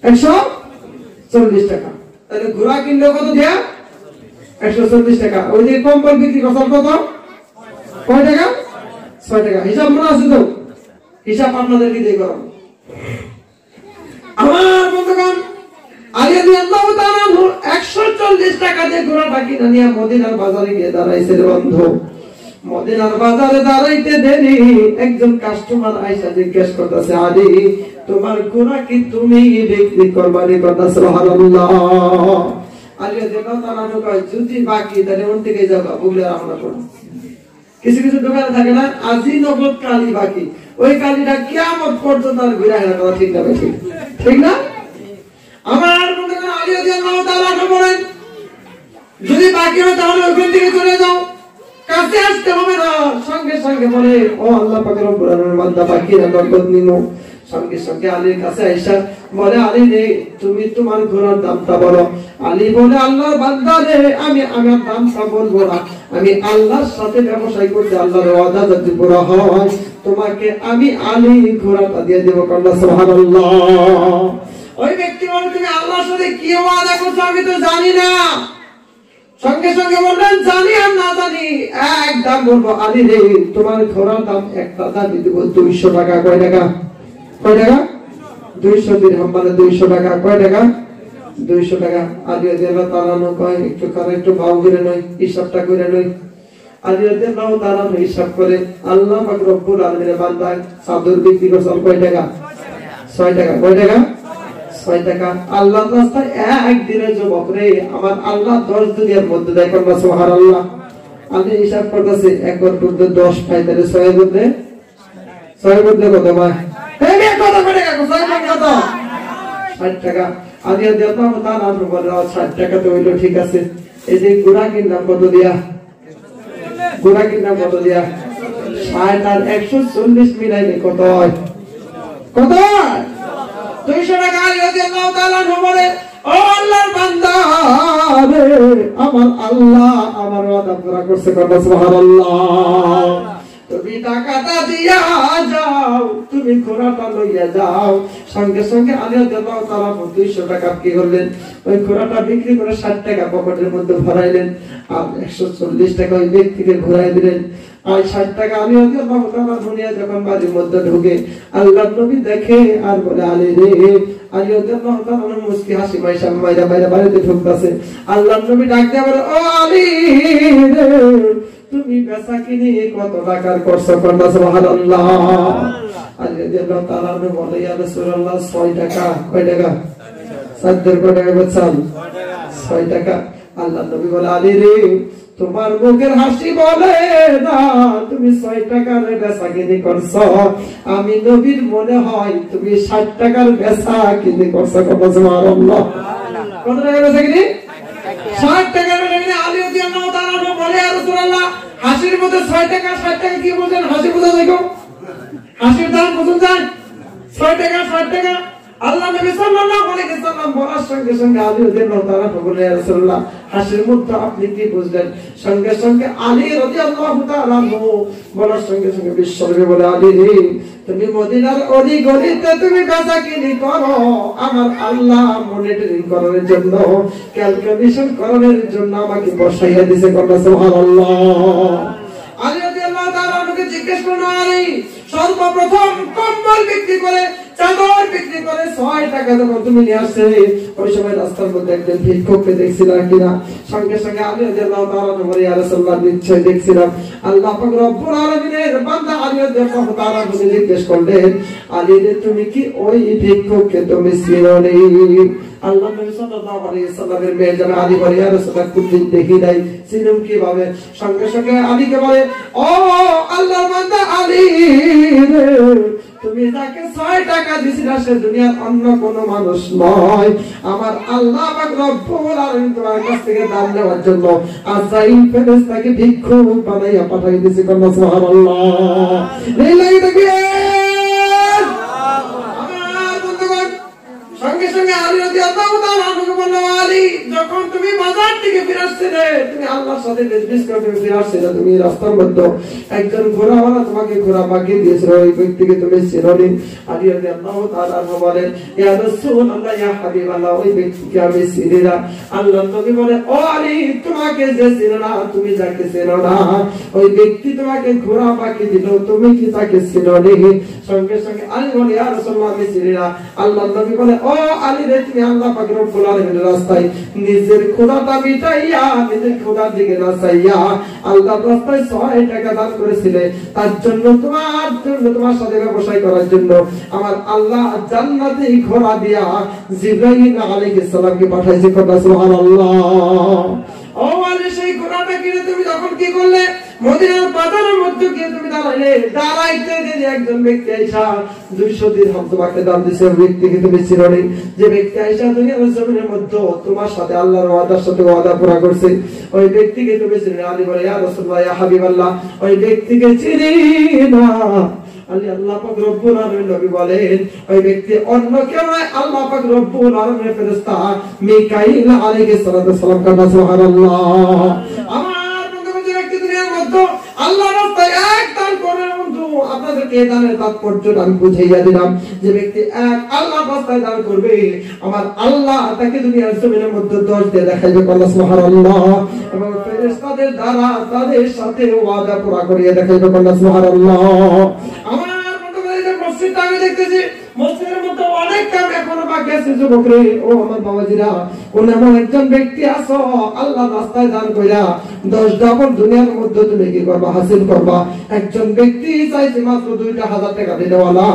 140 টাকা। তাহলে ঘোড়া কিনলে কত দিয়া? 140 টাকা। ওই যে কম্বল বিক্রি করছেন কত? কয় টাকা? 6 টাকা। হিসাব মনে আছে তো? হিসাব আপনাদেরকে দিয়ে করো। আমার বন্ধুগণ, আলী রাদিয়াল্লাহু তাআলা 140 টাকা দিয়ে ঘোড়াটা কিনে নিয়ে মদিনার বাজারে গিয়ে দাঁড়াইছে বন্ধু। মদিনার বাজারে দাঁড়াইতে দেরি একজন কাস্টমার আইসা জিজ্ঞেস করতেছে, আলী তোমার ঘোড়া কি তুমি বিক্রি করবানি? কথা সুবহানাল্লাহ। আলী রাদিয়াল্লাহু তাআলা কয়, যদি বাকি তাহলে ওন থেকে যাবা, বলে আমরা করব। কিছু কিছু দোকানে থাকে না, আজি নগদ কালি বাকি, ওই কালিটা কিয়ামত পর্যন্ত আর ঘুরে আসা কথা ঠিক না? ঠিক না? আমার মনে হয় আলী রাদিয়াল্লাহু তাআলা বলেন, যদি বাকি হয় তাহলে ওখান থেকে চলে যাও, কাছে আসতে হবে না। সঙ্গে সঙ্গে বলে, ও আল্লাহ পাকের রব্বুল আলামিনের বান্দা, বাকিরা নগদ নিনো। সঙ্গে সঙ্গে আলীর কাছে আইসা বলে, আলী রে তুমি তোমার ঘোড়ার দামটা বলো। আলী বলে, আল্লাহর বান্দা রে, আমি আমার দামটা বলবো না, আমি আল্লাহর সাথে ব্যবসায় করতে, আল্লাহর ওয়াদা যদি পুরো হয় তোমাকে আমি আলী ঘোড়াটা দিয়ে দেব। আল্লাহ সুবহানাল্লাহ। ওই ব্যক্তি বলে, তুমি আল্লাহর সাথে কি ওয়াদা করছো আমি তো জানি না। সঙ্গে সঙ্গে বললেন, জানি আর না জানি এক দাম বলবো। আলী রে তোমার ঘোড়ার দাম একটা দাম দিব 200 টাকা। কয় টাকা? কয় টাকা? 200 দিরহাম, মানে 200 টাকা। কয় টাকা? 200 টাকা। আলী রাদিয়াল্লাহু তাআলা কয়, একটু করে একটু ভাও করে নই, হিসাবটা করে নই। আলী রাদিয়াল্লাহু তাআলা হিসাব করে, আল্লাহ পাক রব্বুল আলামিনের বান্দা চাদর বিক্রি করছে কয় টাকা? 6 টাকা। কয় টাকা? 6 টাকা। আল্লাহর রাস্তায় একদিনের যুবক রে, আমার আল্লাহ 10 দুনিয়ার মধ্যে দেয়। আল্লাহ সুবহানাল্লাহ। আমি হিসাব করতেছি, একবার মধ্যে 10 পাই, তাহলে 6 এর মধ্যে 6 এর মধ্যে কত ভাই? এই মেয়ে কত করে গেল? 6 এর কত? 60 টাকা। আলী রাদিয়াল্লাহু তাআলা বলে, 60 টাকা তো হইলো, ঠিক আছে। এই যে ঘোড়া কিনলাম কত দিয়া? ঘোড়া কিনলাম কত দিয়া? 60 আর 140 মিলাইলে কত হয়? কত হয়? 200 টাকা। আলী রাদিয়াল্লাহু তাআলা বলে, ও আল্লাহর বান্দা রে, আমার আল্লাহ আমার ওয়াদা পুরা করছে। সুবহানাল্লাহ। তুমি টাকাটা দিয়া যাও, তুমি ঘোড়াটা লইয়া যাও। সঙ্গে সঙ্গে আলী রাদিয়াল্লাহু তাআলা 200 টাকা কি করলেন? ওই ঘোড়াটা বিক্রি করে 60 টাকা পকেটের মধ্যে ভরাইলেন, আর 140 টাকা ওই ব্যক্তিকে ঘুরাই দিলেন। আর 60 টাকা আলী রাদিয়াল্লাহু তাআলা দুনিয়া যখন বাড়ির মধ্যে ঢুকে, আল্লাহর নবী দেখে আর বলে, আলী রে। আলী রাদিয়াল্লাহু তাআলা মুস্কি হাসি মাইশা মাইরা মাইরা বাড়িতে ঢুকতাছে। আল্লাহর নবী ডাক দিয়ে বলে, ও আলী রে, তুমি বেচা কিনে কত টাকার করছো? সুবহানাল্লাহ। আলী রাদিয়াল্লাহু তাআলা বলে, ইয়া রাসূলুল্লাহ 6 টাকা। কয় টাকা? সাদ্দের কয় টাকা বেচছেন? 6 টাকা। আল্লাহর নবী বলে, আলী রে, তোমার মুখের হাসি বলে না তুমি 6 টাকার বেচা কিনে করছো, আমি নবীর মনে হয় তুমি 60 টাকার বেচা কিনে করছো। সুবহানাল্লাহ। কত টাকা বেচা কিনে? 60 টাকা বেচা কিনে। আলী রাদিয়াল্লাহু তাআলা বলে, ইয়া রাসূলুল্লাহ, হাসির মধ্যে 6 টাকা 60 টাকা কি বলেন? হাসি বোঝা যায়? হাসির দাম বুঝুন যায়? 6 টাকা 60 টাকা। আল্লাহ নবী সাল্লাল্লাহু আলাইহি ওয়াসাল্লাম বলার সঙ্গে সঙ্গে আলী রাদিয়াল্লাহু তাআলা বলে, ইয়া রাসূলুল্লাহ, হাসির মধ্যে আপনি কি বুঝলেন? সঙ্গে সঙ্গে আলী রাদিয়াল্লাহু তাআলা বলার সঙ্গে সঙ্গে বিশ্বনবী বলে, আলী রে, তুমি মদিনার অলি গলিতে তুমি বেচা কিনি করো, আমার আল্লাহ মনিটরিং করার জন্য, ক্যালকুলেশন করার জন্য আমাকে বসাইয়া দিয়েছে। সুবহানাল্লাহ। আলী রাদিয়াল্লাহু তাআলা জিজ্ঞেস করলেন, আলী সর্বপ্রথম কম্বল বিক্রি করে, চাদর বিক্রি করে 6 টাকা যখন তুমি নিয়ে আসছে, ওই সময় রাস্তার মধ্যে একজন ভিক্ষুককে দেখছিলাম কিনা? সঙ্গে সঙ্গে আলী রাদিয়াল্লাহু তাআলা বলে, ইয়া রাসূলুল্লাহ, নিশ্চয় দেখছিলাম। আল্লাহ পাক রব্বুল আলামিনের বান্দা আলী রাদিয়াল্লাহু তাআলা জিজ্ঞেস করলেন, আলী রে, তুমি কি ওই ভিক্ষুককে তুমি চিনো নি? আল্লাহ নবী সাল্লাল্লাহু আলাইহি ওয়াসাল্লামের মেয়ে যারা আলী বলে, ইয়া রাসূলুল্লাহ, কোনদিন দেখি নাই, চিনুম কিভাবে? সঙ্গে সঙ্গে আলীকে বলে, ও আল্লাহর বান্দা আলী রে, তুমি যাকে 6 টাকা দিছিলা সে দুনিয়ার অন্য কোন মানুষ নয়, আমার আল্লাহ পাক রব্বুল আলামিন তোমার কাছ থেকে দান নেওয়ার জন্য আজরাইল ফেরেশতাকে ভিক্ষুক বানাইয়া পাঠাই দিয়েছে। সুবহানাল্লাহ। লিল্লাহি তাকবীর। আমার বন্ধুগণ, সঙ্গে সঙ্গে আলী রাদিয়াল্লাহু তাআলা বলল, আলী, যখন তুমি বাজার থেকে ফিরে আসছিলে, তুমি আল্লাহর সাথে বিজনেস করে ফিরে আসছিলে, তুমি রাস্তার মধ্যে একজন ঘোড়াওয়ালা তোমাকে ঘোড়া পাঠিয়ে দিয়েছিল, ওই ব্যক্তিকে তুমি চিনো নি? আলী রাদিয়াল্লাহু তাআলা বলেন, ইয়া রাসূলুল্লাহ, ইয়া হাবিবাল্লাহ, ওই ব্যক্তিকে আমি চিনি না। আল্লাহর নবী বলে, ও আলী, তোমাকে যে চিনো না, তুমি যাকে চিনো না, ওই ব্যক্তি তোমাকে ঘোড়া পাঠিয়ে দিল, তুমি কি তাকে চিনো নি? সঙ্গে সঙ্গে আলী বলে, ইয়া রাসূলুল্লাহ, আমি চিনি না। আল্লাহর নবী বলে, ও আলী রে তুমি আল্লাহ পাক রব্বুল আলামিনের রাস্তায় নিজের ক্ষুধাটা মিটাইয়া নিজের ক্ষুধার দিকে নাচাইয়া আল্লাহর রাস্তায় 6 টাকা দান করেছিলে, তার জন্য তোমার সাথে ব্যবসা করার জন্য আমার আল্লাহ জান্নাতে ঘোড়া দিয়া জিবরাইল আলাইহিস সালামকে পাঠাইছে। সুবহানাল্লাহ। ও আলী সেই ঘোড়াটা কিনে তুমি যখন কি করলে মদিনার বাজারের মধ্যে গিয়ে তুমি দাঁড়াইতে যদি একজন ব্যক্তি আইসা 200 দিরহাম তোমাকে দাম দিয়েছে, ওই ব্যক্তিকে তুমি চিরনি, যে ব্যক্তি আইসা দুনিয়ার জমিনের মধ্যে তোমার সাথে আল্লাহর ওয়াদার সাথে ওয়াদা পুরা করছে, ওই ব্যক্তিকে তুমি চিনি। আলী বলে ইয়া রাসূলুল্লাহ ইয়া হাবিবাল্লাহ, ওই ব্যক্তিকে চিনি না। আল্লাহ পাক রব্বুল আলামিন নবী বলেন ওই ব্যক্তি অন্য কেউ নয়, আল্লাহ পাক রব্বুল আলামিনের ফেরেশতা মিকাইল আলাইহিস সালাতু ওয়াস সালাম। কানা সুবহানাল্লাহ। আমার বন্ধু ব্যক্তি দুনিয়ার মধ্যে আল্লাহর রাস্তায় এক দান করে, বন্ধু আপনাদেরকে এই দানের তাৎপর্য আমি বুঝাইয়া দিলাম, যে ব্যক্তি এক আল্লাহর রাস্তায় দান করবে আমার আল্লাহ তাকে দুনিয়ার জমিনের মধ্যে 10 দিয়ে দেখাইবে। কানা সুবহানাল্লাহ। এবং ফেরেশতাদের দ্বারা তাদের সাথে ওয়াদা পুরা করিয়ে দেখাইবে। কানা সুবহানাল্লাহ। আমার বন্ধু ভাইদের মসজিদটা আমি দেখতেছি, মসজিদের মধ্যে অনেক কাম এখনো বাকি আছে। যুবক রে, ও আমার বাবাজিরা, কোন এমন একজন ব্যক্তি আছো আল্লাহর রাস্তায় দান কইরা 10 ডাবল দুনিয়ার মধ্যে তুমি কি করবা, হাসিল করবা। একজন ব্যক্তি চাইছে মাত্র 2,000 টাকা দিলেওয়ালা,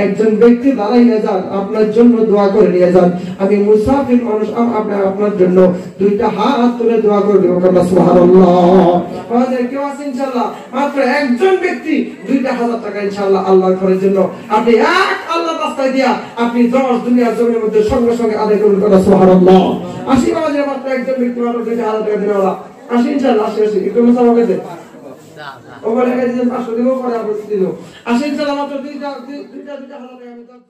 একজন ব্যক্তি দাঁড়াইয়া যান, আপনার জন্য দোয়া করে নিয়ে যান। আমি মুসাফির মানুষ, আপনার জন্য 2টা হাত তুলে দোয়া করে দেব। সুবহানাল্লাহ। আমাদের কেউ আছে ইনশাআল্লাহ, মাত্র একজন ব্যক্তি 2,000 টাকা ইনশাআল্লাহ আল্লাহর ঘরের জন্য আপনি এক আল্লাহ রাস্তায় দিয়া আপনি 10 দুনিয়ার জমিনের মধ্যে সঙ্গে সঙ্গে আদায় করুন। সুবহানাল্লাহ। আসি বাবা, যে মাত্র একজন ব্যক্তি মাত্র 2,000 টাকা দিলেওয়ালা, আসি ইনশাআল্লাহ। আসি একটু মুসাফা দে ওপরে গেছে 500 দিব, পরে আবার দিল। আসি ইনশাআল্লাহ মাত্র 2,000 টাকা।